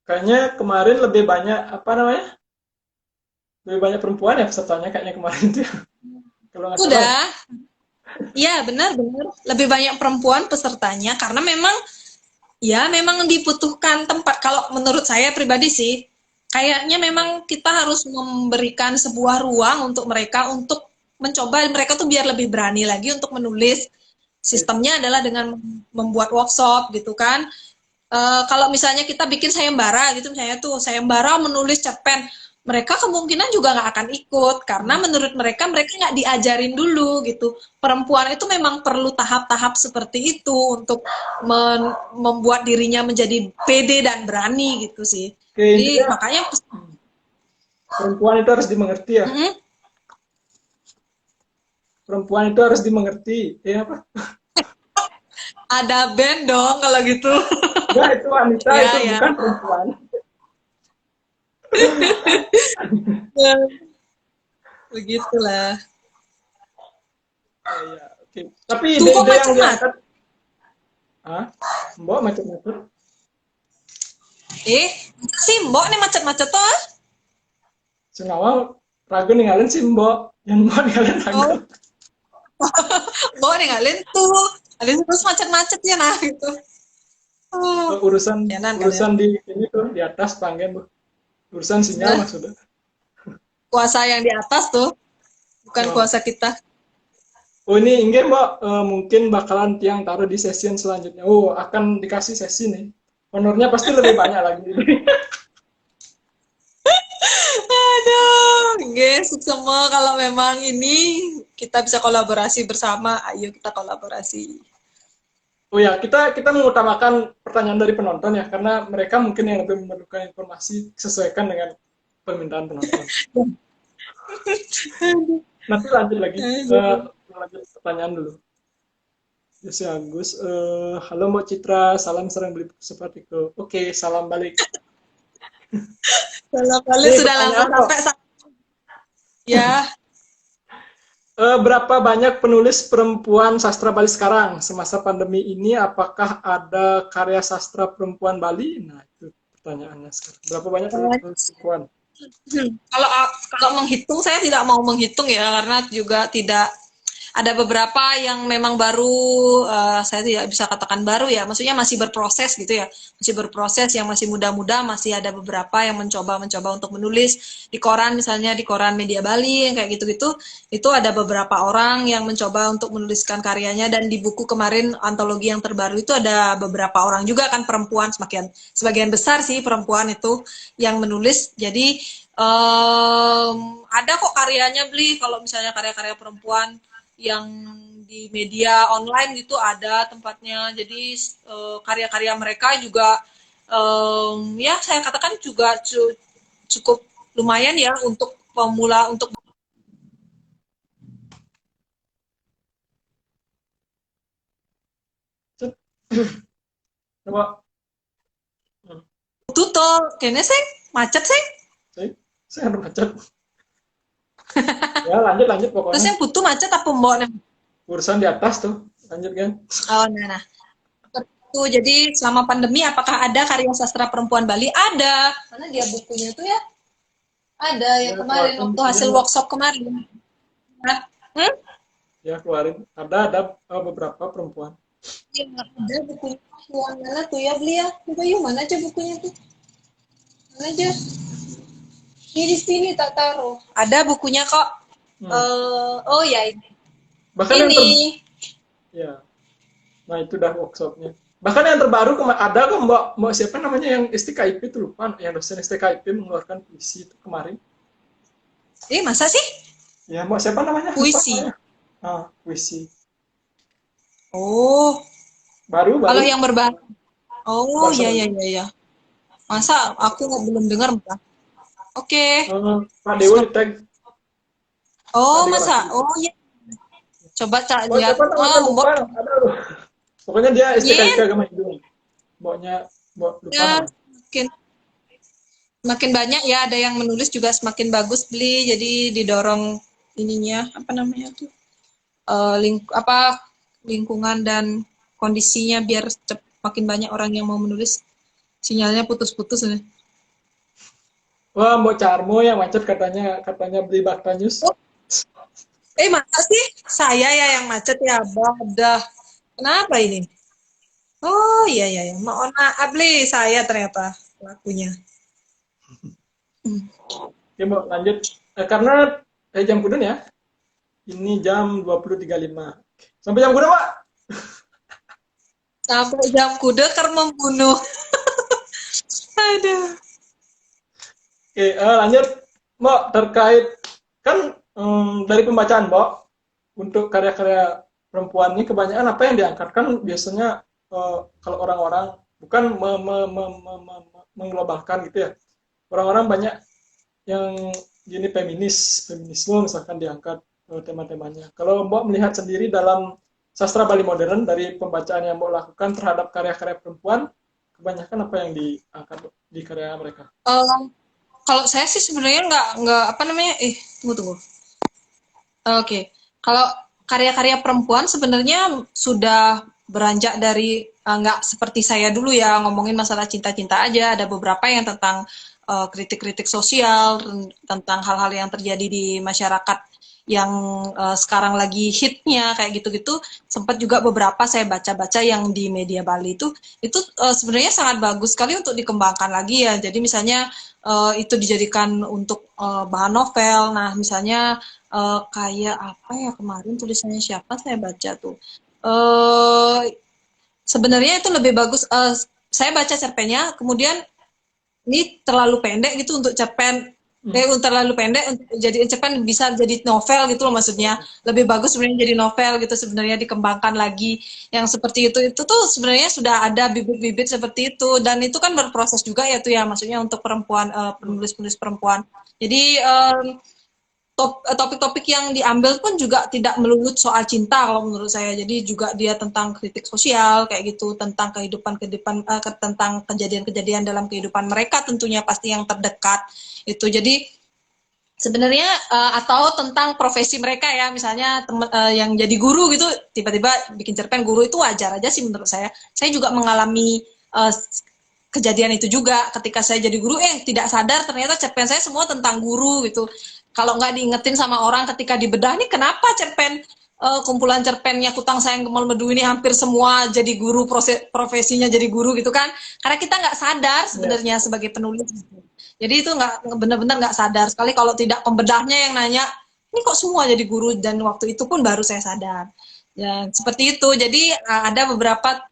Kayaknya kemarin lebih banyak apa namanya? Lebih banyak perempuan ya pesertanya kayaknya kemarin tuh. Kalau nggak salah. Udah. Iya benar-benar lebih banyak perempuan pesertanya karena memang dibutuhkan tempat. Kalau menurut saya pribadi sih, kayaknya memang kita harus memberikan sebuah ruang untuk mereka untuk mencoba, mereka tuh biar lebih berani lagi untuk menulis. Sistemnya adalah dengan membuat workshop gitu kan. Kalau misalnya kita bikin sayembara gitu, misalnya tuh sayembara menulis cerpen, mereka kemungkinan juga nggak akan ikut karena menurut mereka nggak diajarin dulu gitu. Perempuan itu memang perlu tahap-tahap seperti itu untuk membuat dirinya menjadi pede dan berani gitu sih. Oke, Jadi intinya makanya perempuan itu harus dimengerti ya. Perempuan itu harus dimengerti. Ya apa? ada band dong kalau gitu. Enggak, itu wanita, Ya, itu ya. bukan perempuan. Begitulah. Ya, oke. Tapi Tuh kok ide-ide yang macet-macet. diangkat, ah, Mbak macam-macam. Si Mbok nih macet-macet tuh. Sengawang ragu ninggalin si Mbak, yang Mbak ninggalin ragu. Oh, Mbok ninggalin tuh. Ninggalin terus macet-macet ya nah gitu. Oh, Urusan kenan kalian. urusan di ini tuh di atas panggen tuh. Urusan sinyal Nah, maksudnya. kuasa yang di atas tuh, bukan Oh. kuasa kita. Oh ini Inge Mbak, mungkin bakalan Tiang taruh di sesi selanjutnya. Oh akan dikasih sesi nih. Honornya pasti lebih banyak lagi. Aduh, guys, semua kalau memang ini kita bisa kolaborasi bersama, ayo kita kolaborasi. Oh ya, kita mengutamakan pertanyaan dari penonton ya, karena mereka mungkin yang lebih memerlukan informasi sesuaikan dengan permintaan penonton. Nanti lanjut lagi, lanjut pertanyaan dulu. Yesi Agus, halo Mbak Citra, salam sering beli seperti itu. Oke, salam balik. Salam balik sudah langsung sampai. Ya. Berapa banyak penulis perempuan sastra Bali sekarang semasa pandemi ini? Apakah ada karya sastra perempuan Bali? Nah itu pertanyaannya sekarang. Berapa banyak penulis perempuan? Kalau menghitung saya tidak mau menghitung ya karena juga tidak ada beberapa yang memang baru, saya tidak bisa katakan baru ya, maksudnya masih berproses gitu ya, masih berproses, yang masih muda-muda masih ada beberapa yang mencoba untuk menulis di koran, misalnya di koran Media Bali yang kayak gitu-gitu, itu ada beberapa orang yang mencoba untuk menuliskan karyanya, dan di buku kemarin antologi yang terbaru itu ada beberapa orang juga kan perempuan, sebagian besar sih perempuan itu yang menulis. Jadi ada kok karyanya beli, kalau misalnya karya-karya perempuan yang di media online gitu ada tempatnya. Jadi karya-karya mereka juga ya saya katakan juga cukup lumayan ya untuk pemula, untuk Coba. tutup kayaknya sih macet sih. Saya ada macet. Ya lanjut pokoknya. Terus yang butuh macet apa mbok? Urusan di atas tuh, lanjut kan? Oh nah. Tuh, jadi selama pandemi apakah ada karya sastra perempuan Bali? Ada. Mana dia bukunya tuh ya? Ada Ya yang kemarin keluarkan waktu buktinya hasil Mbak. workshop kemarin. Nah, hmm? Ya keluarin. Ada beberapa perempuan. Ya, ada bukunya. Yang mana tuh ya beli ya? Coba yuk mana aja bukunya tuh? Mana aja? Ini di sini tak taruh. Ada bukunya kok. Hmm. Oh ya ini. Bahkan yang ya, nah itu dah workshopnya. Bahkan yang terbaru ada kok mbak siapa namanya yang STKIP itu lupa, yang dosen STKIP mengeluarkan puisi itu kemarin. Masa sih? Ya mbak siapa namanya lupa Puisi. saya. Puisi Oh, baru kalau baru yang berbahasa. Oh, bahasa ya baru. ya ya ya. Masa aku belum dengar, Mbak? Oke. Pak Dewo di tag, Pak Oh, Dewo masa? lagi. Oh, ya. Coba Cak Oh lihat. siapa namanya Oh, lupa, Mbok. ada loh. Pokoknya dia STKIP Nyen. agama Hindu. Mbak lupa Ya, namanya. semakin banyak ya, ada yang menulis juga semakin bagus beli. Jadi didorong ininya, apa namanya tuh? Lingkungan dan kondisinya biar makin banyak orang yang mau menulis. Sinyalnya putus-putus nih. Wah Mbak Carmo yang macet katanya beli Bakta News. Oh, masa sih? Saya ya yang macet ya, Badah. Kenapa ini? Oh iya iya, iya. Mohon maaf Li, saya ternyata pelakunya. Oke Mbak lanjut. Karena jam kudun ya. Ini jam 20.35. Sampai jam kuda Mbak. Sampai jam kudeker membunuh. Aduh. Oke, lanjut Mbak terkait kan dari pembacaan Mbak untuk karya-karya perempuan ini kebanyakan apa yang diangkat kan biasanya kalau orang-orang bukan menglobalkan gitu ya. Orang-orang banyak yang gini feminisme misalkan diangkat tema-temanya. Kalau Mbak melihat sendiri dalam sastra Bali modern dari pembacaan yang Mbak lakukan terhadap karya-karya perempuan, kebanyakan apa yang diangkat di karya mereka? Kalau saya sih sebenarnya nggak apa namanya, tunggu tunggu. Oke, kalau karya-karya perempuan sebenarnya sudah beranjak dari nggak seperti saya dulu ya ngomongin masalah cinta-cinta aja. Ada beberapa yang tentang kritik-kritik sosial, tentang hal-hal yang terjadi di masyarakat yang sekarang lagi hitnya kayak gitu-gitu. Sempat juga beberapa saya baca-baca yang di media Bali itu sebenarnya sangat bagus sekali untuk dikembangkan lagi ya. Jadi misalnya itu dijadikan untuk bahan novel. Nah, misalnya kayak apa ya kemarin tulisannya siapa saya baca tuh. Sebenarnya itu lebih bagus. Saya baca cerpennya, kemudian ini terlalu pendek gitu untuk cerpen. Terlalu pendek untuk jadi cerpen bisa jadi novel gitu loh maksudnya. Lebih bagus sebenarnya jadi novel gitu sebenarnya dikembangkan lagi yang seperti itu tuh sebenarnya sudah ada bibit-bibit seperti itu dan itu kan berproses juga ya tuh ya maksudnya untuk perempuan penulis-penulis perempuan. Jadi topik-topik yang diambil pun juga tidak melulu soal cinta kalau menurut saya. Jadi juga dia tentang kritik sosial kayak gitu, tentang kehidupan tentang kejadian-kejadian dalam kehidupan mereka tentunya pasti yang terdekat itu. Jadi sebenarnya atau tentang profesi mereka ya, misalnya yang jadi guru gitu tiba-tiba bikin cerpen guru itu wajar aja sih menurut saya. Saya juga mengalami kejadian itu juga ketika saya jadi guru tidak sadar ternyata cerpen saya semua tentang guru gitu. Kalau nggak diingetin sama orang ketika dibedah nih kenapa cerpen kumpulan cerpennya Kutang Sayang Kemal Medu ini hampir semua jadi guru, profesinya jadi guru gitu kan, karena kita nggak sadar sebenarnya sebagai penulis gitu. Jadi itu nggak benar-benar nggak sadar sekali kalau tidak pembedahnya yang nanya ini kok semua jadi guru, dan waktu itu pun baru saya sadar ya seperti itu. Jadi ada beberapa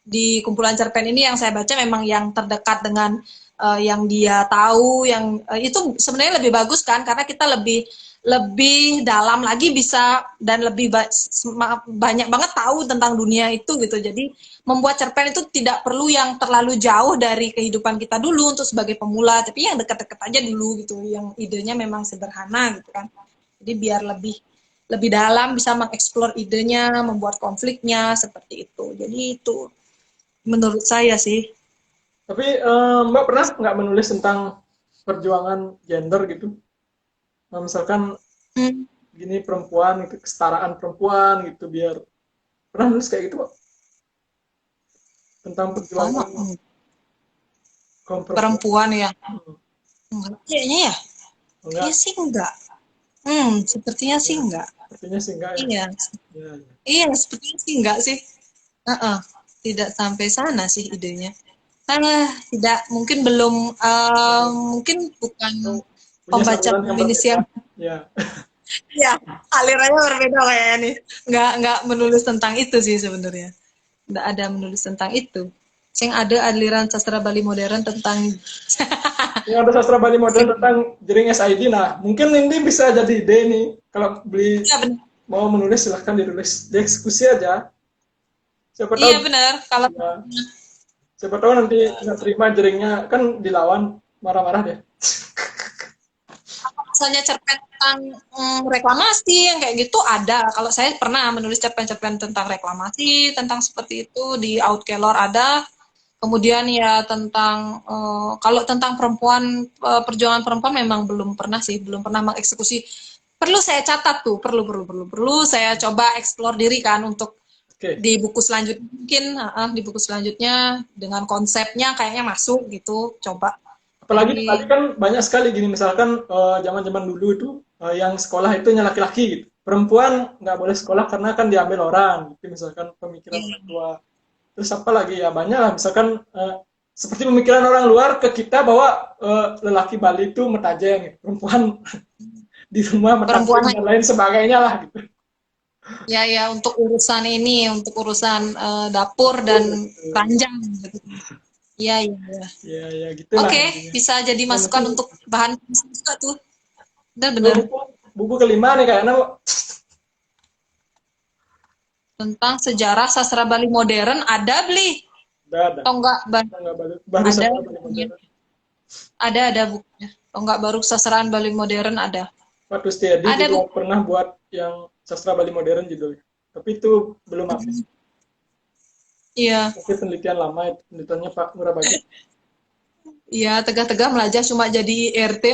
di kumpulan cerpen ini yang saya baca memang yang terdekat dengan yang dia tahu, yang itu sebenarnya lebih bagus kan karena kita lebih dalam lagi bisa dan lebih banyak banget tahu tentang dunia itu gitu. Jadi membuat cerpen itu tidak perlu yang terlalu jauh dari kehidupan kita dulu untuk sebagai pemula, tapi yang dekat-dekat aja dulu gitu, yang idenya memang sederhana gitu kan. Jadi biar lebih dalam bisa mengeksplor idenya, membuat konfliknya seperti itu. Jadi itu menurut saya sih. Tapi Mbak pernah nggak menulis tentang perjuangan gender gitu? Nah, misalkan gini perempuan itu kesetaraan perempuan gitu biar pernah nulis kayak gitu Mbak? Tentang perjuangan kaum perempuan. Perempuan ya. Enggak, kayaknya ya. Enggak, Iya sih enggak. Sepertinya sih enggak. sepertinya sih enggak ya. Iya. Ya, ya. Iya, sepertinya sih enggak sih. Heeh. Tidak sampai sana sih idenya. Tidak, mungkin belum, mungkin bukan Punya pembaca saluran yang feminis berbeda. yang, Ya. ya, alirannya berbeda kayaknya nih. Nggak menulis tentang itu sih sebenarnya. Nggak ada menulis tentang itu. Yang ada aliran sastra Bali modern tentang, Ini ada sastra Bali modern sing- tentang jering SID. Nah, mungkin ini bisa jadi ide nih. Kalau beli iya benar, mau menulis silahkan ditulis, dieksekusi aja. Siapa tahu, iya benar. Kalau ya, siapa tahu nanti nggak terima jeringnya kan dilawan, marah-marah dia. misalnya cerpen tentang reklamasi yang kayak gitu ada. Kalau saya pernah menulis cerpen-cerpen tentang reklamasi, tentang seperti itu di Outkelor ada. Kemudian ya tentang kalau tentang perempuan, perjuangan perempuan memang belum pernah sih, belum pernah mengeksekusi. Perlu saya catat tuh, perlu saya coba eksplor diri kan untuk Oke. di buku selanjutnya mungkin, di buku selanjutnya dengan konsepnya kayaknya masuk gitu, coba. Apalagi di Bali Jadi kan banyak sekali gini, misalkan zaman-zaman dulu itu yang sekolah itu hanya laki-laki gitu. Perempuan nggak boleh sekolah karena kan diambil orang, gitu, misalkan pemikiran orang tua. Terus apa lagi ya, banyak lah, misalkan seperti pemikiran orang luar ke kita bahwa lelaki Bali itu metajeng, gitu. Perempuan di rumah perempuan metajeng dan lain sebagainya lah gitu. ya ya untuk urusan ini, untuk urusan dapur dan ranjang gitu. Iya, iya, iya. Ya ya gitulah Oke, intinya. bisa jadi Nah, masukan mungkin untuk bahan juga tuh. kalau Benar-benar. buku kelima nih kayaknya Tentang sejarah sastra Bali modern ada beli udah ada. atau enggak Nggak baru ada satu Bali bukunya. modern. Ada bukunya atau enggak baru sastraan Bali modern ada Waktu Setiadi ada juga buku. pernah buat yang sastra Bali modern judulnya. Tapi itu belum habis. Iya, Mungkin penelitian lama itu, penelitiannya Pak Ngurah Bagi. iya, tegah-tegah melajah cuma jadi RT,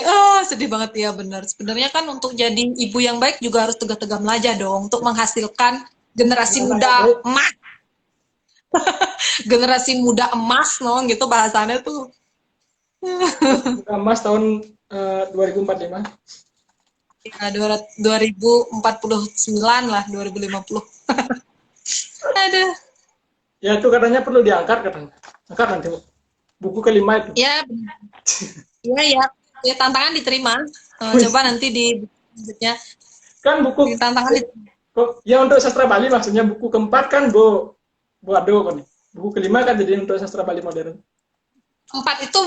sedih banget ya, benar. Sebenarnya kan untuk jadi ibu yang baik juga harus tegah-tegah melajah dong untuk menghasilkan generasi Anak muda yang baik, emas, generasi muda emas no gitu bahasannya tuh. buka emas tahun 2045. Ya, 2049 lah, 2050. Aduh. Ya itu katanya perlu diangkat katanya. Angkat nanti buku kelima itu. Ya, iya ya. Ya tantangan diterima. Wih, Coba nanti di selanjutnya kan di buku tantangan ya untuk sastra Bali maksudnya buku keempat kan Bu Ado kan. Buku kelima kan jadi untuk sastra Bali modern. empat itu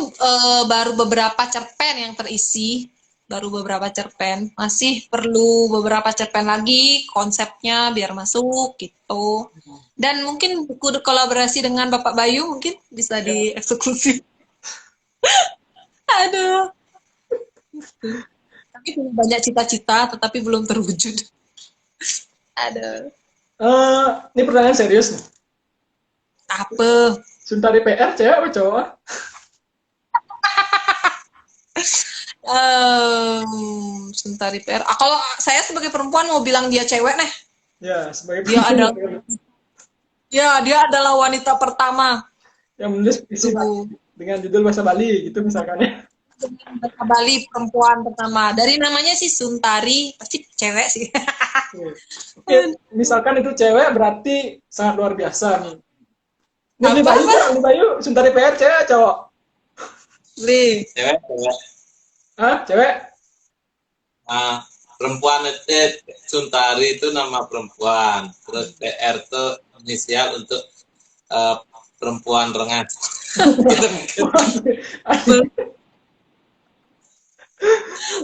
baru beberapa cerpen yang terisi, baru beberapa cerpen. Masih perlu beberapa cerpen lagi konsepnya biar masuk gitu. Dan mungkin buku kolaborasi dengan Bapak Bayu mungkin bisa Ya, dieksekusi. Aduh. Tapi punya banyak cita-cita tetapi belum terwujud. Aduh. ini pertanyaan serius nih. Apa? Suntari PR cewek atau cowok? Sentari PR. Kalau saya sebagai perempuan mau bilang dia cewek nih. Ya, sebagai Dia ada, perempuan ya dia adalah wanita pertama. yang menulis puisi Tuh. dengan judul bahasa Bali gitu misalkan ya. Bahasa Bali perempuan pertama. Dari namanya sih Suntari, pasti cewek sih. Oke, misalkan itu cewek berarti sangat luar biasa nih. Ini Apa? Bayu, Suntari PR cewek cowok? Li. Cewek, cewek. Hah, cewek? Nah, perempuan itu Suntari itu nama perempuan. Terus PR itu inisial untuk perempuan rengas.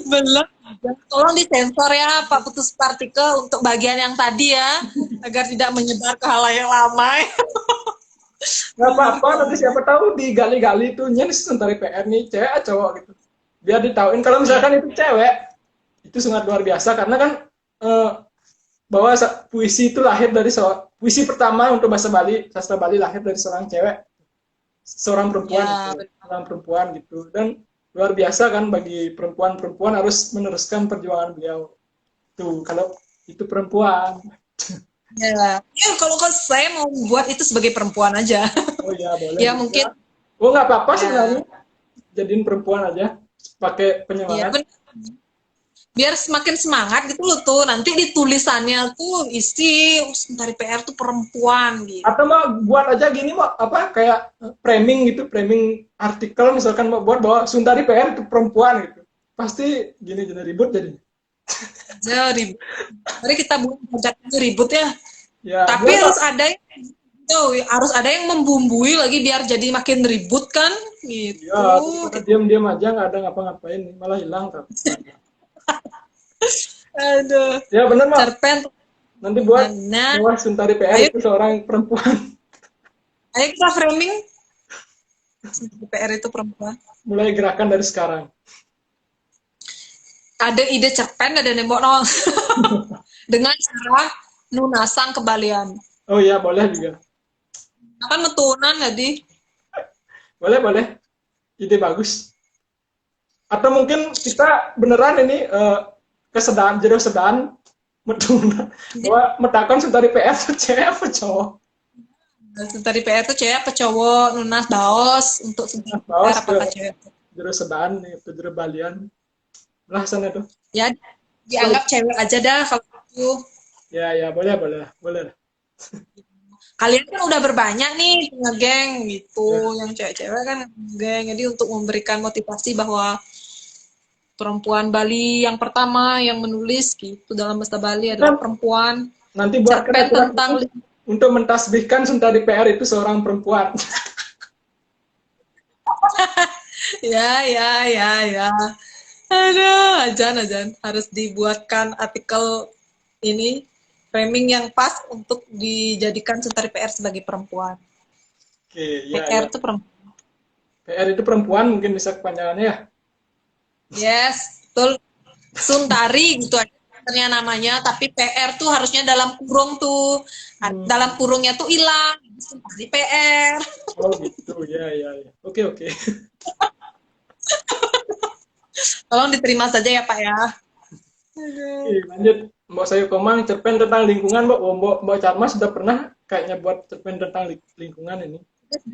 Belum. Tolong disensor ya Pak Putus Partikel untuk bagian yang tadi ya, agar tidak menyebar ke halayak ramai. Gak apa-apa, nanti siapa tahu digali-gali tuh nyen Suntari PR nih cewek atau cowok gitu. Biar ditauin kalau misalkan itu cewek, itu sangat luar biasa karena kan bahwa puisi itu lahir dari puisi pertama untuk bahasa Bali, sastra Bali lahir dari seorang cewek, seorang perempuan, Ya, gitu, seorang perempuan gitu. Dan luar biasa kan bagi perempuan harus meneruskan perjuangan beliau. Tuh, kalau itu perempuan. ya. Ya kalau saya mau buat itu sebagai perempuan aja. Oh iya, boleh. Ya juga. mungkin Oh nggak apa-apa ya. sebenarnya. Jadiin perempuan aja. pakai Iya, penyemangat. biar semakin semangat gitu loh tuh. Nanti di tulisannya tuh isi Sentari PR tuh perempuan gitu. Atau mau buat aja gini mau apa kayak framing gitu, framing artikel misalkan mau buat bahwa Sundari PR itu perempuan gitu. Pasti gini jadi ribut jadinya. Aja ribut. Mari kita buat project itu ribut ya. Ya, Tapi biar harus ada yang harus ada yang membumbui lagi biar jadi makin ribut kan gitu. ya diam-diam aja nggak ada ngapa-ngapain malah hilang kan. Aduh, Ya benar mau. cerpen. Nanti buat Nah, bahwa Sundari PR ayo, itu seorang perempuan. ayo kita framing PR itu perempuan. Mulai gerakan dari sekarang. Ada ide cerpen ada nembok nol dengan cara nunasang kebalian. Oh iya boleh juga. Kan metunan jadi. Boleh. Ide bagus. Atau mungkin kita beneran ini kesedaan, jero sedaan, meduna. Bahwa metakan Sundari PR itu cewek apa cowok? Tadi PR tuh cewek apa cowok, nunas daos untuk sebentar Daos apakah ke cewek? jero sedaan, itu jero balian. Belah sana tuh. Ya dianggap cewek aja dah kalau gitu. Ya, boleh. Kalian kan udah berbanyak nih ngegeng gitu, yang cewek-cewek kan ngegeng. Jadi untuk memberikan motivasi bahwa perempuan Bali yang pertama yang menulis gitu dalam bahasa Bali adalah perempuan. Nanti buat Cerpen aturan tentang untuk mentasbihkan Sundari PR itu seorang perempuan. ya. Aduh, ajan harus dibuatkan artikel ini framing yang pas untuk dijadikan Sentari PR sebagai perempuan. Oke, PR itu perempuan. PR itu perempuan mungkin bisa kepanjangannya ya. Yes, betul. Suntari gitu aja sebenarnya namanya, tapi PR tuh harusnya dalam kurung tuh. Dalam kurungnya tuh hilang. Suntari PR. Oh gitu, ya. Oke. Tolong diterima saja ya Pak ya. Oke, lanjut. Mbak Sayu Komang, cerpen tentang lingkungan, Mbak Charmas sudah pernah kayaknya buat cerpen tentang lingkungan ini.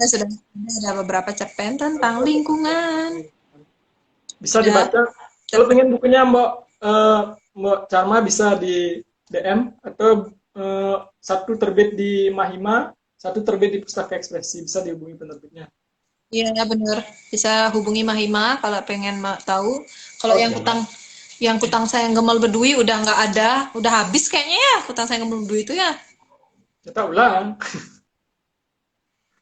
Sudah ada beberapa cerpen tentang lingkungan. Bisa dibaca. Kalau pengen bukunya Mbak Charma bisa di DM atau satu terbit di Mahima, satu terbit di Pustaka Ekspresi, bisa dihubungi penerbitnya. Iya benar, bisa hubungi Mahima kalau pengen tahu. Kalau yang kutang sayang gemal bedui udah nggak ada, udah habis kayaknya ya kutang sayang gemal bedui itu ya. Kita ulang.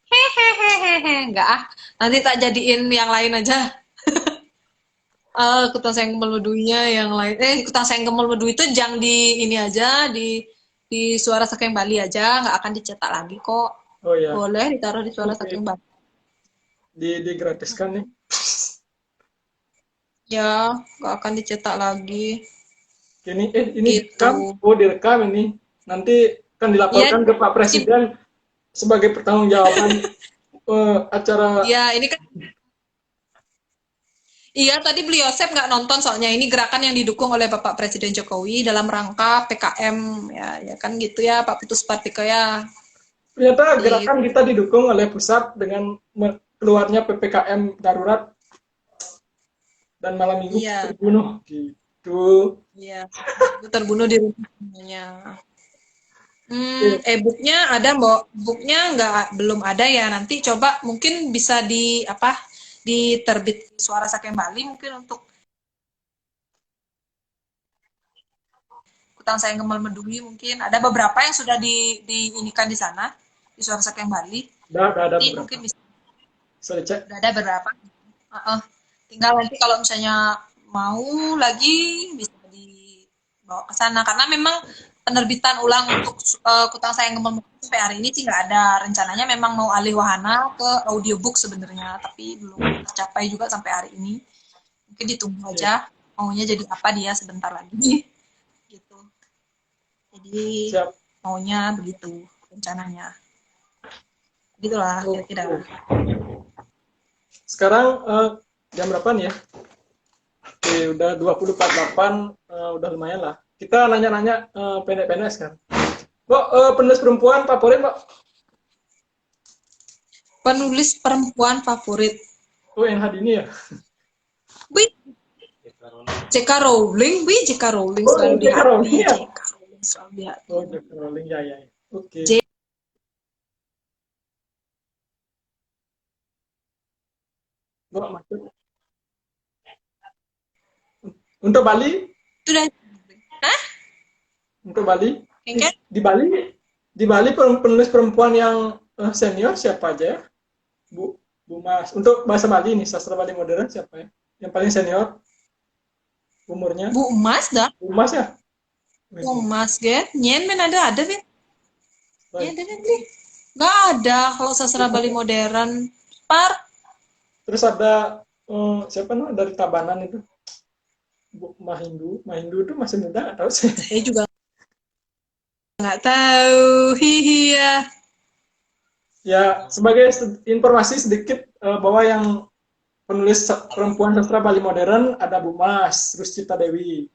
Hehehe, nggak ah. Nanti tak jadiin yang lain aja. Kutang sayang gemal beduinya yang lain. Kutang sayang gemal bedui itu jangan di ini aja di Suara Saking Bali aja, nggak akan dicetak lagi kok. Oh ya. Boleh ditaruh di Suara Saking Bali. Digratiskan nih. Ya, nggak akan dicetak lagi. Ini Gitu. direkam ini. Nanti akan dilaporkan ke Pak Presiden sebagai pertanggungjawaban acara. Iya, ini kan. Iya, tadi beliau Yosep nggak nonton soalnya ini gerakan yang didukung oleh Bapak Presiden Jokowi dalam rangka PKM ya kan gitu ya Pak Putus Partiko ya. Ternyata gerakan kita didukung oleh pusat dengan keluarnya PPKM darurat dan malam minggu terbunuh gitu. Iya, terbunuh di rumahnya. E-booknya ada Mbak? Booknya belum ada ya. Nanti coba mungkin bisa diterbit Suara Saking Bali mungkin untuk Kutang Sayang Gemal Bedui mungkin ada beberapa yang sudah diinikan di sana di Suara Saking Bali. Ada Nanti beberapa. mungkin bisa cek. Ada beberapa. Tinggal nanti kalau misalnya mau lagi bisa dibawa ke sana karena memang penerbitan ulang untuk Kutang Sayang Gemal Bedui sampai hari ini sih nggak ada. Rencananya memang mau alih wahana ke audiobook sebenarnya, tapi belum tercapai juga sampai hari ini. Mungkin ditunggu aja maunya jadi apa dia sebentar lagi gitu. Jadi maunya begitu rencananya. Gitulah kira-kira. Sekarang jam berapa nih ya? Oke, udah 20.48, udah lumayan lah. Kita nanya-nanya pendek-pendek sekarang. Mbak, penulis perempuan favorit, Mbak? Penulis perempuan favorit. Oh, yang hari ini ya? Wih, JK Rowling, JK Rowling Oh, selalu di JK Rowling hati, ya? JK Rowling selalu di hati. Oh, J.K. Rowling, ya, ya. Oke. J- Mbok maksud untuk Bali, Itu dan, hah? untuk Bali, Kengken? di Bali, penulis perempuan yang senior siapa aja ya? Bu, Bu Mas. Untuk bahasa Bali nih, sastra Bali modern siapa ya? Yang paling senior umurnya? Bu Emas dah, Bu Mas ya? Bu Emas gen, nyen men ada Ben? Ya Baik. ada kan nih? Nggak ada kalau sastra Bali modern. Par, Terus ada siapa nih dari Tabanan itu? Bu Mahindu. Mahindu itu masih muda nggak tahu sih. saya juga nggak tahu. Hihi ya. Ya, sebagai informasi sedikit bahwa yang penulis perempuan sastra Bali modern ada Bu Mas, Ruscita Dewi,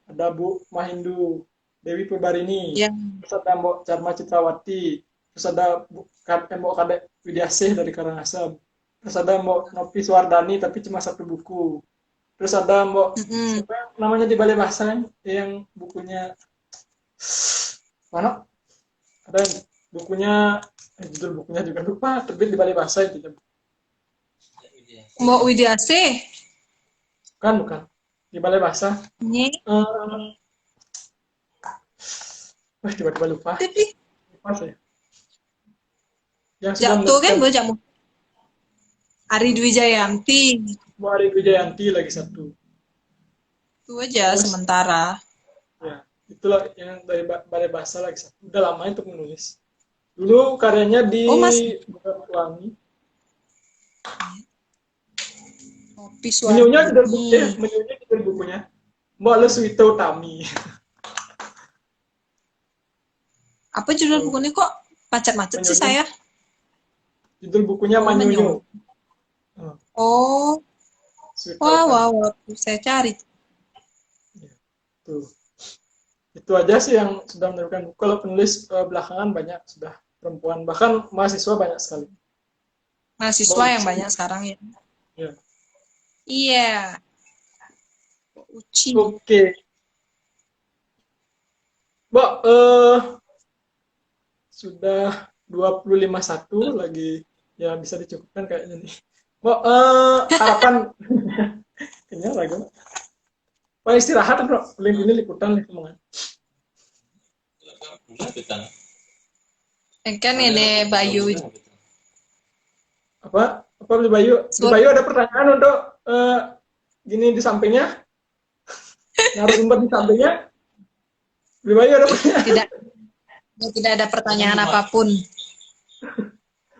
ada Bu Mahindu, Dewi Purbarini, Yang terus ada Mbok Charma Citrawati, terus ada Mbok Kadek Widiasih dari Karangasem, terus ada Mbok Nopi Suwardani tapi cuma satu buku, terus ada Mbok siapa yang namanya di Balai Bahasa yang bukunya mana? Ada yang bukunya judul bukunya juga lupa, terbit di Balai Bahasa itu. Mbak Widiasih. Bukan di Balai Bahasa. Nye. Wah, tiba-tiba lupa. Tapi Lupa saya. Yang sudah jatuh kan menerbitkan gue jamu. Ari Dwi Jayanti. Bu Ari Wijayanti lagi satu. Itu aja Terus, sementara. ya, itulah yang dari Balai Bahasa lagi satu. Udah lama itu menulis. Dulu karyanya di Oh, Mas. Wangi. Kopi Menyunya judul bukunya, Suwardi. menyunya judul bukunya. Mbak Leswito Tami. Apa judul bukunya kok macet-macet sih Menyunya. saya? Judul bukunya Oh, Manyunyu. Oh, Swito wah, Tami. wah, wah. Saya cari. Tuh. Itu aja sih yang sudah menerbitkan buku. Kalau penulis belakangan banyak sudah perempuan, bahkan mahasiswa banyak sekali. Mahasiswa Mbak yang Uci. banyak sekarang ya. Ya. Iya. Uci. Oke. Mbak, sudah 25.1 lagi, ya bisa dicukupkan kayaknya nih. Mbak, harapan kayaknya lagi. Pak istirahat bro, link ini liputan nih kemana? Kan ini Bayu. Apa di Bayu? Di Bayu ada pertanyaan untuk gini di sampingnya, narasumber di sampingnya. Di Bayu ada pertanyaan. Tidak ada pertanyaan apapun.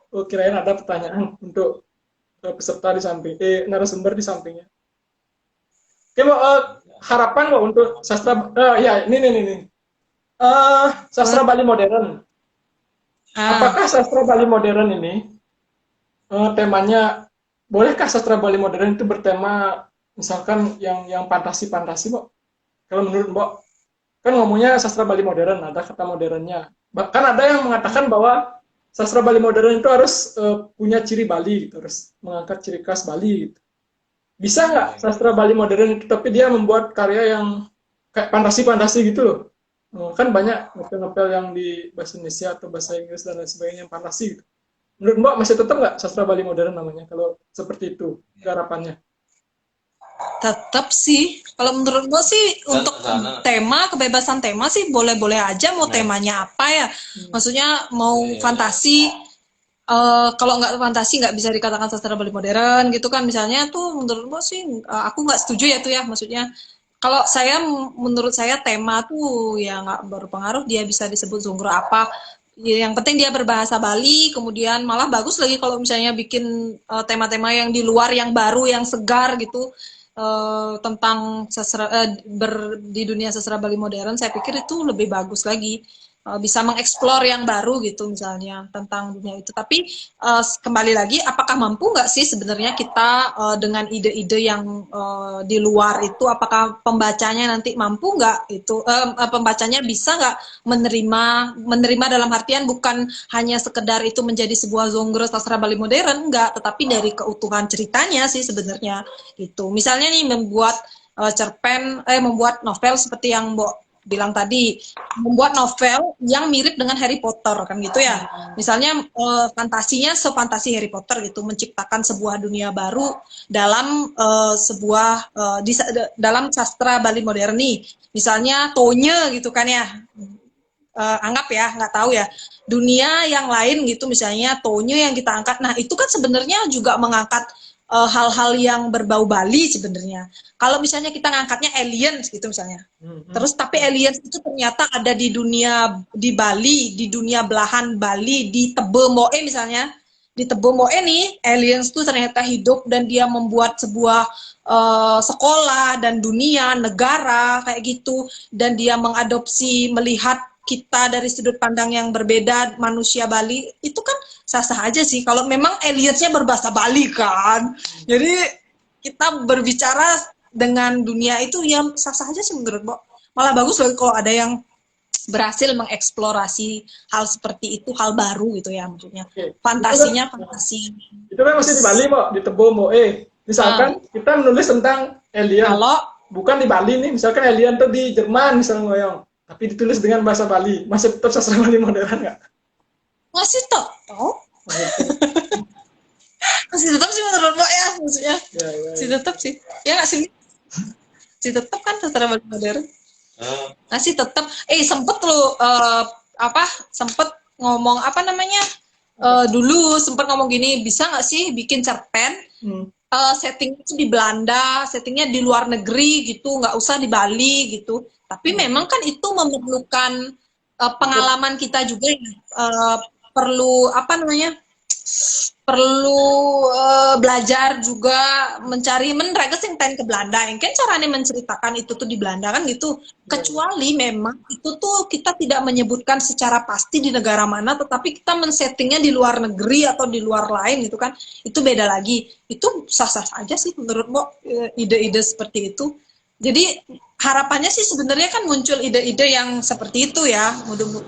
Oh, kirain ada pertanyaan untuk peserta di samping, narasumber di sampingnya. Oke, Mbak, harapan Mbak untuk sastra, ya ini. Sastra Bali modern. Apakah sastra Bali modern ini temanya, bolehkah sastra Bali modern itu bertema misalkan yang fantasi-fantasi, Mbak? Kalau menurut Mbak, kan ngomongnya sastra Bali modern, ada kata modernnya. Bahkan ada yang mengatakan bahwa sastra Bali modern itu harus punya ciri Bali, gitu, harus mengangkat ciri khas Bali. Gitu. Bisa nggak sastra Bali modern itu, tapi dia membuat karya yang kayak fantasi-fantasi gitu loh. Kan banyak novel-novel yang di bahasa Indonesia atau bahasa Inggris dan lain sebagainya yang fantasi gitu. Menurut Mbak masih tetap nggak sastra Bali modern namanya kalau seperti itu harapannya? Tetap sih. Kalau menurut gue sih untuk tema, kebebasan tema sih boleh-boleh aja mau temanya apa ya. Maksudnya mau fantasi, kalau nggak fantasi nggak bisa dikatakan sastra Bali modern gitu kan. Misalnya tuh menurut gue sih aku nggak setuju ya tuh ya. Maksudnya kalau menurut saya tema tuh ya nggak berpengaruh dia bisa disebut genre apa. Ya, yang penting dia berbahasa Bali, kemudian malah bagus lagi kalau misalnya bikin tema-tema yang di luar, yang baru, yang segar gitu. Tentang di dunia sastra Bali modern, saya pikir itu lebih bagus lagi, bisa mengeksplor yang baru gitu misalnya tentang dunia itu. Tapi kembali lagi, apakah mampu nggak sih sebenarnya kita dengan ide-ide yang di luar itu, apakah pembacanya nanti mampu nggak itu, pembacanya bisa nggak menerima dalam artian bukan hanya sekedar itu menjadi sebuah genre sastra Bali modern, enggak, tetapi dari keutuhan ceritanya sih sebenarnya gitu. Misalnya nih membuat membuat novel seperti yang Mbok bilang tadi, membuat novel yang mirip dengan Harry Potter kan gitu ya. Misalnya fantasinya sefantasi Harry Potter gitu, menciptakan sebuah dunia baru dalam dalam sastra Bali modern nih. Misalnya Tonye gitu kan ya. Anggap ya, nggak tahu ya, dunia yang lain gitu, misalnya Tonye yang kita angkat. Nah itu kan sebenarnya juga mengangkat hal-hal yang berbau Bali sebenarnya. Kalau misalnya kita ngangkatnya aliens gitu misalnya, terus tapi aliens itu ternyata ada di dunia, di Bali, di dunia belahan Bali, di Tebe Moe misalnya. Di Tebe Moe nih, aliens itu ternyata hidup dan dia membuat sebuah sekolah dan dunia, negara kayak gitu, dan dia mengadopsi, melihat kita dari sudut pandang yang berbeda, manusia Bali, itu kan sah-sah aja sih kalau memang aliensnya berbahasa Bali kan. Jadi kita berbicara dengan dunia itu yang sah-sah aja sih menurut Mbak. Malah bagus loh kalau ada yang berhasil mengeksplorasi hal seperti itu, hal baru gitu ya maksudnya. Fantasinya fantasi. Itu kan masih di Bali, Mbak, di Tebo Moe. Misalkan kita menulis tentang alien. Kalau bukan di Bali nih, misalkan alien tuh di Jerman misalnya ngoyong, tapi ditulis dengan bahasa Bali, masih tetap sastra Bali modern nggak? masih tetap, masih tetap sih menurut Mbak ya, maksudnya. Masih tetap sih, ya nggak sih? Masih tetap kan sastra Bali modern. Masih tetap. Sempet lo sempet ngomong apa namanya? Dulu sempet ngomong gini, bisa nggak sih bikin cerpen? Settingnya itu di Belanda, settingnya di luar negeri gitu, nggak usah di Bali gitu. Tapi memang kan itu memerlukan pengalaman kita juga ya, perlu apa namanya? Perlu belajar juga, mencari menregesing ke Belanda. Yang kan caranya menceritakan itu tuh di Belanda kan gitu. Kecuali memang itu tuh kita tidak menyebutkan secara pasti di negara mana, tetapi kita men-settingnya di luar negeri atau di luar lain gitu kan. Itu beda lagi. Itu sah-sah aja sih menurut Mbok, ide-ide seperti itu. Jadi harapannya sih sebenarnya kan muncul ide-ide yang seperti itu ya,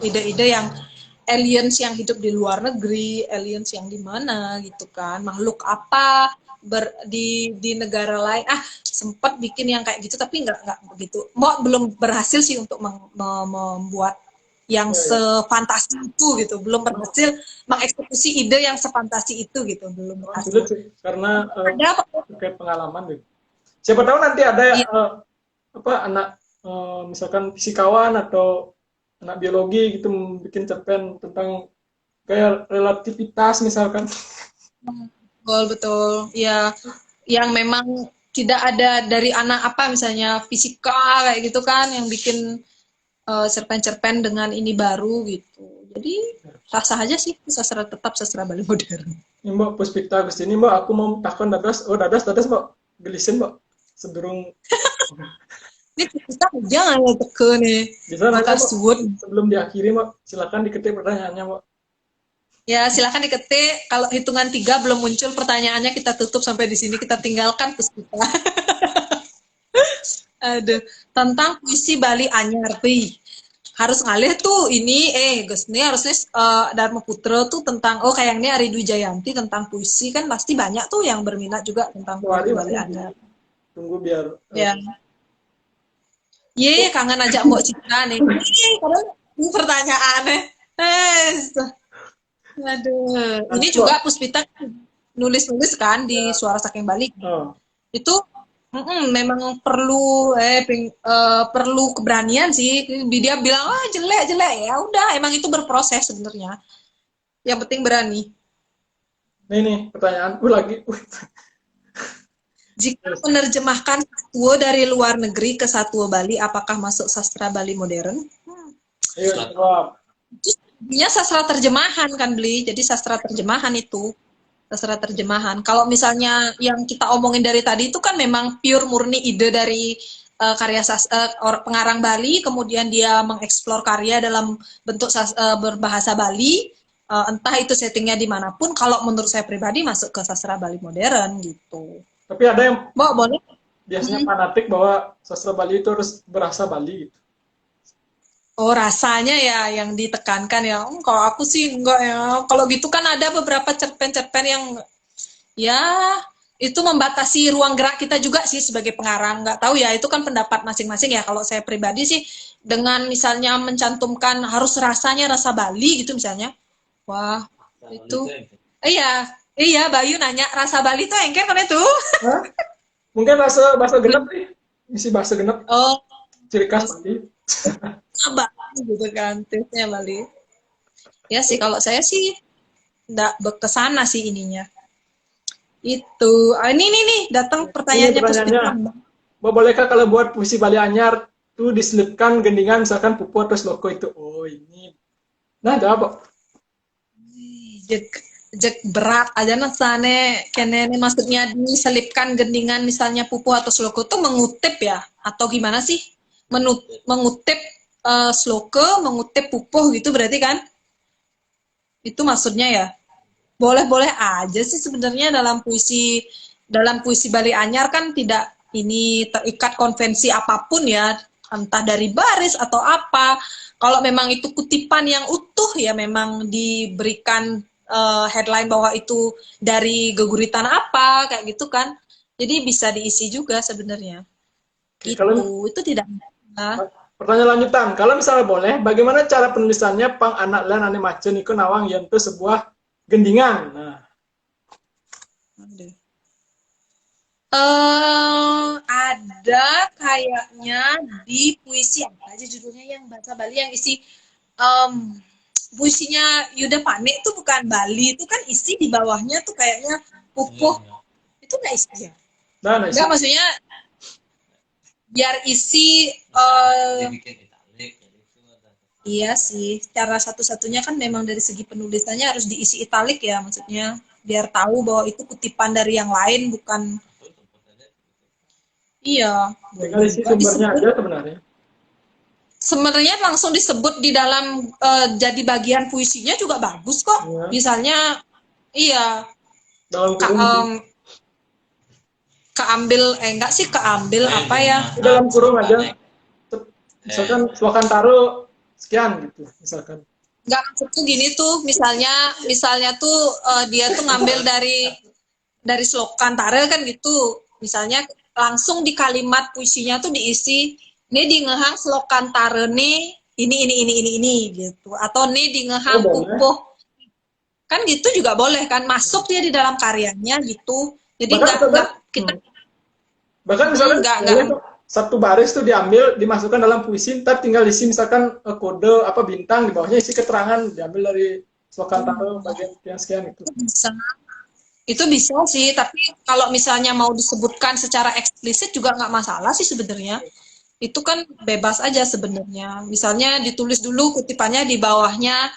ide-ide yang aliens yang hidup di luar negeri, aliens yang di mana gitu kan, makhluk apa di negara lain. Sempat bikin yang kayak gitu tapi nggak begitu. Belum berhasil sih untuk membuat yang sefantasi itu gitu, belum berhasil mengeksekusi ide yang sefantasi itu gitu, belum berhasil. Sulit sih, karena Ada terkait pengalaman gitu. Siapa tahu nanti ada anak misalkan fisikawan atau anak biologi gitu bikin cerpen tentang kayak relativitas misalkan. Betul ya, yang memang tidak ada dari anak apa misalnya fisika kayak gitu kan, yang bikin cerpen-cerpen dengan ini baru gitu. Jadi sah-sah aja sih, tetap sastra Bali modern. Ini Mbak Puspita Agustini, Mbak, aku mau takon dadas Mbak, gelisin Mbak, sedurung. Ini kita jangan teke nih. Bisa nanti Mbak, sebelum diakhiri Mbak, silakan diketik pertanyaannya Mbak. Ya silakan diketik. Kalau hitungan 3 belum muncul pertanyaannya, kita tutup sampai di sini, kita tinggalkan Puspita. Aduh, tentang puisi Bali Anyar, harus ngalih tuh ini, Gus nih harusnya Dharma Putra tuh tentang, kayaknya Ari Dwi Jayanti tentang puisi kan pasti banyak tuh yang berminat juga tentang puisi Bali Anyar. Tunggu biar. Ya. Kangen ajak Mbok Citra nih. Padahal ini pertanyaannya. Aduh, ini juga Puspita nulis-nulis kan di Suara Saking Bali. Itu memang perlu perlu keberanian sih. Dia bilang jelek ya udah, emang itu berproses sebenarnya. Yang penting berani. Nih pertanyaan lagi. Jika menerjemahkan satwa dari luar negeri ke satwa Bali, apakah masuk sastra Bali modern? Ayo jawab. Itu sebenarnya sastra terjemahan kan, Bli. Jadi sastra terjemahan itu. Sastra terjemahan. Kalau misalnya yang kita omongin dari tadi itu kan memang pure murni ide dari karya pengarang Bali, kemudian dia mengeksplor karya dalam bentuk berbahasa Bali, entah itu settingnya dimanapun. Kalau menurut saya pribadi masuk ke sastra Bali modern gitu. Tapi ada yang boleh biasanya fanatik bahwa sastra Bali itu harus berasa Bali gitu. Oh, rasanya ya yang ditekankan ya. Kalau aku sih enggak ya. Kalau gitu kan ada beberapa cerpen-cerpen yang ya itu membatasi ruang gerak kita juga sih sebagai pengarang. Nggak tahu ya, itu kan pendapat masing-masing ya. Kalau saya pribadi sih, dengan misalnya mencantumkan harus rasanya rasa Bali gitu misalnya. Wah, itu. Iya, iya Bayu nanya, rasa Bali tuh engken kan itu? Hah? Mungkin bahasa genep nih, isi bahasa genep, Oh, ciri khas Bali. Bali gitu kan, tipsnya Bali. Ya sih, kalau saya sih nggak kesana sih ininya. Itu. Ah, ini nih, datang Ini pertanyaannya pertanyaannya, Puspita. bolehkah kalau buat puisi Bali Anyar tuh diselipkan gendingan misalkan pupu atau loko itu? Oh ini, nah jawab. Jek, jek berat aja nasane kene maksudnya diselipkan gendingan misalnya pupu atau sloke tuh mengutip ya atau gimana sih mengutip sloke mengutip pupuh gitu berarti kan itu maksudnya ya boleh-boleh aja sih sebenarnya dalam puisi Bali Anyar kan tidak ini terikat konvensi apapun ya entah dari baris atau apa kalau memang itu kutipan yang utuh ya memang diberikan headline bahwa itu dari geguritan apa kayak gitu kan jadi bisa diisi juga sebenarnya Oke, kalau itu tidak pertanyaan lanjutan, kalau misalnya boleh, bagaimana cara penulisannya pang anak lan ane macen iku nawang yang itu sebuah gendingan. Nah, ada kayaknya di puisi apa aja judulnya yang bahasa Bali yang isi puisinya Yuda Panik itu bukan Bali itu kan isi di bawahnya tuh kayaknya pupuh itu nggak isi ya nah, nggak maksudnya biar isi iya sih cara satu-satunya kan memang dari segi penulisannya harus diisi italik ya maksudnya biar tahu bahwa itu kutipan dari yang lain bukan iya tinggal isi sumbernya aja sebenarnya. sebenarnya langsung disebut di dalam jadi bagian puisinya juga bagus kok. Ya. Misalnya, iya, Dalam kurung, keambil, enggak sih keambil apa ya? dalam kurung aja. Misalkan Slokan Taro sekian gitu, misalkan. Enggak maksudnya gini tuh, misalnya tuh dia tuh ngambil dari slokan Tare kan gitu. Misalnya langsung di kalimat puisinya tuh diisi ini di ngehang slokan Tare nih ini gitu atau nih di ngehang pupuh kan gitu juga boleh kan masuk dia di dalam karyanya gitu jadi enggak kita bahkan misalkan enggak. Satu baris tuh diambil dimasukkan dalam puisi ntar tinggal isi misalkan kode apa bintang di bawahnya isi keterangan diambil dari slokan Taro bagian sekian itu itu bisa sih tapi kalau misalnya mau disebutkan secara eksplisit juga nggak masalah sih sebenarnya itu kan bebas aja sebenarnya. Misalnya ditulis dulu kutipannya di bawahnya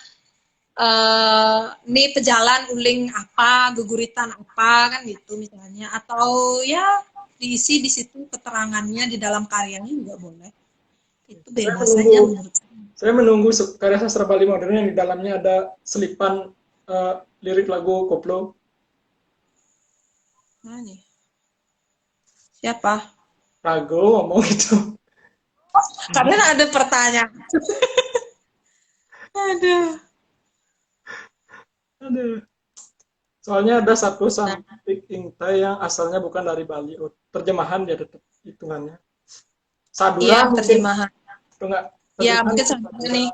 ini pejalan uling apa, geguritan apa kan gitu misalnya atau ya diisi di situ keterangannya di dalam karyanya juga boleh. Itu bebas aja menurut saya. Saya menunggu karya sastra Bali modern yang di dalamnya ada selipan lirik lagu koplo. Nah, nih. Siapa? Rago ngomong itu. Karena ada pertanyaan. Aduh. Soalnya ada satu sampik intai yang asalnya bukan dari Bali. Oh, terjemahan dia tetap hitungannya. Sadura iya, mungkin. terjemahan. Enggak. Ya, mungkin sadura nih.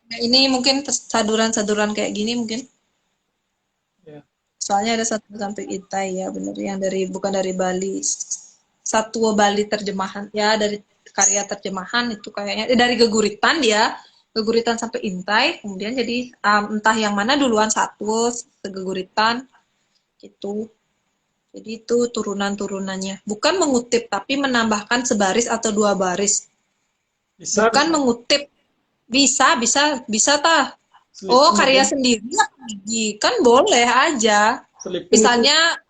Nah, ini mungkin saduran-saduran kayak gini mungkin. Ya. Soalnya ada satu sampik intai ya, benar yang bukan dari Bali. Satwa Bali terjemahan ya dari karya terjemahan itu kayaknya dari geguritan dia geguritan sampai intai kemudian jadi entah yang mana duluan satu geguritan gitu jadi itu turunan-turunannya bukan mengutip tapi menambahkan sebaris atau dua baris bukan mengutip bisa tah oh karya sendiri kan boleh aja misalnya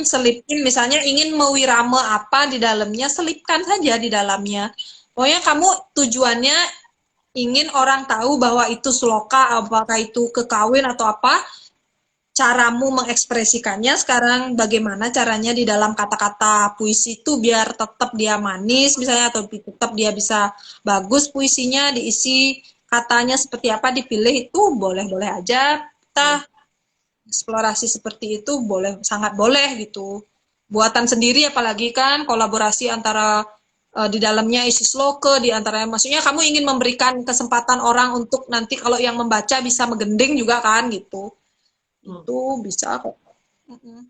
selipin misalnya ingin mewirama apa di dalamnya selipkan saja di dalamnya pokoknya kamu tujuannya ingin orang tahu bahwa itu sloka apakah itu kekawin atau apa caramu mengekspresikannya sekarang bagaimana caranya di dalam kata-kata puisi itu biar tetap dia manis misalnya atau tetap dia bisa bagus puisinya diisi katanya seperti apa dipilih itu boleh-boleh aja eksplorasi seperti itu boleh, sangat boleh gitu. Buatan sendiri apalagi kan kolaborasi antara di dalamnya isi sloke, di antaranya maksudnya kamu ingin memberikan kesempatan orang untuk nanti kalau yang membaca bisa menggending juga kan gitu. Itu bisa kok.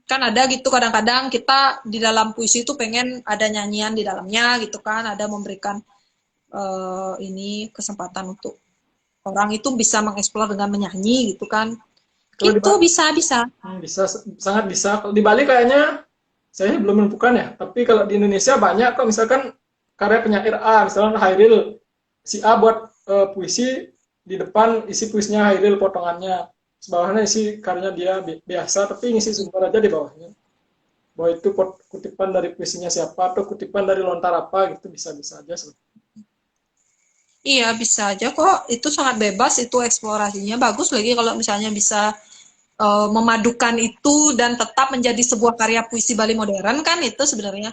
Kan ada gitu kadang-kadang kita di dalam puisi itu pengen ada nyanyian di dalamnya gitu kan, ada memberikan ini kesempatan untuk orang itu bisa mengeksplor dengan menyanyi gitu kan. Kalau di Itu Bali, bisa. bisa, sangat bisa. Kalau di Bali kayaknya saya belum menemukan ya. Tapi kalau di Indonesia banyak kok, misalkan karya penyair A, misalnya Hairil, si A buat puisi, di depan isi puisinya Hairil potongannya, sebawahnya isi karyanya dia biasa, tapi ngisi sumber aja di bawahnya. Bahwa itu kutipan dari puisinya siapa atau kutipan dari lontar apa gitu, bisa-bisa aja. Iya, bisa aja kok. Itu sangat bebas, itu eksplorasinya. Bagus lagi kalau misalnya bisa memadukan itu dan tetap menjadi sebuah karya puisi Bali modern kan itu sebenarnya.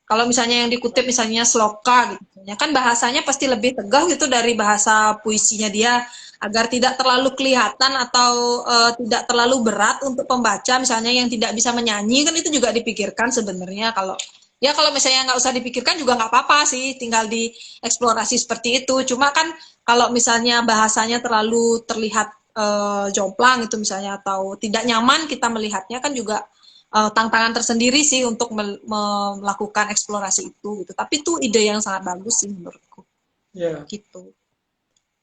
Kalau misalnya yang dikutip misalnya sloka gitu, ya kan bahasanya pasti lebih tegas gitu dari bahasa puisinya dia agar tidak terlalu kelihatan atau tidak terlalu berat untuk pembaca misalnya yang tidak bisa menyanyi kan itu juga dipikirkan sebenarnya kalau ya kalau misalnya nggak usah dipikirkan juga nggak apa-apa sih tinggal dieksplorasi seperti itu cuma kan kalau misalnya bahasanya terlalu terlihat jomplang itu misalnya atau tidak nyaman kita melihatnya kan juga tantangan tersendiri sih untuk melakukan eksplorasi itu gitu. Tapi itu ide yang sangat bagus sih menurutku. Ya, Gitu.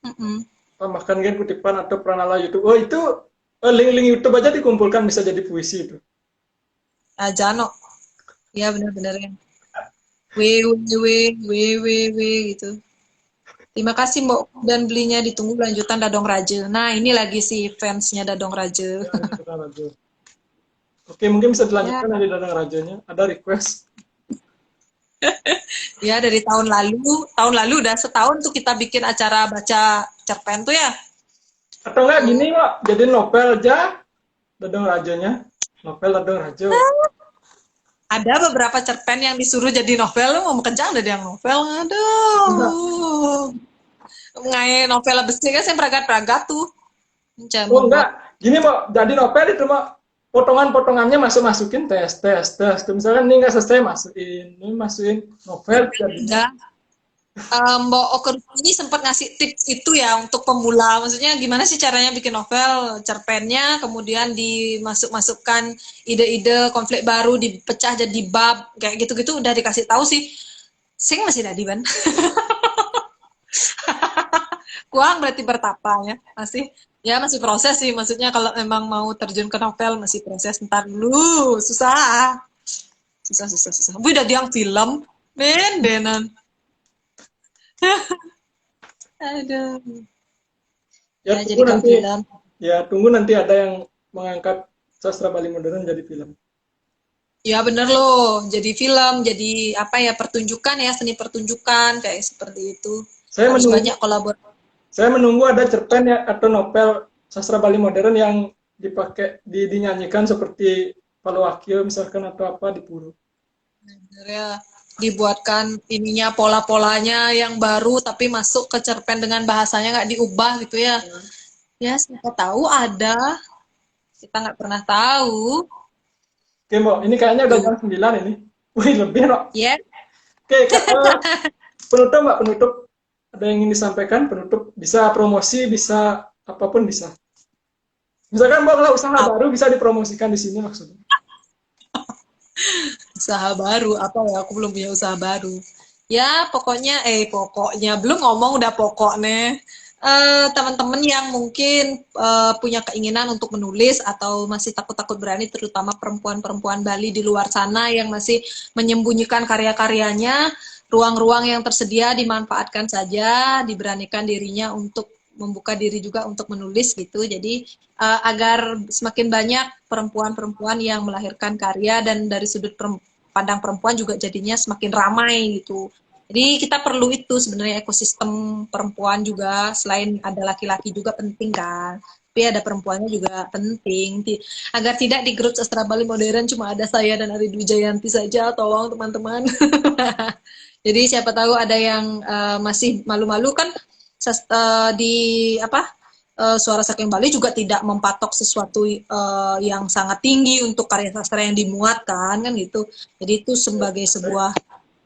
Mm-mm. tambahkan kan kutipan atau pranala YouTube. Oh itu link-link YouTube aja dikumpulkan bisa jadi puisi itu. Jano. Ya benar-benar ya. W gitu. Terima kasih Mbok dan belinya ditunggu lanjutan Dadong Raja. Nah ini lagi si fansnya Dadong Raja. Oke, mungkin bisa Ya, dilanjutkan dari Dadang Rajanya. Ada request. ya dari tahun lalu udah setahun tuh kita bikin acara baca cerpen tuh ya. Atau enggak gini kok, jadi novel aja Dadang Rajanya. Novel Dadang Raja. Ada beberapa cerpen yang disuruh jadi novel, lu mau kencang ada yang novel, aduh. Ngai novel besi kan saya peragat-peragat tuh. Oh enggak, gini mau jadi novel itu mau potongan-potongannya masukin tes. Misalkan ini enggak selesai masukin novel jadi. Enggak. Mbak Oker ini sempat ngasih tips itu ya untuk pemula. Maksudnya gimana sih caranya bikin novel, cerpennya, kemudian dimasukkan ide-ide konflik baru, dipecah jadi bab, kayak gitu-gitu udah dikasih tahu sih. Sing masih tadi ban. Kuang berarti bertapa ya, masih proses sih. Maksudnya kalau memang mau terjun ke novel masih proses. Ntar dulu, susah. Bu udah diang film, benan. Aduh. Ya, jadi film. Tunggu nanti ada yang mengangkat sastra Bali modern jadi film. Ya bener loh, jadi film, jadi apa ya pertunjukan ya seni pertunjukan kayak seperti itu. Harus banyak kolaborasi. Saya menunggu ada cerpen ya atau novel sastra Bali modern yang dipakai dinyanyikan seperti Paluakil misalkan atau apa di Puro. Bener ya. Dibuatkan ininya pola-polanya yang baru tapi masuk ke cerpen dengan bahasanya nggak diubah gitu ya. Ya siapa tahu ada, kita nggak pernah tahu. Oke Mbak, ini kayaknya udah jam 9 ini. Wih lebih Mbak. Ya. Oke, penutup Mbak, penutup. Ada yang ingin disampaikan, penutup. Bisa promosi, bisa apapun bisa. Misalkan Mbak kalau usaha baru bisa dipromosikan di sini maksudnya. Usaha baru apa ya, aku belum punya usaha baru ya pokoknya belum ngomong udah pokoknya teman-teman yang mungkin punya keinginan untuk menulis atau masih takut-takut berani terutama perempuan-perempuan Bali di luar sana yang masih menyembunyikan karya-karyanya ruang-ruang yang tersedia dimanfaatkan saja diberanikan dirinya untuk membuka diri juga untuk menulis gitu. Jadi agar semakin banyak perempuan-perempuan yang melahirkan karya dan dari sudut pandang perempuan juga jadinya semakin ramai gitu. Jadi kita perlu itu sebenarnya ekosistem perempuan juga selain ada laki-laki juga penting kan. Tapi ada perempuannya juga penting agar tidak di grup sastra Bali modern cuma ada saya dan Ari Dwi Jayanti saja. Tolong teman-teman. Jadi siapa tahu ada yang masih malu-malu kan di Suara Saking Bali juga tidak mempatok sesuatu yang sangat tinggi untuk karya sastra yang dimuat kan gitu. Jadi itu sebagai sebuah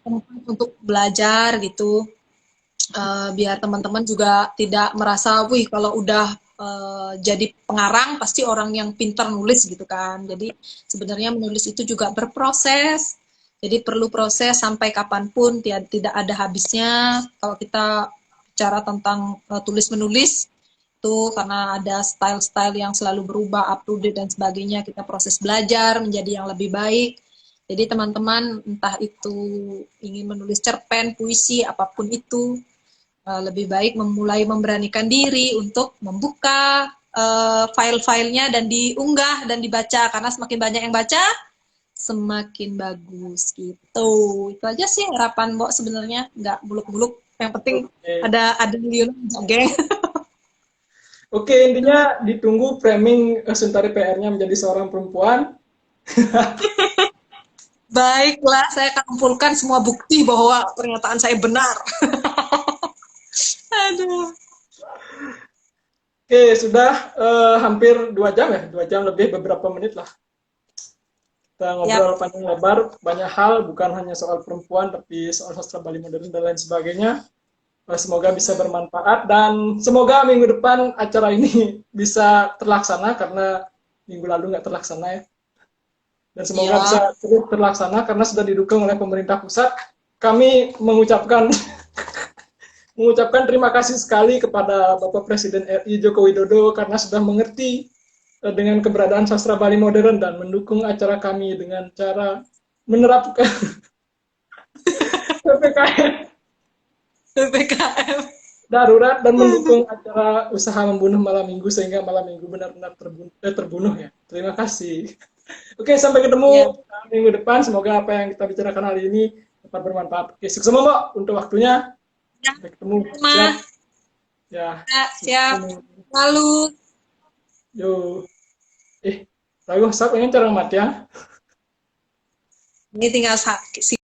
tempat untuk belajar gitu. Biar teman-teman juga tidak merasa, wih kalau udah jadi pengarang pasti orang yang pintar nulis gitu kan. Jadi sebenarnya menulis itu juga berproses. Jadi perlu proses sampai kapanpun, tidak ada habisnya. Kalau kita bicara tentang tulis menulis itu karena ada style-style yang selalu berubah, up to date dan sebagainya, kita proses belajar menjadi yang lebih baik. Jadi teman-teman entah itu ingin menulis cerpen, puisi, apapun itu, lebih baik memulai memberanikan diri untuk membuka file-filenya dan diunggah dan dibaca, karena semakin banyak yang baca semakin bagus gitu. Itu aja sih harapan Mbok sebenarnya, nggak muluk-muluk, yang penting ada Lionel geng. Oke, intinya ditunggu framing Suntari PR-nya menjadi seorang perempuan. Baiklah, saya akan kumpulkan semua bukti bahwa pernyataan saya benar. Aduh. Oke, sudah hampir 2 jam ya, 2 jam lebih beberapa menit lah. Kita ngobrol panjang lebar, banyak hal, bukan hanya soal perempuan, tapi soal sastra Bali modern dan lain sebagainya. Semoga bisa bermanfaat dan semoga minggu depan acara ini bisa terlaksana karena minggu lalu nggak terlaksana ya. Dan semoga bisa terus terlaksana karena sudah didukung oleh pemerintah pusat. Kami mengucapkan terima kasih sekali kepada Bapak Presiden RI Joko Widodo karena sudah mengerti dengan keberadaan sastra Bali modern dan mendukung acara kami dengan cara menerapkan PPKM darurat dan mendukung acara usaha membunuh malam minggu sehingga malam minggu benar-benar terbunuh ya. Terima kasih. Oke, sampai ketemu minggu depan. Semoga apa yang kita bicarakan hari ini dapat bermanfaat. Oke, sukses Mbak untuk waktunya. Sampai ketemu. Siap. Ya. Siap. Lalu. Yo. Ragu, saya pengen cara mati ya. Ini tinggal